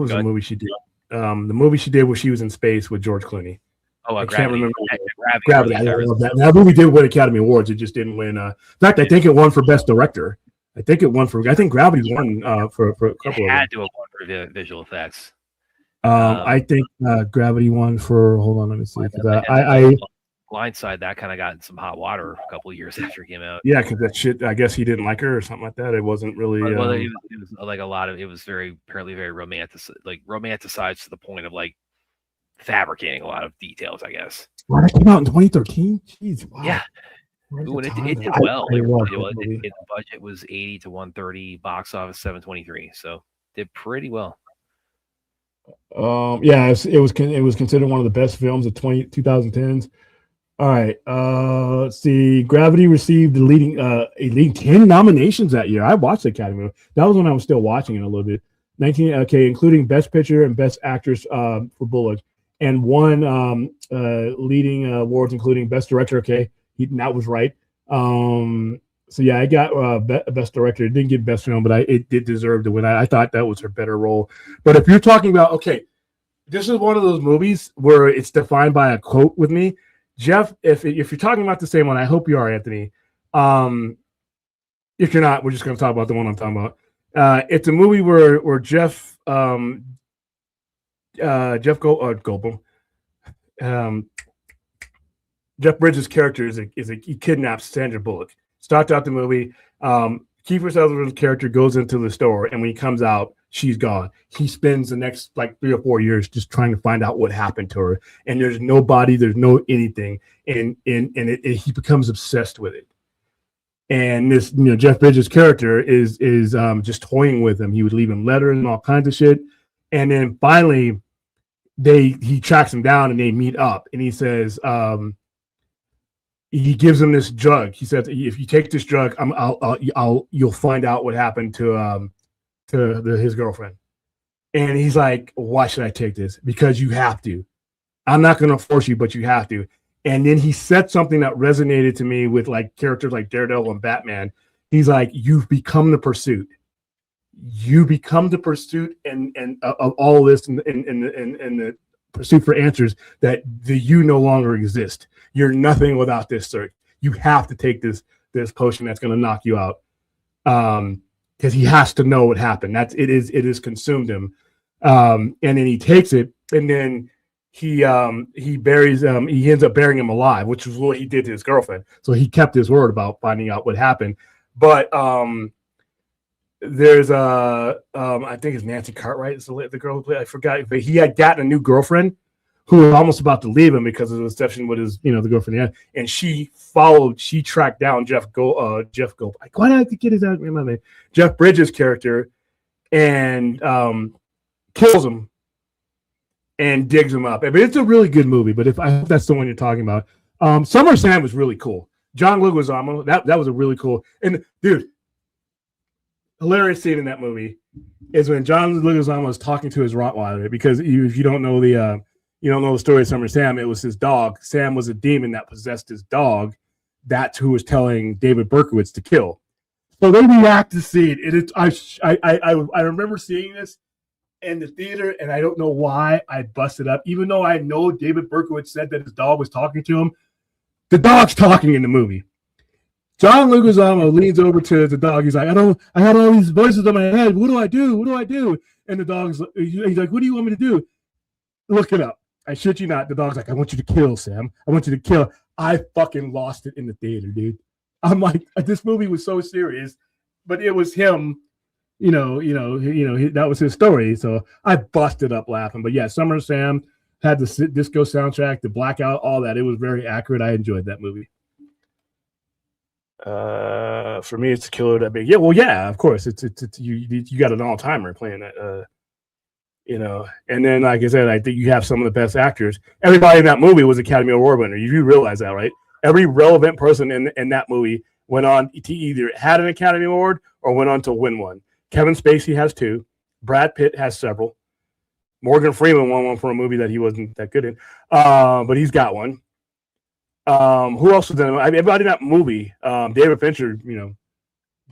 was the movie she did? The movie she did where she was in space with George Clooney. I can't remember. Gravity. I love that. That movie did win Academy Awards. It just didn't win. In fact, I think it won for Best Director. I think it won for. I think Gravity won for a couple of them. It had to have won for visual effects. I think Gravity won for. Hold on, let me see. I Blindside, that kind of got in some hot water a couple of years after it came out. Yeah, because that shit. I guess he didn't like her or something like that. It wasn't really. Well, it was like a lot of. It was apparently very romanticized to the point of like fabricating a lot of details, I guess. Well, that came out in 2013. Jeez, wow. Yeah. Ooh, and it did well. The budget was 80 to 130, box office 723, so did pretty well. Yeah, it was considered one of the best films of 2010s. All right, let's see. Gravity received a leading 10 nominations that year. I watched the Academy. That was when I was still watching it a little bit. Including Best Picture and Best Actress for Bullock, and won leading awards, including Best Director. Okay, that was right. So yeah, I got Best Director. It didn't get Best Film, but it did deserve to win. I thought that was her better role. But if you're talking about, okay, this is one of those movies where it's defined by a quote with me. Jeff, if you're talking about the same one, I hope you are, Anthony. If you're not, we're just going to talk about the one I'm talking about. It's a movie where Jeff Goldblum, Jeff Bridges' character he kidnaps Sandra Bullock. Starts out the movie. Kiefer Sutherland's character goes into the store, and when he comes out, she's gone. He spends the next like 3 or 4 years just trying to find out what happened to her. And there's no body, there's no anything, and he becomes obsessed with it. And this, Jeff Bridges' character is just toying with him. He would leave him letters and all kinds of shit. And then finally, he tracks him down and they meet up. And he says, he gives him this drug. He says, if you take this drug, you'll find out what happened to his girlfriend. And he's like, why should I take this? Because you have to. I'm not going to force you, but you have to. And then he said something that resonated to me with like characters like Daredevil and Batman. He's like, you've become the pursuit. You become the pursuit and of all of this and the pursuit for answers that you no longer exist. You're nothing without this search. You have to take this potion that's going to knock you out. Because he has to know what happened. It has consumed him. And then he takes it, and then he buries he ends up burying him alive, which was what he did to his girlfriend. So he kept his word about finding out what happened. But there's I think it's Nancy Cartwright is the girl who played. I forgot, but he had gotten a new girlfriend who was almost about to leave him because of the deception with his, the girlfriend he had. And she tracked down Jeff Gold. Like, why did I have to get his name? Jeff Bridges' character, and kills him and digs him up. I mean, it's a really good movie, but I hope that's the one you're talking about. Summer Sam was really cool. John Leguizamo, that was a really cool. And dude, hilarious scene in that movie is when John Leguizamo is talking to his Rottweiler, because if you don't know the story of Summer Sam, it was his dog. Sam was a demon that possessed his dog. That's who was telling David Berkowitz to kill. So they react to see it. I remember seeing this in the theater, and I don't know why I busted up. Even though I know David Berkowitz said that his dog was talking to him, the dog's talking in the movie. John Leguizamo leans over to the dog. He's like, I had all these voices in my head. What do I do? What do I do? And the dog's he's like, what do you want me to do? Look it up. I shit you not. The dog's like, I want you to kill, Sam. I want you to kill. I fucking lost it in the theater, dude. I'm like, this movie was so serious, but it was him. That was his story. So I busted up laughing. But yeah, Summer Sam had the disco soundtrack, the blackout, all that. It was very accurate. I enjoyed that movie. For me, it's a killer that big. Yeah, well, yeah, of course. It's you got an all timer playing that. And then like I said, I think you have some of the best actors. Everybody in that movie was Academy Award winner. You realize that, right? Every relevant person in that movie went on to either had an Academy Award or went on to win one. Kevin Spacey has 2. Brad Pitt has several. Morgan Freeman won one for a movie that he wasn't that good in, but he's got one. Who else was in it? Everybody in that movie. David Fincher,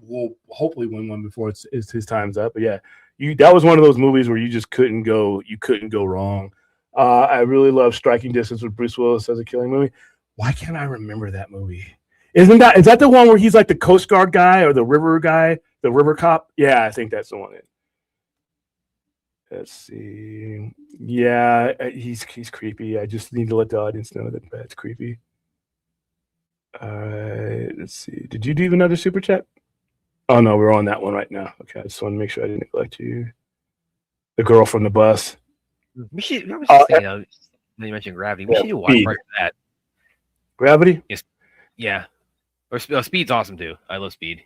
will hopefully win one before his time's up. But yeah, that was one of those movies where you just couldn't go wrong. I really love Striking Distance with Bruce Willis as a killing movie. Why can't I remember that movie? Is that the one where he's like the Coast Guard guy or the river guy the river cop. Yeah, I think that's the one. Let's see. Yeah, he's creepy. I just need to let the audience know that that's creepy. All right, let's see. Did you do another super chat? Oh no, we're on that one right now. Okay, I just want to make sure I didn't neglect you. The girl from the bus. We should. I was just thinking, you mentioned Gravity. We should do one right for that. Gravity? Yes. Yeah. Or Speed's awesome too. I love Speed.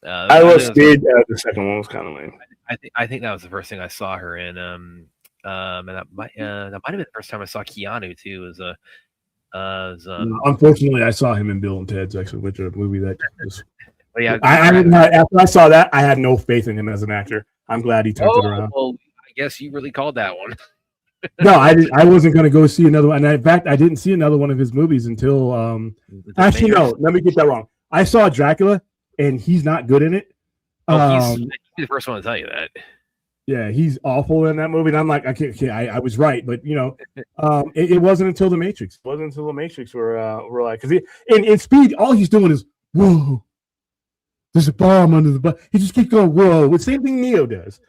I love Speed. The second one was kind of lame. I think that was the first thing I saw her in. And that might have been the first time I saw Keanu too. Unfortunately, I saw him in Bill and Ted's actually, which a movie that was. Yeah, I didn't. After I saw that, I had no faith in him as an actor. I'm glad he turned it around. Well, I guess you really called that one. No, I didn't. I wasn't going to go see another one. And in fact, I didn't see another one of his movies until. Actually, no. Let me get that wrong. I saw Dracula, and he's not good in it. He's the first one to tell you that. Yeah, he's awful in that movie. And I'm like, okay, I was right, but it wasn't until The Matrix. It wasn't until The Matrix we're like, because in Speed, all he's doing is whoa. There's a bomb under the bus. He just keeps going whoa. The same thing Neo does.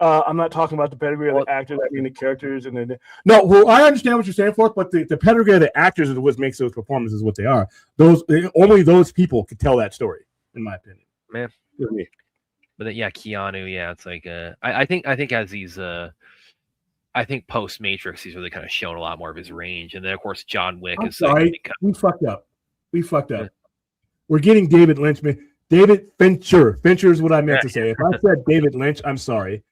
I'm not talking about the pedigree of the actors. I mean the characters and no. Well, I understand what you're saying, Forth, but the pedigree of the actors is what makes those performances what they are. Only those people could tell that story, in my opinion. Man. But yeah, Keanu, yeah, it's like I think as he's I think post Matrix he's really kind of shown a lot more of his range, and then of course John Wick is sorry, we fucked up. Yeah. We're getting David Lynch, man. David Fincher. Fincher is what I meant to say. If I said David Lynch, I'm sorry.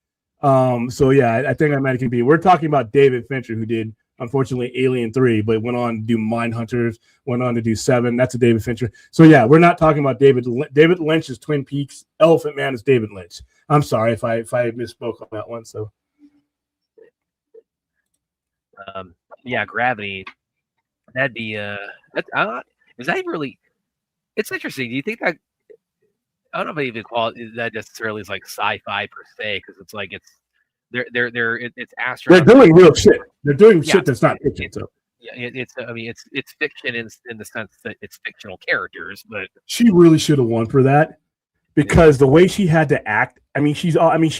So yeah, I think I might be. We're talking about David Fincher, who did unfortunately Alien 3, but went on to do Mindhunters, went on to do 7. That's a David Fincher. So yeah, we're not talking about David Lynch is Twin Peaks. Elephant Man is David Lynch. I'm sorry if I misspoke on that one. So yeah, Gravity. That'd be is that really? It's interesting. Do you think that? I don't know if I even call it that necessarily is like sci-fi per se, because it's like it's astronauts. They're doing real shit. They're doing shit that's not fiction. So yeah, it's fiction in the sense that it's fictional characters, but she really should have won for that because the way she had to act. I mean, she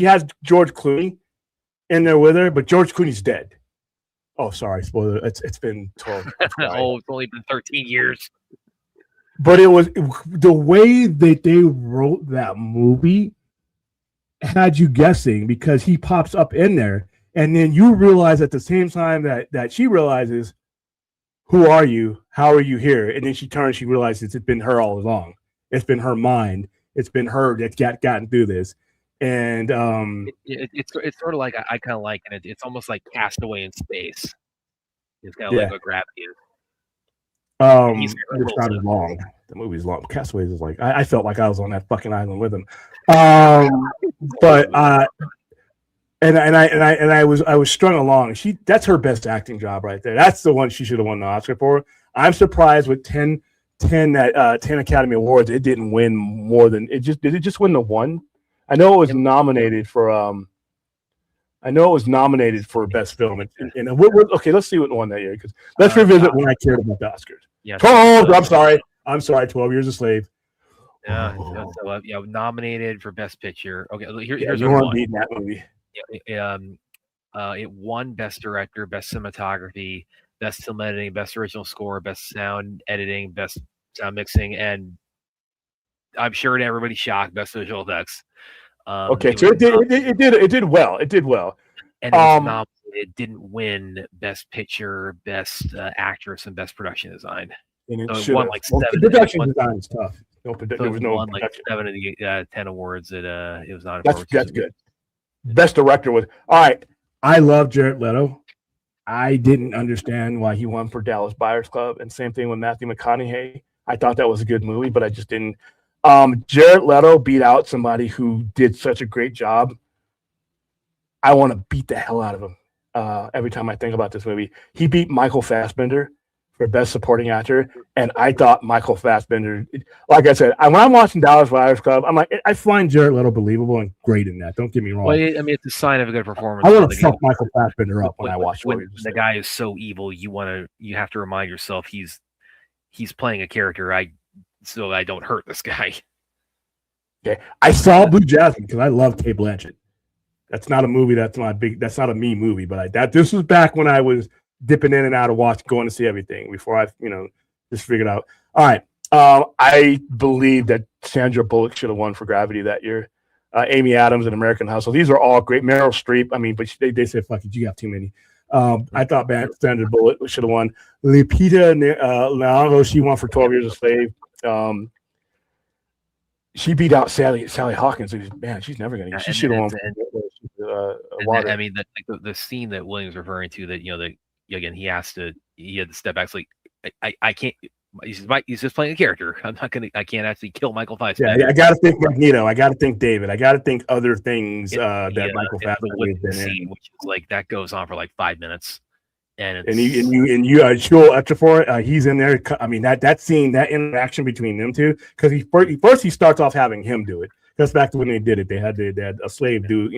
has George Clooney in there with her, but George Clooney's dead. Oh, sorry, spoiler. It's been 12. It's only been 13 years. But it was the way that they wrote that movie had you guessing because he pops up in there, and then you realize at the same time that she realizes, who are you? How are you here? And then she turns, she realizes it's been her all along. It's been her mind. It's been her that's gotten through this. And it's sort of like I kind of like it. It's almost like Castaway in space. It's kind of like what Gravity is. It's not as long. The movie's long. Castaways is like I felt like I was on that fucking island with him. But I was strung along. That's her best acting job right there. That's the one she should have won the Oscar for. I'm surprised with 10 Academy Awards, it didn't win more than it just did. It just win the one. I know it was nominated for Best Film. And okay, let's see what won that year because let's revisit when I cared about the Oscars. Yeah, 12. I'm sorry. 12 Years a Slave. Yeah, nominated for Best Picture. Okay, here's you weren't beating that movie. It won Best Director, Best Cinematography, Best Film Editing, Best Original Score, Best Sound Editing, Best Sound Mixing, and I'm sure to everybody's shock, Best Visual Effects. Okay, so it did well. It did well. And it didn't win Best Picture, Best Actress, and Best Production Design. And it won like 7. Production design is tough. There was no won like 7 of the 10 awards that it was not. That's good. Best Director was all right. I love Jared Leto. I didn't understand why he won for Dallas Buyers Club, and same thing with Matthew McConaughey. I thought that was a good movie, but I just didn't. Jared Leto beat out somebody who did such a great job. I want to beat the hell out of him every time I think about this movie. He beat Michael Fassbender for Best Supporting Actor, and I thought Michael Fassbender, like I said, when I'm watching Dallas Buyers Club, I'm like, I find Jared Leto believable and great in that. Don't get me wrong. Well, I mean, it's a sign of a good performance. I want to fuck Michael Fassbender up when I watch when the guy is so evil. You have to remind yourself he's playing a character. So I don't hurt this guy. Okay, I saw Blue Jasmine because I love Cate Blanchett. That's not a movie. That's not a me movie. But this was back when I was dipping in and out of going to see everything before I just figured out. All right, I believe that Sandra Bullock should have won for Gravity that year. Amy Adams and American Hustle. These are all great. Meryl Streep. I mean, but they said, "Fuck it, you got too many." I thought Sandra Bullock should have won. Lupita Nyong'o, she won for 12 Years a Slave. She beat out Sally Hawkins. Man, she's never gonna. She should have won. I mean, the scene that Williams referring to, that that again he had to step back. It's like I can't. He's just playing a character. I can't actually kill Michael Fassbender. Yeah, I got to think Magneto. I got to think David. I got to think other things that Michael Fassbender has been in. Which is like that goes on for like 5 minutes, and you Joel Ejiofor, he's in there. I mean that scene, that interaction between them two, because he starts off having him do it. That's back to when they did it. They had a slave do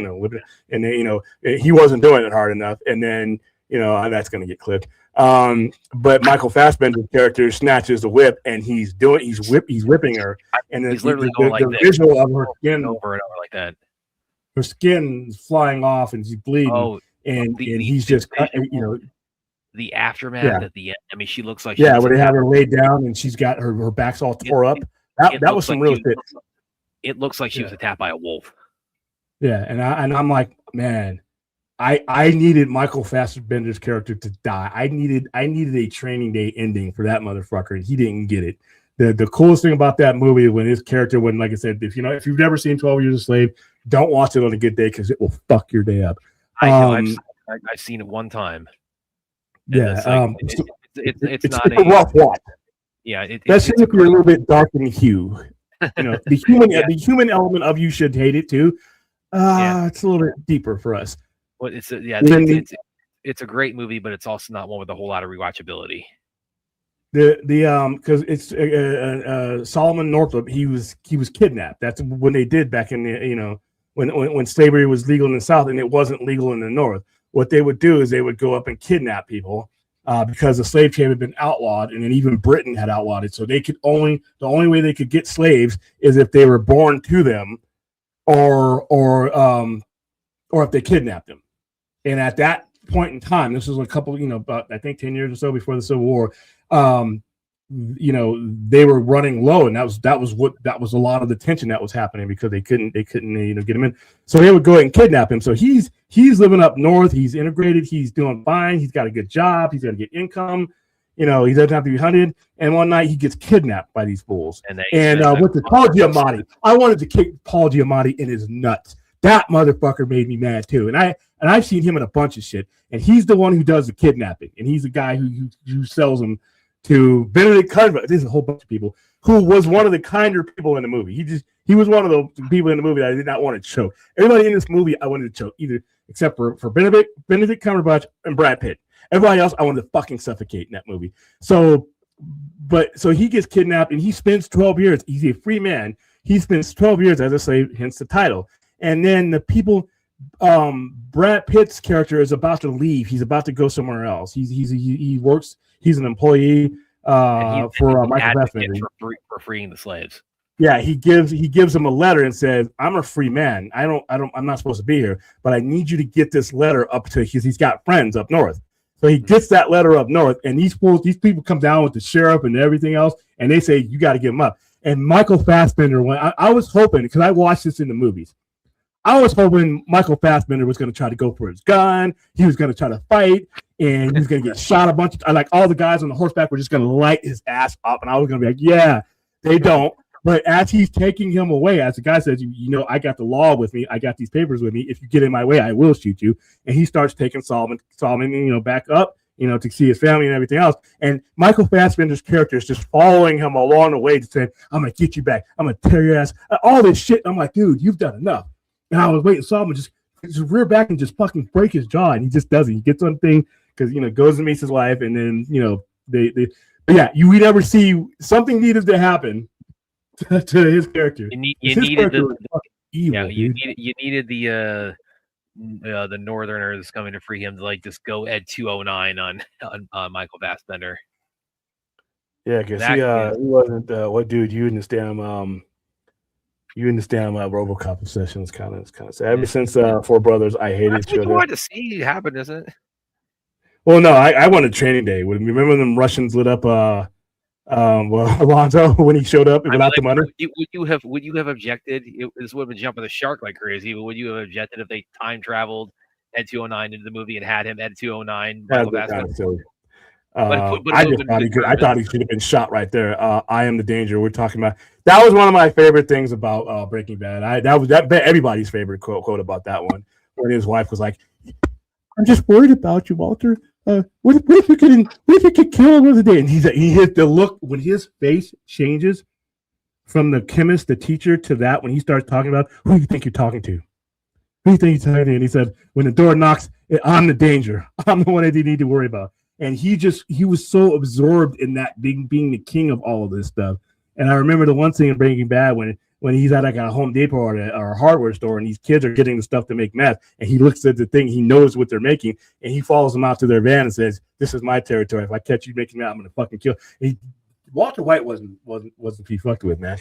and they he wasn't doing it hard enough, and then that's going to get clipped. But Michael Fassbender's character snatches the whip and he's whipping her, and he's literally going like the visual of her skin over and over like that. Her skin is flying off and she's bleeding, and he's just the aftermath at the end. I mean, she looks like where they have her laid down and she's got her back's all tore up. That was some real shit. It looks like she was attacked by a wolf. Yeah, and I'm like, man. I needed Michael Fassbender's character to die. I needed a Training Day ending for that motherfucker, and he didn't get it. The coolest thing about that movie when his character, like I said, if you've never seen 12 Years a Slave, don't watch it on a good day because it will fuck your day up. I know. I've seen it one time. Yeah, it's not a rough watch. Yeah, especially if you're a little bit dark in hue. The human element of you should hate it too. It's a little bit deeper for us. Well, it's a great movie, but it's also not one with a whole lot of rewatchability. Because it's Solomon Northup, he was kidnapped. That's when they did back in the when slavery was legal in the South and it wasn't legal in the North. What they would do is they would go up and kidnap people because the slave trade had been outlawed, and then even Britain had outlawed it. So the only way they could get slaves is if they were born to them, or if they kidnapped them. And at that point in time, this was a couple, about I think 10 years or so before the Civil War, they were running low, and that was a lot of the tension that was happening because they couldn't get him in. So they would go ahead and kidnap him. So he's living up north, he's integrated, he's doing fine, he's got a good job, he's got to get income, he doesn't have to be hunted. And one night he gets kidnapped by these bulls. And with the Paul Giamatti, I wanted to kick Paul Giamatti in his nuts. That motherfucker made me mad too. And I've seen him in a bunch of shit. And he's the one who does the kidnapping. And he's the guy who sells them to Benedict Cumberbatch. There's a whole bunch of people who was one of the kinder people in the movie. He was one of the people in the movie that I did not want to choke. Everybody in this movie I wanted to choke, except for Benedict Cumberbatch and Brad Pitt. Everybody else I wanted to fucking suffocate in that movie. So he gets kidnapped and he spends 12 years. He's a free man. He spends 12 years as a slave, hence the title. And then the people, Brad Pitt's character is about to leave. He's about to go somewhere else. He works. He's an employee for Michael Fassbender for freeing the slaves. Yeah, he gives him a letter and says, "I'm a free man. I'm not supposed to be here, but I need you to get this letter up to because he's got friends up north." So he gets that letter up north, and these people come down with the sheriff and everything else, and they say, "You got to give him up." And Michael Fassbender, when I was hoping, because I watched this in the movies, I was hoping Michael Fassbender was going to try to go for his gun. He was going to try to fight, and he was going to get shot a bunch of. Like all the guys on the horseback were just going to light his ass up, and I was going to be like, "Yeah, they don't." But as he's taking him away, as the guy says, I got the law with me. I got these papers with me. If you get in my way, I will shoot you. And he starts taking Solomon, back up, to see his family and everything else. And Michael Fassbender's character is just following him along the way to say, "I'm going to get you back. I'm going to tear your ass." All this shit. I'm like, dude, you've done enough. And I was waiting. Solomon just rear back and just fucking break his jaw. And he just doesn't. He gets on thing because, goes and meets his wife. And then, but yeah, we never see something needed to happen to his character. You needed the Northerners coming to free him to just go at 209 on Michael Fassbender. Yeah, because he wasn't what dude? You and this damn You understand my RoboCop obsession is kind of sad. Ever since Four Brothers, I hated That's what you Shooter. wanted to see happen, isn't it? Well, no, I wanted Training Day. Remember when them Russians lit up Alonzo when he showed up without the money? Would you have objected? This would have been jumping the shark like crazy. But would you have objected if they time traveled Ed 209 into the movie and had him Ed 209? Michael Fassbender? I thought he should have been shot right there. I Am the Danger. We're talking about that was one of my favorite things about Breaking Bad. That everybody's favorite quote about that one. When his wife was like, "I'm just worried about you, Walter. What if you could kill him today?" And he hit the look when his face changes from the chemist, the teacher, to that when he starts talking about who do you think you're talking to? Who do you think you're talking to? And he said, "When the door knocks, I'm the danger. I'm the one that you need to worry about." And he was so absorbed in that being the king of all of this stuff. And I remember the one thing in Breaking Bad when he's at like a Home Depot or a hardware store and these kids are getting the stuff to make meth, and he looks at the thing, he knows what they're making, and he follows them out to their van and says, "This is my territory. If I catch you making meth, I'm gonna fucking kill." Walter White wasn't to be fucked with, man.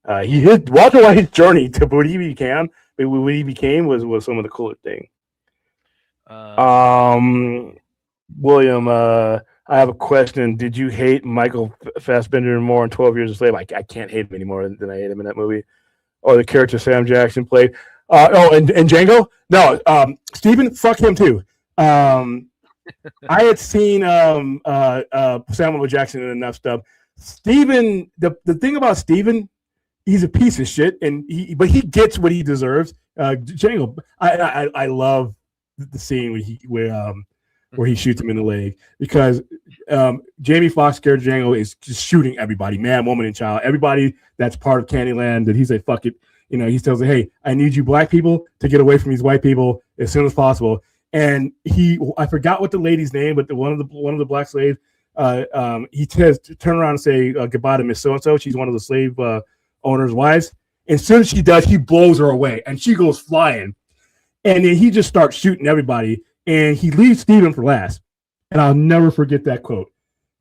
Walter White's journey to what he became was some of the coolest thing. William, I have a question. Did you hate Michael Fassbender more in 12 Years a Slave? I can't hate him any more than I hate him in that movie. Or the character Sam Jackson played. And Django? No, Steven, fuck him too. I had seen Samuel Jackson in enough stuff. Steven, the thing about Steven, he's a piece of shit, but he gets what he deserves. Django, I love the scene where he shoots him in the leg because Jamie Foxx character Django is just shooting everybody, man, woman, and child, everybody that's part of Candyland. That he said, "Fuck it," he tells them, "Hey, I need you black people to get away from these white people as soon as possible." And I forgot what the lady's name, but one of the black slaves, he says, "Turn around and say goodbye to Miss So and So." She's one of the slave owners' wives. And as soon as she does, he blows her away, and she goes flying. And then he just starts shooting everybody. And he leaves Steven for last. And I'll never forget that quote.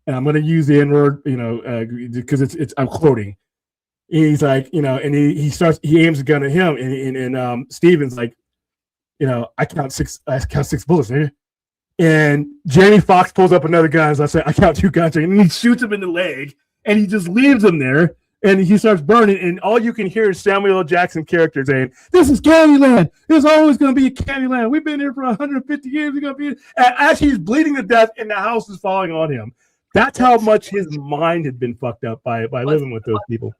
And I'm going to use the N-word, because it's I'm quoting. And he's like, and he aims a gun at him. And Steven's like, I count six bullets, nigga. And Jamie Foxx pulls up another gun. As I say, I count 2 guns. And he shoots him in the leg. And he just leaves him there. And he starts burning, and all you can hear is Samuel L. Jackson character saying, "This is Candyland. There's always going to be a Candyland. We've been here for 150 years. We're going to be." And as he's bleeding to death, and the house is falling on him. That's how much his mind had been fucked up by living with those people.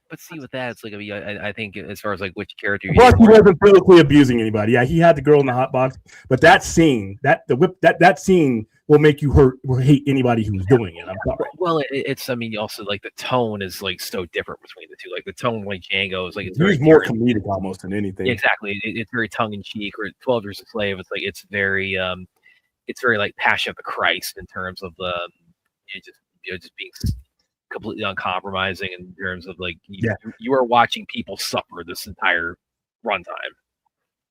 But see, with that, it's like I think as far as like which character, Plus, he wasn't physically abusing anybody. Yeah, he had the girl in the hot box, but that scene, that scene will make you hate anybody who's doing it. I'm sorry. Well, it's also like the tone is like so different between the two. Like the tone, like Django is like it's very more comedic almost than anything. Yeah, exactly, it's very tongue in cheek. Or 12 Years a Slave, it's like it's very like Passion of the Christ in terms of just being completely uncompromising in terms of like you are watching people suffer this entire runtime.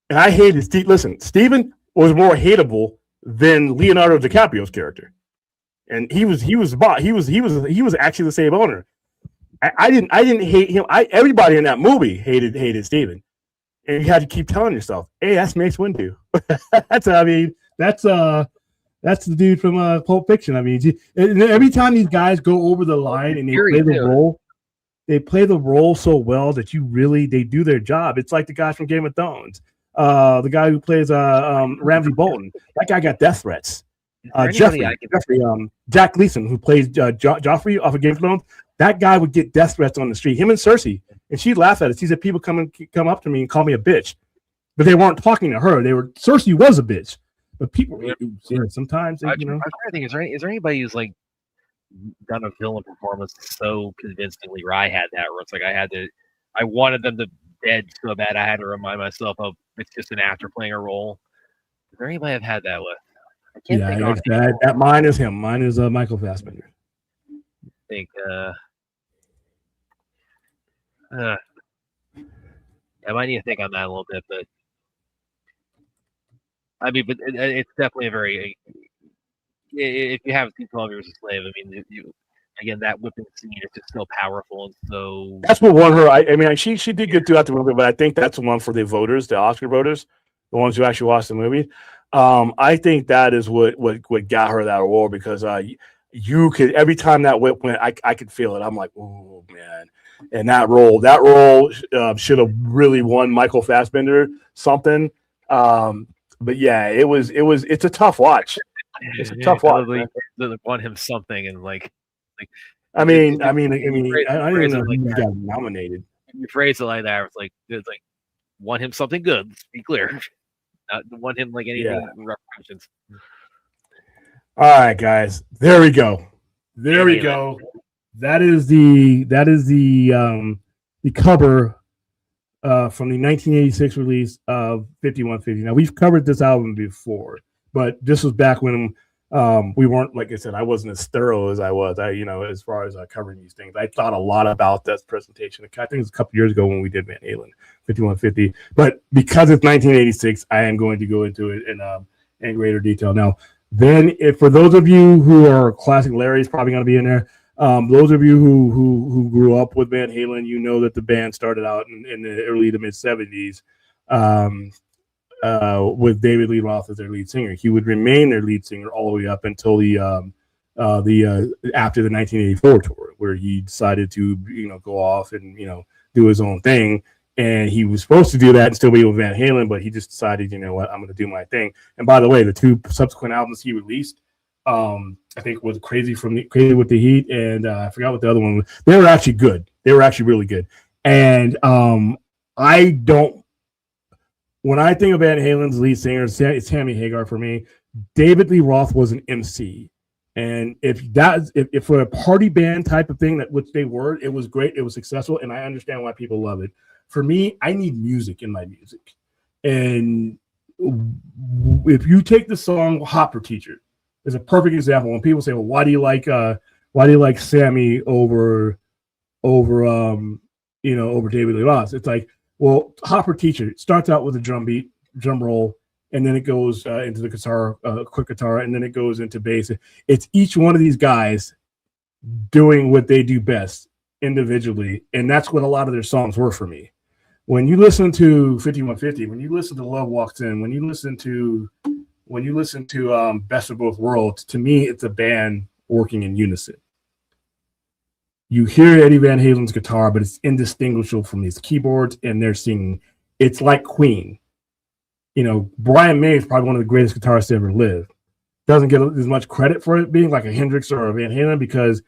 And I hated Steve. Listen, Steven was more hateable than Leonardo DiCaprio's character, and he was actually the same owner. I didn't hate him. Everybody in that movie hated Steven, and you had to keep telling yourself, "Hey, that's Mace Windu." That's the dude from Pulp Fiction. I mean, every time these guys go over the line and they play the role so well that they do their job. It's like the guys from Game of Thrones. The guy who plays Ramsay Bolton. That guy got death threats. Jack Gleason, who plays Joffrey off of Game of Thrones, that guy would get death threats on the street. Him and Cersei, and she'd laugh at it. She said, "People come up to me and call me a bitch," but they weren't talking to her. Cersei was a bitch. But people, sometimes, I'm trying to think, is there anybody who's like done a villain performance so convincingly where I had that, where it's like I wanted them to dead so bad I had to remind myself of it's just an actor playing a role. Is there anybody I've had that with? I can't think of that. Mine is him. Mine is Michael Fassbender. I think I might need to think on that a little bit, but I mean, but it's definitely a very. If you haven't seen 12 Years a Slave, I mean, again, that whipping scene is just so powerful and so. That's what won her. I mean, she did good throughout the movie, but I think that's the one for the voters, the Oscar voters, the ones who actually watched the movie. I think that is what got her that award because you could every time that whip went, I could feel it. I'm like, oh man, and that role should have really won Michael Fassbender something. But yeah, it's a tough watch. It's a tough watch. They won him something and like. I don't even know who got nominated. You phrase it like that, it's like won him something good. Let's be clear, not won him like anything repercussions. All right, guys, there we go. There we go. That is the cover from the 1986 release of 5150. Now we've covered this album before, but this was back when. We weren't, like I said, I wasn't as thorough as I was. As far as covering these things, I thought a lot about that presentation. I think it was a couple years ago when we did Van Halen 5150. But because it's 1986, I am going to go into it in greater detail. Now, then, if for those of you who are classic, Larry's probably going to be in there. Those of you who grew up with Van Halen, you know that the band started out in the early to mid 70s. With David Lee Roth as their lead singer. He would remain their lead singer all the way up until the after the 1984 tour, where he decided to go off and do his own thing. And he was supposed to do that and still be with Van Halen, but he just decided, I'm going to do my thing. And by the way, the two subsequent albums he released, I think was Crazy with the Heat, and I forgot what the other one was. They were actually good. They were actually really good. And when I think of Van Halen's lead singer, it's Sammy Hagar for me. David Lee Roth was an MC. And if for a party band type of thing, which they were, it was great. It was successful. And I understand why people love it. For me, I need music in my music. And if you take the song Hopper Teacher, is a perfect example. When people say, well, why do you like Sammy over David Lee Roth? It's like, well, Hopper Teacher starts out with a drum roll, and then it goes into the guitar, quick guitar, and then it goes into bass. It's each one of these guys doing what they do best individually, and that's what a lot of their songs were for me. When you listen to 5150, when you listen to Love Walks In, when you listen to Best of Both Worlds, to me, it's a band working in unison. You hear Eddie Van Halen's guitar, but it's indistinguishable from these keyboards, and they're singing. It's like Queen. Brian May is probably one of the greatest guitarists to ever live. Doesn't get as much credit for it being like a Hendrix or a Van Halen because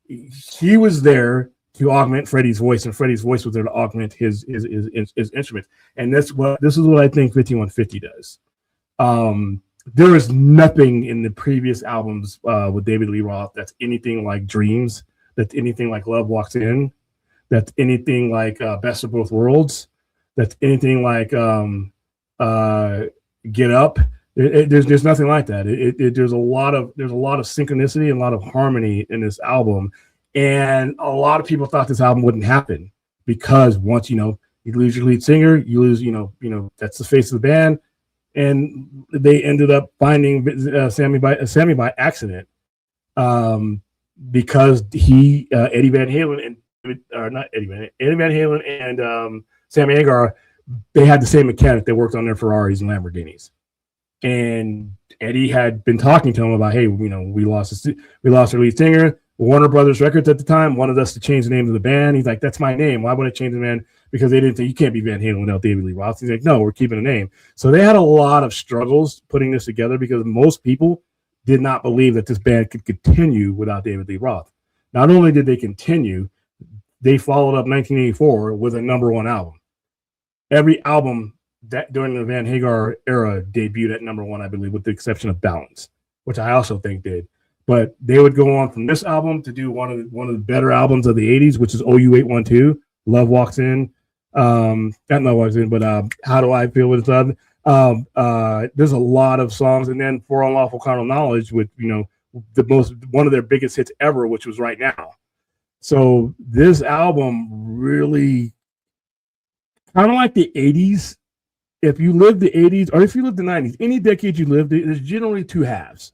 he was there to augment Freddie's voice, and Freddie's voice was there to augment his instruments. And this is what I think 5150 does. There is nothing in the previous albums with David Lee Roth that's anything like Dreams. That's anything like Love Walks In. That's anything like Best of Both Worlds. That's anything like Get Up. There's nothing like that. There's a lot of synchronicity and a lot of harmony in this album, and a lot of people thought this album wouldn't happen because once you lose your lead singer, you lose that's the face of the band, and they ended up finding Sammy by accident. Because Eddie Van Halen and Sammy Hagar, they had the same mechanic. They worked on their Ferraris and Lamborghinis, and Eddie had been talking to him about, hey, we lost our lead singer. Warner Brothers Records at the time wanted us to change the name of the band. He's like, that's my name. Why would I change the band? Because they didn't think you can't be Van Halen without David Lee Roth. He's like, no, we're keeping a name. So they had a lot of struggles putting this together because most people did not believe that this band could continue without David Lee Roth. Not only did they continue, they followed up 1984 with a #1 album. Every album that during the Van Hagar era debuted at #1, I believe, with the exception of Balance, which I also think did. But they would go on from this album to do one of the better albums of the 80s, which is OU 812, Love Walks In. Not Love Walks In, but How Do I Feel With Love? There's a lot of songs, and then For Unlawful Carnal Knowledge with one of their biggest hits ever, which was Right Now. So this album really kind of like the 80s. If you lived the 80s or if you lived the 90s, any decade you lived, there's generally two halves.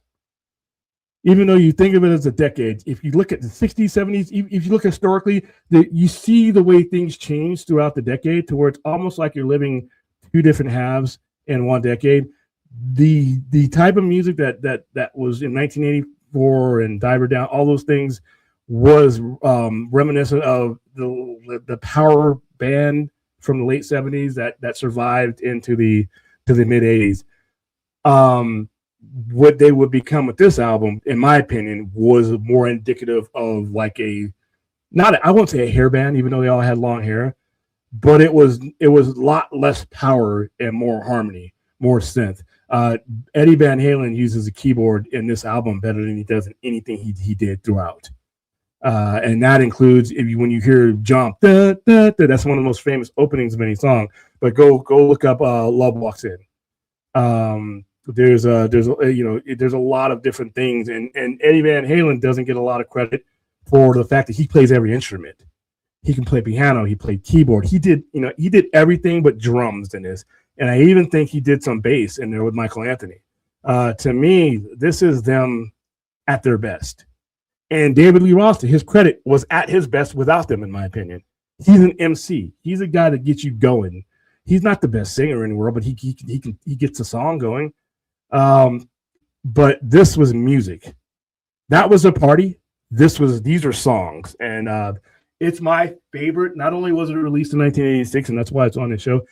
even though you think of it as a decade, if you look at the 60s, 70s, if you look historically, you see the way things change throughout the decade to where it's almost like you're living two different halves in one decade. The type of music that was in 1984 and Diver Down, all those things was reminiscent of the power band from the late 70s that survived into the mid 80s. What they would become with this album, in my opinion, was more indicative of like I won't say a hair band, even though they all had long hair, but it was a lot less power and more harmony, more synth. Eddie Van Halen uses a keyboard in this album better than he does in anything he did throughout. And that includes when you hear "Jump," that's one of the most famous openings of any song. But go look up "Love Walks In." There's a lot of different things, and Eddie Van Halen doesn't get a lot of credit for the fact that he plays every instrument. He can play piano, he played keyboard, he did everything but drums in this, and I even think he did some bass in there with Michael Anthony. To me, this is them at their best. And David Lee Roth, to his credit, was at his best without them, in my opinion. He's an MC. He's a guy that gets you going. He's not the best singer in the world, but he gets a song going. But this was music. That was a party. These are songs, and it's my favorite. Not only was it released in 1986, and that's why it's on the show.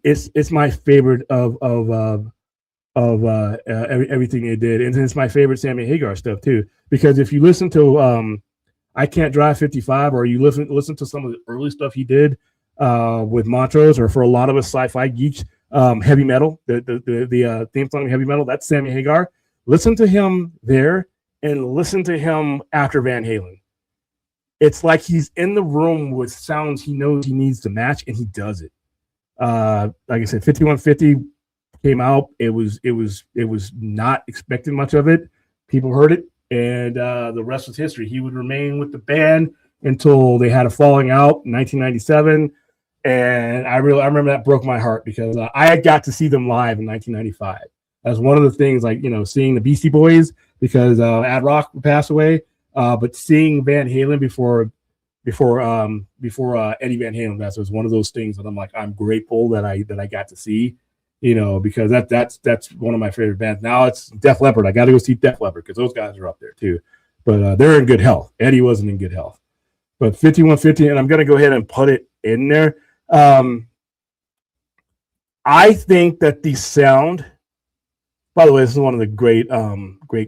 It's my favorite of everything they did, and it's my favorite Sammy Hagar stuff too. Because if you listen to I Can't Drive 55, or you listen to some of the early stuff he did with Montrose, or for a lot of us sci-fi geeks, Heavy Metal, the theme song of Heavy Metal, that's Sammy Hagar. Listen to him there and listen to him after Van Halen. It's like he's in the room with sounds he knows he needs to match, and he does it. Like I said, 5150 came out. It was not expecting much of it. People heard it, and the rest was history. He would remain with the band until they had a falling out in 1997. And I remember that broke my heart because I got to see them live in 1995. That's one of the things, like, seeing the Beastie Boys, because Ad Rock passed away, but seeing Van Halen before Eddie Van Halen, that was one of those things that I'm like, I'm grateful that I got to see, because that's one of my favorite bands. Now it's Def Leppard. I got to go see Def Leppard because those guys are up there too, but they're in good health. Eddie wasn't in good health, but 5150, and I'm going to go ahead and put it in there. I think that the sound, by the way, this is one of the great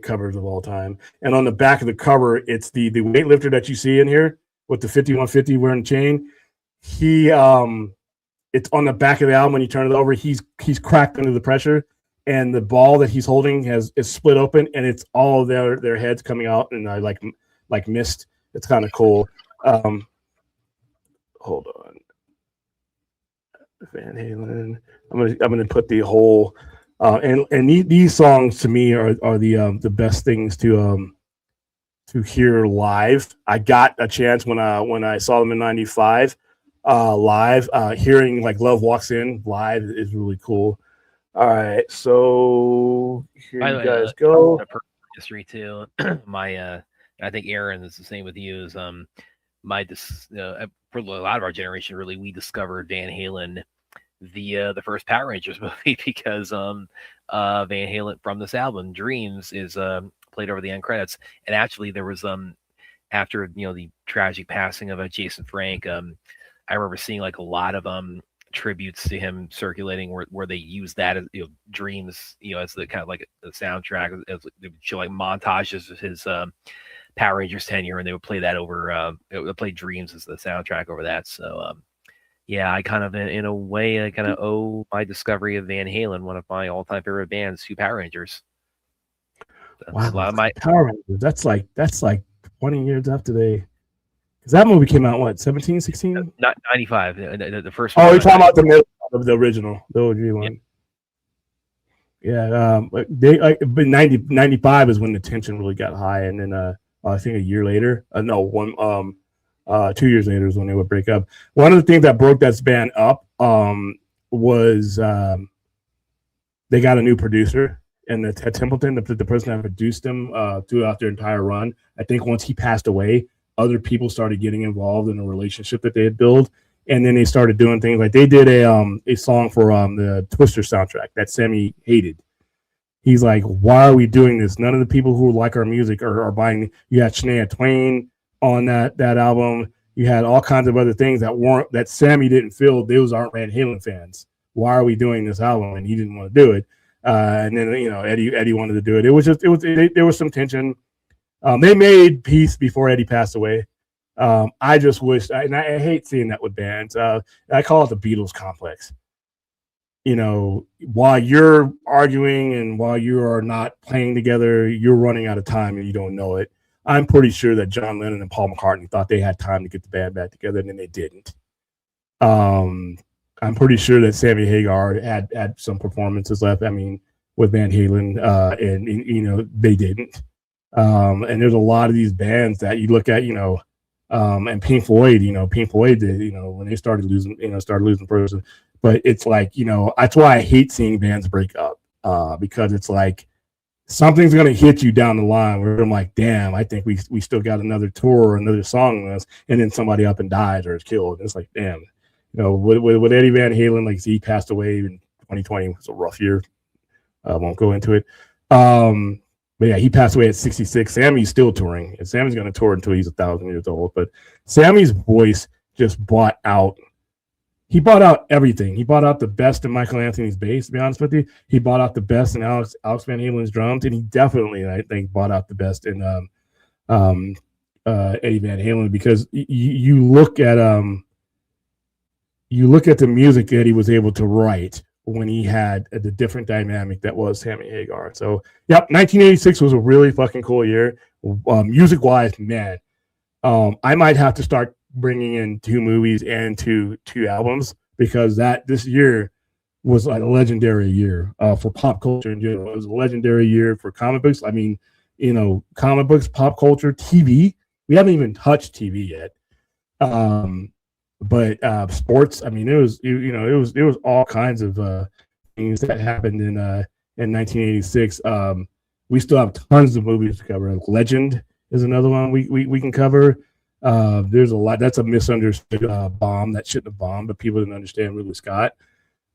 covers of all time. And on the back of the cover, it's the weightlifter that you see in here with the 5150 wearing chain. It's on the back of the album. When you turn it over, he's cracked under the pressure, and the ball that he's holding is split open, and it's all their heads coming out, and like mist. It's kind of cool. Hold on. Van Halen. I'm gonna put the whole and these songs to me are the best things to hear live. I got a chance when I saw them in '95 live. Hearing like Love Walks In live is really cool. All right, so here you guys go. History too. I think Aaron is the same with you. Is for a lot of our generation, really, we discovered Van Halen the first Power Rangers movie because Van Halen from this album Dreams is played over the end credits, and actually there was after the tragic passing of Jason Frank, I remember seeing like a lot of tributes to him circulating where they use that as Dreams as the kind of like the soundtrack, as they would show like montages of his Power Rangers tenure, and they would play that over it would play Dreams as the soundtrack over that. So yeah, I kind of, in a way, I kind of owe my discovery of Van Halen, one of my all-time favorite bands, to Power Rangers. Wow, a lot of my Power Rangers. That's like 20 years after they, because that movie came out what 17, 16? Not 95. The first. Oh, you're talking about the middle of the original, the OG one. Yeah, but 95 is when the tension really got high, and then I think a year later, 2 years later is when they would break up. One of the things that broke that band up was they got a new producer, and the Ted Templeton, the person that produced them throughout their entire run. I think once he passed away, other people started getting involved in the relationship that they had built, and then they started doing things like they did a song for the Twister soundtrack that Sammy hated. He's like, why are we doing this? None of the people who like our music are buying. You had Shania Twain on that album. You had all kinds of other things that Sammy didn't feel those aren't Van Halen fans. Why are we doing this album? And he didn't want to do it. And then Eddie wanted to do it. There was some tension. They made peace before Eddie passed away. I just wish, and I hate seeing that with bands. I call it the Beatles complex. While you're arguing and while you are not playing together, you're running out of time and you don't know it. I'm pretty sure that John Lennon and Paul McCartney thought they had time to get the band back together, and then they didn't. I'm pretty sure that Sammy Hagar had some performances left. I mean, with Van Halen, and they didn't. And there's a lot of these bands that you look at, and Pink Floyd did, when they started losing person. But it's like, that's why I hate seeing bands break up, because it's like something's going to hit you down the line where I'm like, damn, I think we still got another tour or another song with us, and then somebody up and dies or is killed. It's like, damn, with Eddie Van Halen, like he passed away in 2020. It was a rough year. I won't go into it. But yeah, he passed away at 66. Sammy's still touring, and Sammy's going to tour until he's 1,000 years old. But Sammy's voice just bought out. He bought out everything. He bought out the best in Michael Anthony's bass, to be honest with you. He bought out the best in Alex Van Halen's drums, and he definitely, I think, bought out the best in Eddie Van Halen, because you look at the music that he was able to write when he had the different dynamic that was Sammy Hagar. So, yep, 1986 was a really fucking cool year. Music-wise, man, I might have to start bringing in 2 movies and two albums, because this year was like a legendary year for pop culture in general. It was a legendary year for comic books. I mean, comic books, pop culture, TV. We haven't even touched TV yet. But sports. I mean, it was all kinds of things that happened in 1986. We still have tons of movies to cover. Legend is another one we can cover. There's a lot. That's a misunderstood bomb that shouldn't have bombed, but people didn't understand Ridley Scott.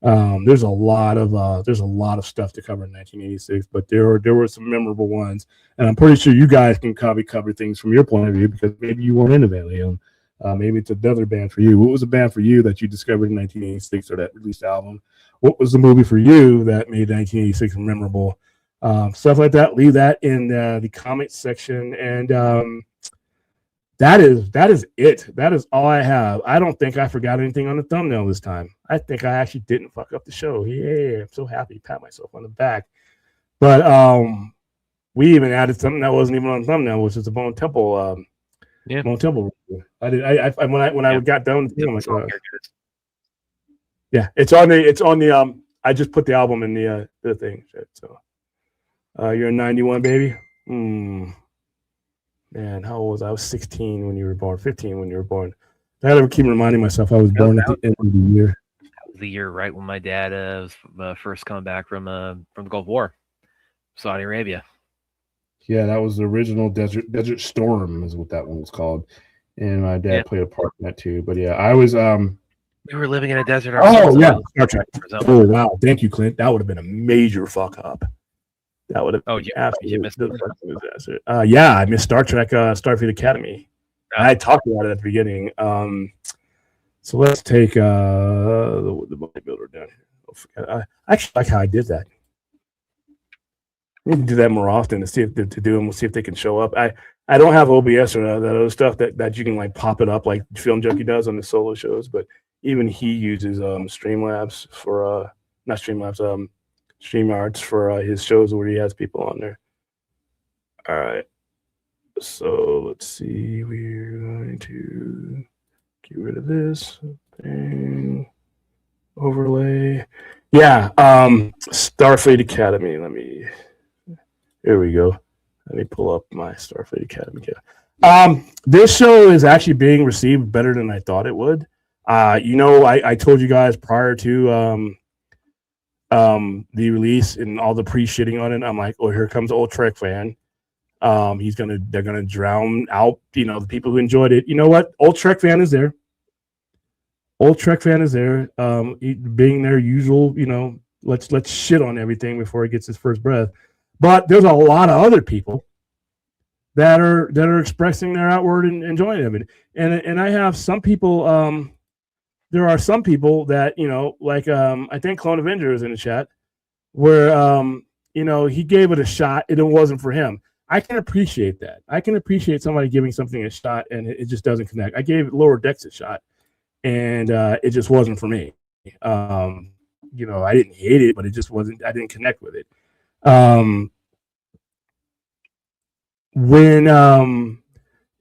There's a lot of stuff to cover in 1986, but there were some memorable ones, and I'm pretty sure you guys can probably cover things from your point of view, because maybe you weren't into Van Halen. Maybe it's another band for you. What was a band for you that you discovered in 1986 or that released album? What was the movie for you that made 1986 memorable? Stuff like that. Leave that in the comments section, and that is it. That is all I have. I don't think I forgot anything on the thumbnail this time. I think I actually didn't fuck up the show. Yeah, I'm so happy. Pat myself on the back. But we even added something that wasn't even on the thumbnail, which is the Bone Temple. Bone Temple. When I got done with the film, yeah, it's on the. I just put the album in the thing. So, you're a 91 baby. Man, how old was I? I was 16 when you were born, 15 when you were born. I gotta keep reminding myself I was born at the end of the year. That was the year right when my dad was first coming back from the Gulf War, Saudi Arabia. Yeah, that was the original Desert Storm is what that one was called, and my dad played a part in that too. But yeah, I was we were living in a desert. Oh yeah, Star Trek. Oh wow, thank you, Clint. That would have been a major fuck up. That would have. Oh, you missed it. Yeah, I missed Star Trek, Starfleet Academy. I talked about it at the beginning. So let's take the bodybuilder down here. I actually like how I did that. We need to do that more often to see if we'll see if they can show up. I don't have OBS or that other stuff that you can like pop it up like Film Junkie does on the solo shows, but even he uses Streamlabs for not Streamlabs, StreamYards for his shows where he has people on there. All right. So let's see. We're going to get rid of this thing. Overlay. Yeah. Starfleet Academy. Here we go. Let me pull up my Starfleet Academy. This show is actually being received better than I thought it would. I told you guys prior to the release and all the pre-shitting on it, I'm like, oh, here comes old Trek fan. They're gonna drown out, the people who enjoyed it. You know what? Old Trek fan is there. Old Trek fan is there, being their usual, let's shit on everything before he gets his first breath. But there's a lot of other people that are expressing their outward and enjoying it. And I have some people, there are some people that, like I think Clone Avenger is in the chat, where he gave it a shot and it wasn't for him. I can appreciate that. I can appreciate somebody giving something a shot and it just doesn't connect. I gave Lower Decks a shot and it just wasn't for me. I didn't hate it, but it just wasn't. I didn't connect with it. When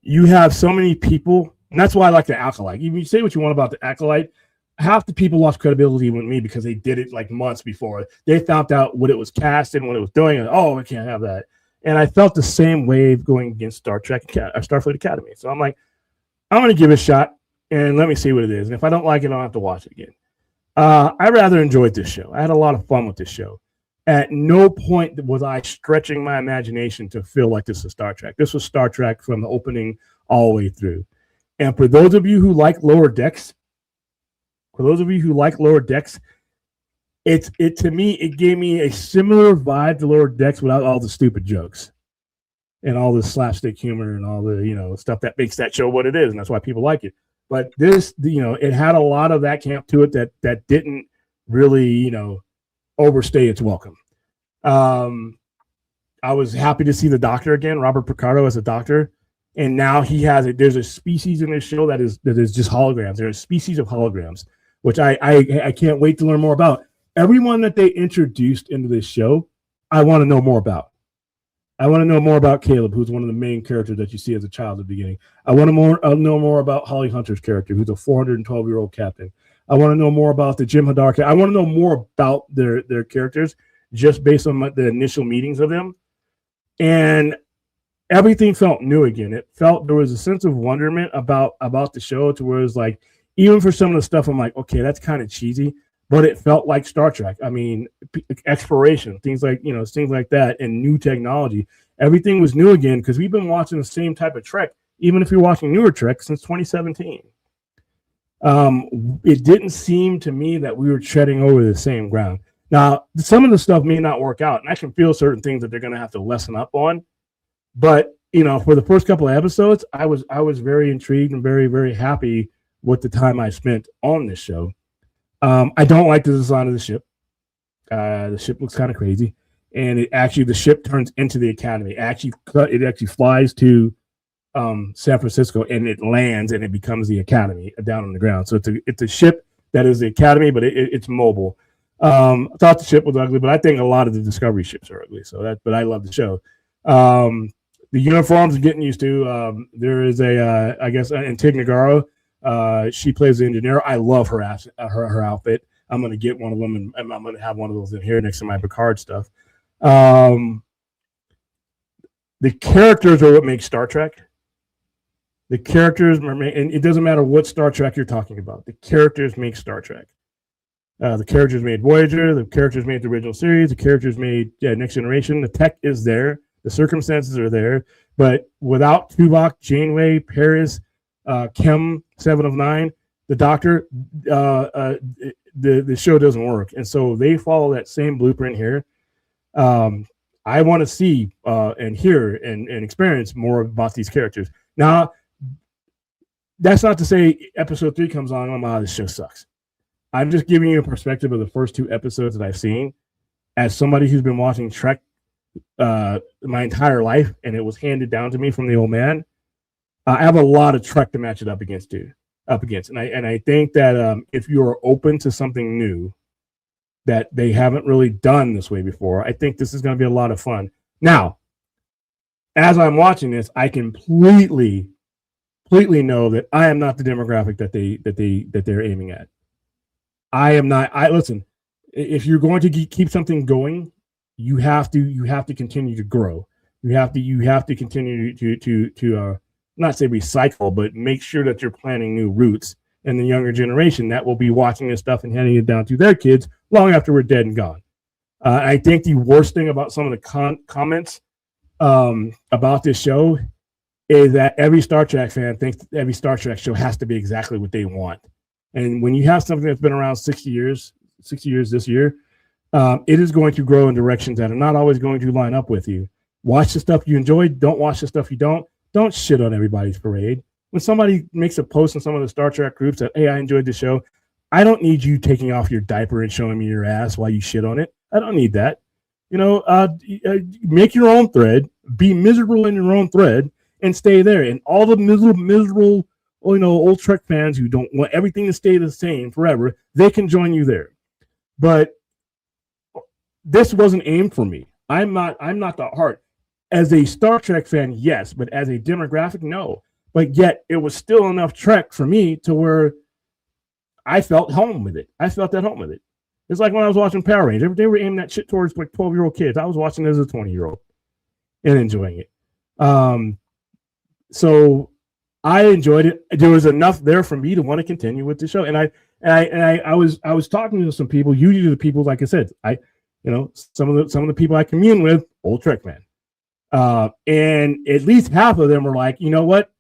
you have so many people, and that's why I like the Acolyte. You say what you want about the Acolyte. Half the people lost credibility with me because they did it like months before. They found out what it was casting, what it was doing, and we can't have that. And I felt the same wave going against Starfleet Academy. So I'm like, I'm going to give it a shot and let me see what it is. And if I don't like it, I don't have to watch it again. I rather enjoyed this show. I had a lot of fun with this show. At no point was I stretching my imagination to feel like this is Star Trek. This was Star Trek from the opening all the way through. And for those of you who like Lower Decks, to me, it gave me a similar vibe to Lower Decks without all the stupid jokes and all the slapstick humor and all the, stuff that makes that show what it is. And that's why people like it. But this, it had a lot of that camp to it that didn't really, overstay its welcome. I was happy to see the Doctor again, Robert Picardo as a Doctor. And now there's a species in this show that is just holograms. There's a species of holograms, which I can't wait to learn more about. Everyone that they introduced into this show, I want to know more about. I want to know more about Caleb, who's one of the main characters that you see as a child at the beginning. I want to know more about Holly Hunter's character, who's a 412-year-old captain. I want to know more about the Jim Hadar character. I want to know more about their characters just based on the initial meetings of them. And everything felt new again. It felt there was a sense of wonderment about the show to where it was like, even for some of the stuff, I'm like, okay, that's kind of cheesy, but it felt like Star Trek. I mean, exploration, things like that, and new technology. Everything was new again because we've been watching the same type of Trek, even if you're watching newer Trek, since 2017. It didn't seem to me that we were treading over the same ground. Now, some of the stuff may not work out, and I can feel certain things that they're going to have to lessen up on. But for the first couple of episodes, I was very intrigued and very, very happy with the time I spent on this show. I don't like the design of the ship. The ship looks kind of crazy, and the ship turns into the Academy. It actually flies to San Francisco, and it lands, and it becomes the Academy down on the ground. So it's a ship that is the Academy, but it's mobile. I thought the ship was ugly, but I think a lot of the Discovery ships are ugly. But I love the show. The uniforms I'm getting used to. There is Antigua Garo. She plays the engineer. I love her outfit. I'm going to get one of them, and I'm going to have one of those in here next to my Picard stuff. The characters are what makes Star Trek. The characters, and it doesn't matter what Star Trek you're talking about. The characters make Star Trek. The characters made Voyager. The characters made the original series. The characters made Next Generation. The tech is there. The circumstances are there. But without Tuvok, Janeway, Paris, Kim, 7 of 9, the Doctor, the show doesn't work. And so they follow that same blueprint here. I want to see and hear and experience more about these characters. Now, that's not to say episode 3 comes on, oh my, this show sucks. I'm just giving you a perspective of the first 2 episodes that I've seen as somebody who's been watching Trek my entire life, and it was handed down to me from the old man. I have a lot of Trek to match it up against. And I think that if you are open to something new that they haven't really done this way before, I think this is going to be a lot of fun. Now, as I'm watching this, I completely know that I am not the demographic that they're aiming at. I am not. Listen. If you're going to keep something going, you have to continue to grow. You have to continue to not say recycle, but make sure that you're planting new routes and the younger generation that will be watching this stuff and handing it down to their kids long after we're dead and gone. I think the worst thing about some of the comments about this show is that every Star Trek fan thinks every Star Trek show has to be exactly what they want. And when you have something that's been around 60 years this year, it is going to grow in directions that are not always going to line up with you. Watch the stuff you enjoy. Don't watch the stuff you don't. Don't shit on everybody's parade. When somebody makes a post in some of the Star Trek groups that, hey, I enjoyed the show, I don't need you taking off your diaper and showing me your ass while you shit on it. I don't need that. Make your own thread, be miserable in your own thread, and stay there. And all the miserable, old Trek fans who don't want everything to stay the same forever, they can join you there. But this wasn't aimed for me. I'm not the heart. As a Star Trek fan, yes, but as a demographic, no. But yet, it was still enough Trek for me to where I felt home with it. I felt at home with it. It's like when I was watching Power Rangers. They were aiming that shit towards like 12-year-old kids. I was watching it as a 20-year-old and enjoying it. So I enjoyed it. There was enough there for me to want to continue with the show. And I was talking to some people, usually the people, like I said, some of the people I commune with, old Trek fan. And at least half of them were like, you know what?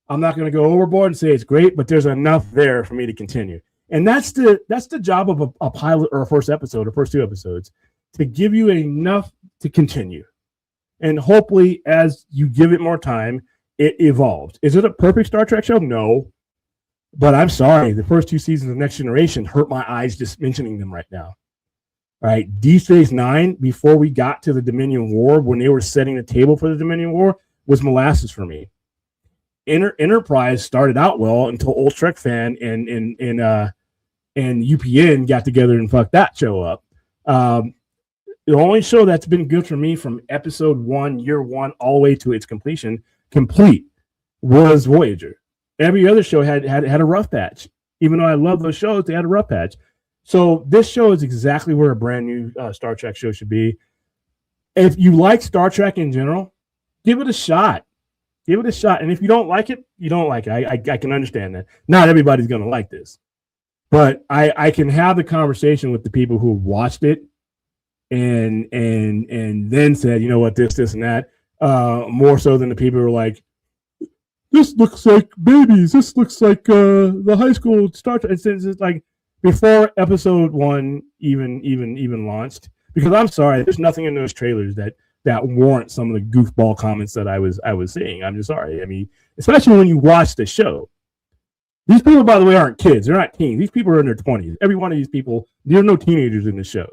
I'm not going to go overboard and say it's great, but there's enough there for me to continue. And that's the job of a pilot or a first episode or first two episodes, to give you enough to continue. And hopefully, as you give it more time, it evolves. Is it a perfect Star Trek show? No. But I'm sorry, the first two seasons of Next Generation hurt my eyes just mentioning them right now. All right, Deep Space Nine, before we got to the Dominion War, when they were setting the table for the Dominion War, was molasses for me. Enterprise started out well until Old Trek fan and UPN got together and fucked that show up. The only show that's been good for me from episode 1, year 1, all the way to its completion, complete, was Voyager. Every other show had a rough patch. Even though I love those shows, they had a rough patch. So this show is exactly where a brand new Star Trek show should be. If you like Star Trek in general, give it a shot. Give it a shot. And if you don't like it, you don't like it. I can understand that. Not everybody's going to like this. But I can have the conversation with the people who watched it and then said, you know what, this, and that, more so than the people who are like, this looks like babies. This looks like the high school Star Trek. It's like before episode 1 even launched. Because I'm sorry, there's nothing in those trailers that warrant some of the goofball comments that I was seeing. I'm just sorry. I mean, especially when you watch the show. These people, by the way, aren't kids. They're not teens. These people are in their 20s. Every one of these people, there are no teenagers in the show.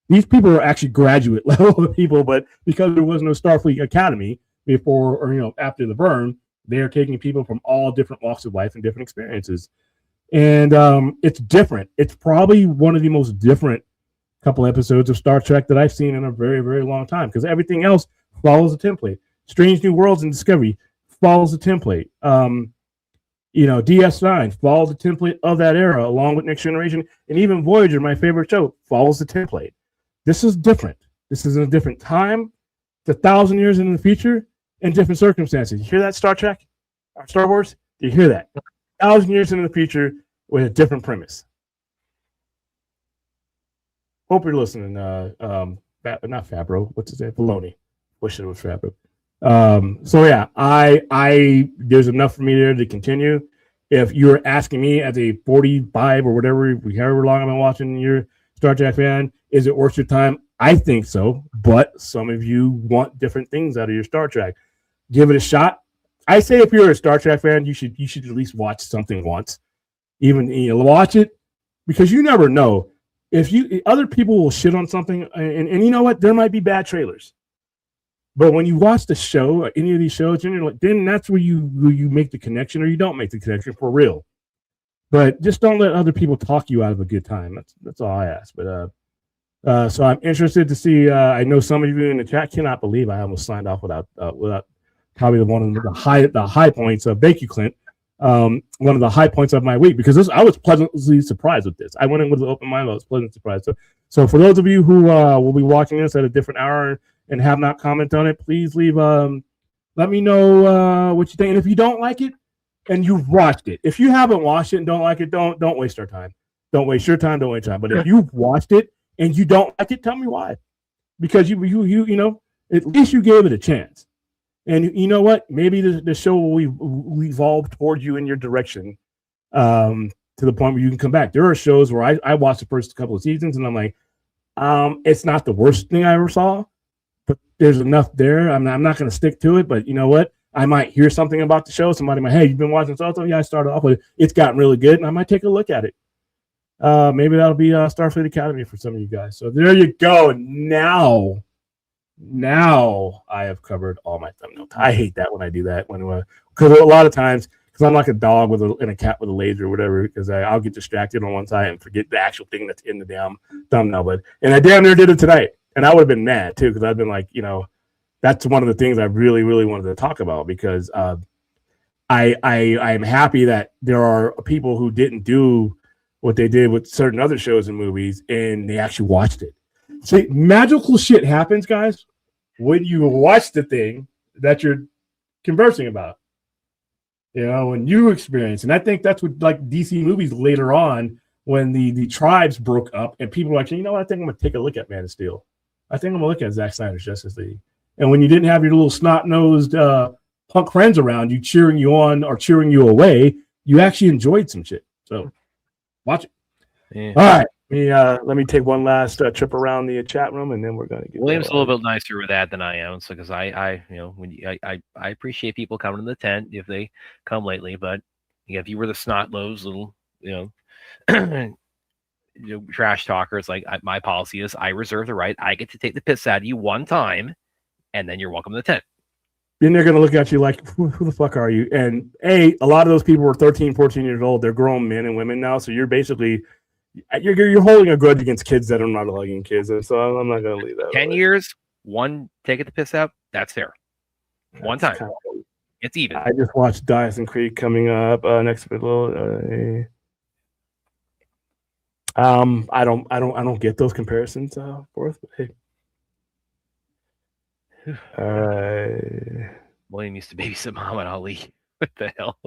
These people are actually graduate level of people, but because there was no Starfleet Academy before or after the burn, they are taking people from all different walks of life and different experiences. And it's different. It's probably one of the most different couple episodes of Star Trek that I've seen in a very, very long time, because everything else follows a template. Strange New Worlds and Discovery follows a template. DS9 follows the template of that era, along with Next Generation, and even Voyager, my favorite show, follows the template. This is different. This is in a different time. It's 1,000 years in the future and different circumstances. You hear that, Star Trek? Or Star Wars? You hear that? 1,000 years in the future with a different premise. Hope you're listening. Not Fabro. What's his name? Filoni. Wish it was Fabro. So yeah, I there's enough for me there to continue. If you're asking me as a 45 or whatever, however long I've been watching your Star Trek fan, is it worth your time? I think so, but some of you want different things out of your Star Trek. Give it a shot. I say if you're a Star Trek fan, you should at least watch something once. Even watch it, because you never know. If other people will shit on something, and you know what, there might be bad trailers. But when you watch the show, or any of these shows, then that's where you make the connection, or you don't make the connection for real. But just don't let other people talk you out of a good time. That's all I ask. But so I'm interested to see. I know some of you in the chat cannot believe I almost signed off without probably one of the high points of thank you, Clint. One of the high points of my week, because I was pleasantly surprised with this. I went in with an open mind. I was pleasantly surprised. So for those of you who will be watching this at a different hour and have not commented on it, please leave. Let me know what you think. And if you don't like it, and you've watched it. If you haven't watched it and don't like it, don't waste our time. Don't waste your time. Don't waste time. But if you've watched it and you don't like it, tell me why. Because you know, at least you gave it a chance. And you know what? Maybe the show will evolve towards you in your direction, to the point where you can come back. There are shows where I watched the first couple of seasons and I'm like, it's not the worst thing I ever saw, but there's enough there. I'm not going to stick to it. But you know what? I might hear something about the show. Somebody might, hey, you've been watching so yeah, I started off with it. It's gotten really good, and I might take a look at it. Maybe that'll be Starfleet Academy for some of you guys. So there you go. Now I have covered all my thumbnails. I hate that when I do that because a lot of times, because I'm like a dog and a cat with a laser or whatever, because I'll get distracted on one side and forget the actual thing that's in the damn thumbnail. And I damn near did it tonight, and I would have been mad too because I've been like, you know, that's one of the things I really, really wanted to talk about because I am happy that there are people who didn't do what they did with certain other shows and movies, and they actually watched it. See, magical shit happens, guys, when you watch the thing that you're conversing about. You know, when you experience, and I think that's what like DC movies later on when the tribes broke up and people were like, you know what, I think I'm gonna take a look at Man of Steel. I think I'm gonna look at Zack Snyder's Justice League. And when you didn't have your little snot-nosed punk friends around you cheering you on or cheering you away, you actually enjoyed some shit. So watch it. Yeah. All right. Let me take one last trip around the chat room, and then we're going to get William's a little bit nicer with that than I am. So because I you know, I appreciate people coming to the tent if they come lately, but yeah, if you were the snot-nosed little, you know, trash talker, it's like my policy is I reserve the right. I get to take the piss out of you one time, and then you're welcome to the tent. Then they're going to look at you like, who the fuck are you? And a lot of those people were 13, 14 years old. They're grown men and women now. So you're basically, you're holding a grudge against kids that are not liking kids. And so I'm not going to leave that. 10 years, one, take it to piss out. That's fair. One time. It's even. I just watched Dawson Creek coming up next to it. I don't get those comparisons forth, but hey. All right. William used to babysit Muhammad Ali. What the hell?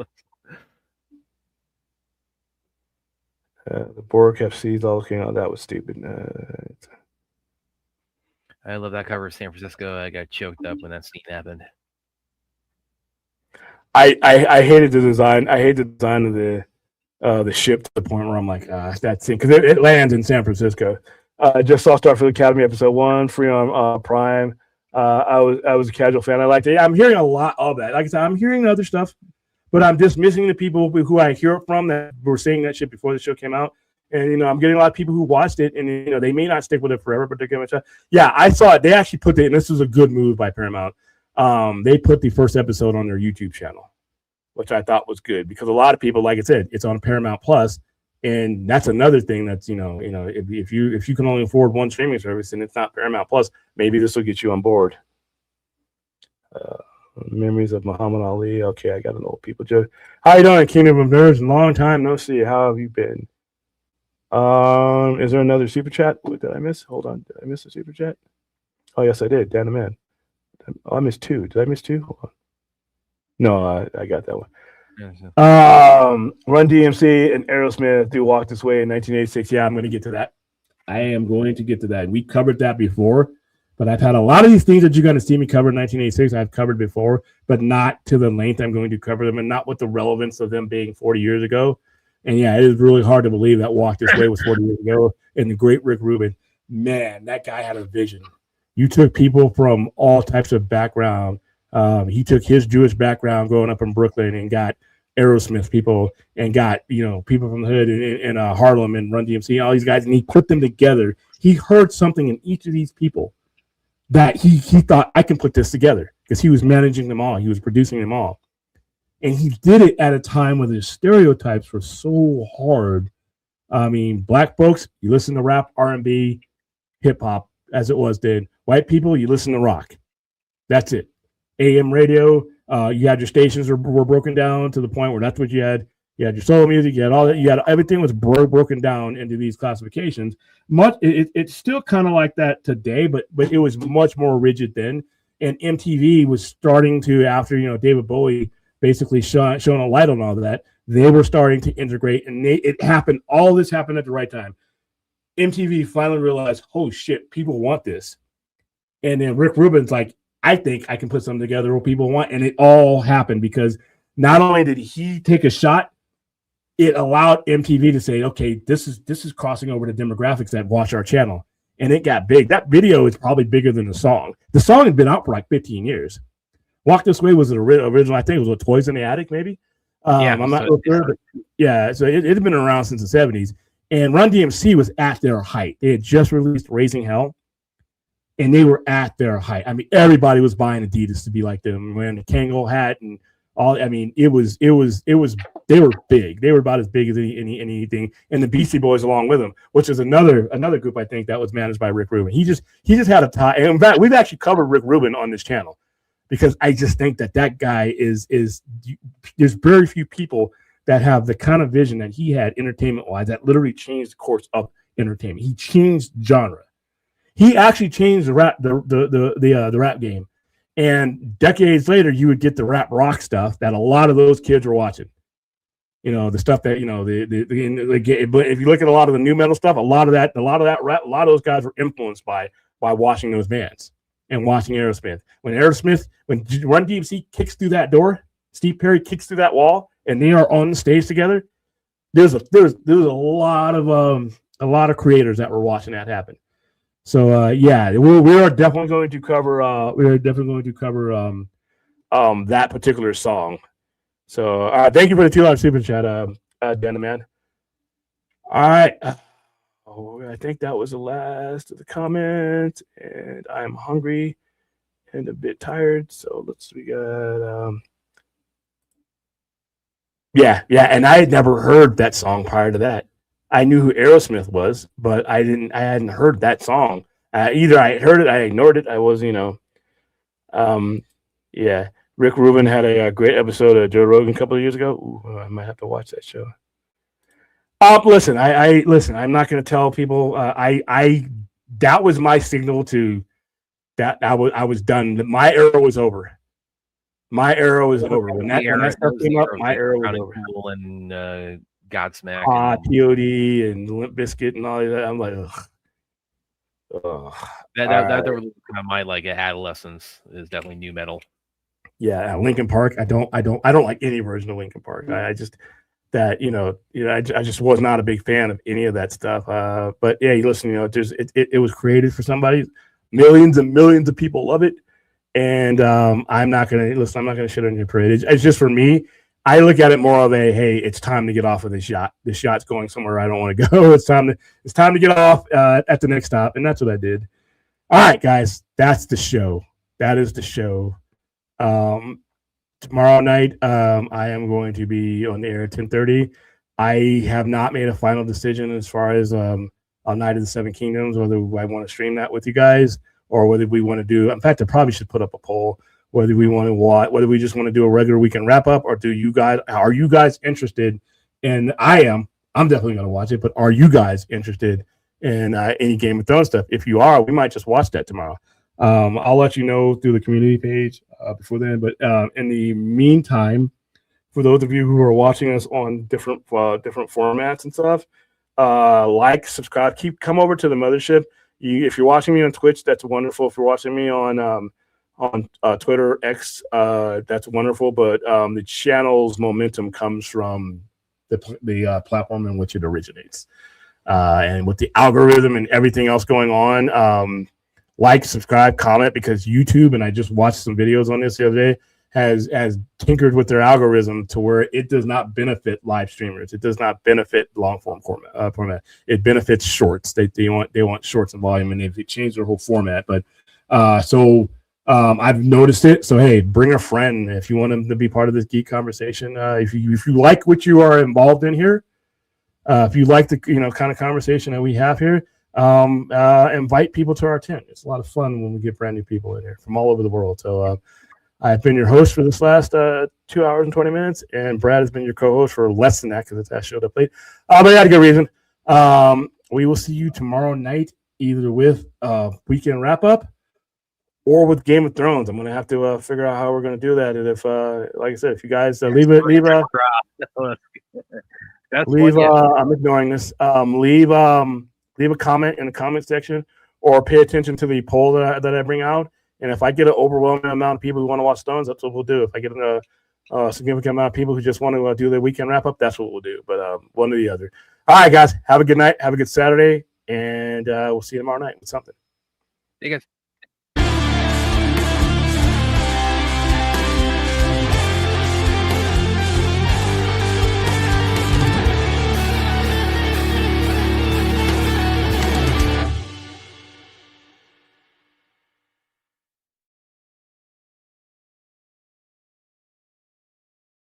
The Borg FC's all looking out. That was stupid. I love that cover of San Francisco. I got choked up when that scene happened. I hated the design. I hate the design of the ship to the point where I'm like, that scene because it lands in San Francisco. I just saw Starfleet Academy episode 1, free on Prime. I was a casual fan. I liked it. I'm hearing a lot of that. Like I said, I'm hearing other stuff, but I'm just missing the people who I hear it from that were saying that shit before the show came out. And you know, I'm getting a lot of people who watched it, and you know, they may not stick with it forever, but they're giving it a shot. Yeah, I saw it. They actually put it, and this was a good move by Paramount. They put the first episode on their YouTube channel, which I thought was good because a lot of people, like I said, it's on Paramount Plus. And that's another thing that's, you know, if you can only afford one streaming service and it's not Paramount Plus, maybe this will get you on board. Memories of Muhammad Ali. Okay, I got an old people joke. How you doing, Kingdom of Nerds? Long time no see. How have you been? Is there another super chat? What did I miss? Hold on. Did I miss a super chat? Oh, yes, I did. Dan the Man. Oh, I missed 2. Did I miss 2? Hold on. No, I got that one. Run DMC and Aerosmith do Walk This Way in 1986. Yeah, I'm going to get to that. I am going to get to that. We covered that before, but I've had a lot of these things that you're going to see me cover in 1986. I've covered before, but not to the length I'm going to cover them and not with the relevance of them being 40 years ago. And yeah, it is really hard to believe that Walk This Way was 40 years ago. And the great Rick Rubin, man, that guy had a vision. You took people from all types of background. He took his Jewish background growing up in Brooklyn and got Aerosmith people and got, you know, people from the hood in Harlem and Run DMC, all these guys, and he put them together. He heard something in each of these people that he thought, I can put this together because he was managing them all. He was producing them all. And he did it at a time when the stereotypes were so hard. I mean, black folks, you listen to rap, R&B, hip hop as it was then. White people, you listen to rock. That's it. AM radio, you had your stations were broken down to the point where that's what you had. You had your solo music, you had all that. You had everything was broken down into these classifications. It's still kind of like that today, but it was much more rigid then. And MTV was starting to, after, you know, David Bowie basically showing a light on all of that, they were starting to integrate, and all this happened at the right time. MTV finally realized, oh shit, people want this. And then Rick Rubin's like, I think I can put something together what people want. And it all happened because not only did he take a shot, it allowed MTV to say, okay, this is crossing over to demographics that watch our channel. And it got big. That video is probably bigger than the song. The song had been out for like 15 years. Walk This Way was the original, I think it was with Toys in the Attic, maybe. I'm not sure. But yeah, so it had been around since the 70s. And Run DMC was at their height. They had just released Raising Hell, and they were at their height. I mean, everybody was buying Adidas to be like them, wearing the Kangol hat and all. I mean, it was. They were big. They were about as big as anything. And the Beastie Boys along with them, which is another group I think that was managed by Rick Rubin. He just had a tie. And in fact, we've actually covered Rick Rubin on this channel because I just think that guy is. There's very few people that have the kind of vision that he had entertainment-wise that literally changed the course of entertainment. He changed genre. He actually changed the rap game. And decades later, you would get the rap rock stuff that a lot of those kids were watching. You know, the stuff that, you know, but if you look at a lot of the new metal stuff, a lot of that rap, a lot of those guys were influenced by watching those bands and watching Aerosmith. When Run DMC kicks through that door, Steve Perry kicks through that wall, and they are on the stage together, there's a lot of creators that were watching that happen. So we are definitely going to cover that particular song. So thank you for the $2 super chat, Denna man. All right. I think that was the last of the comments, and I'm hungry and a bit tired. So we got and I had never heard that song prior to that. I knew who Aerosmith was, but I hadn't heard that song. Either I heard it, I ignored it. I was, Rick Rubin had a great episode of Joe Rogan a couple of years ago. Ooh, I might have to watch that show. Listen, I'm not going to tell people. That was my signal to that I was done. My era was over. My era was over. When that stuff came up, my era was over. And Godsmack, POD and Limp Bizkit and all of that. I'm like, ugh. That was kind of my adolescence. Is definitely new metal. Yeah, Linkin Park. I don't like any version of Linkin Park. I just was not a big fan of any of that stuff. But yeah, listen, it was created for somebody. Millions and millions of people love it. And I'm not gonna shit on your parade. It's just for me. I look at it more of a, hey, it's time to get off of this yacht. This yacht's going somewhere I don't want to go. It's time to get off at the next stop, and that's what I did. All right, guys, that's the show. That is the show. Tomorrow night, I am going to be on the air at 10:30. I have not made a final decision as far as on Night of the Seven Kingdoms, whether I want to stream that with you guys or whether we want to do. In fact, I probably should put up a poll whether we want to watch, whether we just want to do a regular weekend wrap up, or are you guys interested? And I'm definitely going to watch it. But are you guys interested in any Game of Thrones stuff? If you are, we might just watch that tomorrow. I'll let you know through the community page before then. But in the meantime, for those of you who are watching us on different formats and stuff, like, subscribe, come over to the mothership. If you're watching me on Twitch, that's wonderful. If you're watching me on Twitter, X, that's wonderful. But the channel's momentum comes from the platform in which it originates, and with the algorithm and everything else going on. Like, subscribe, comment, because YouTube, and I just watched some videos on this the other day, has tinkered with their algorithm to where it does not benefit live streamers. It does not benefit long form format. It benefits shorts. They want shorts and volume, and they changed their whole format. But I've noticed it. So hey, bring a friend if you want them to be part of this geek conversation. If you like what you are involved in here, if you like the kind of conversation that we have here. Invite people to our tent. It's a lot of fun when we get brand new people in here from all over the world. So I've been your host for this last 2 hours and 20 minutes, and Brad has been your co-host for less than that because it's that show up late. But I had a good reason. We will see you tomorrow night, either with weekend wrap up or with Game of Thrones. I'm gonna have to figure out how we're gonna do that. And if, like I said, if you guys leave That's leave one, yeah. I'm ignoring this. Leave a comment in the comment section, or pay attention to the poll that I bring out. And if I get an overwhelming amount of people who want to watch Stones, that's what we'll do. If I get a significant amount of people who just want to do the weekend wrap up, that's what we'll do. But one or the other. All right, guys, have a good night, have a good Saturday, and we'll see you tomorrow night with something. You guys.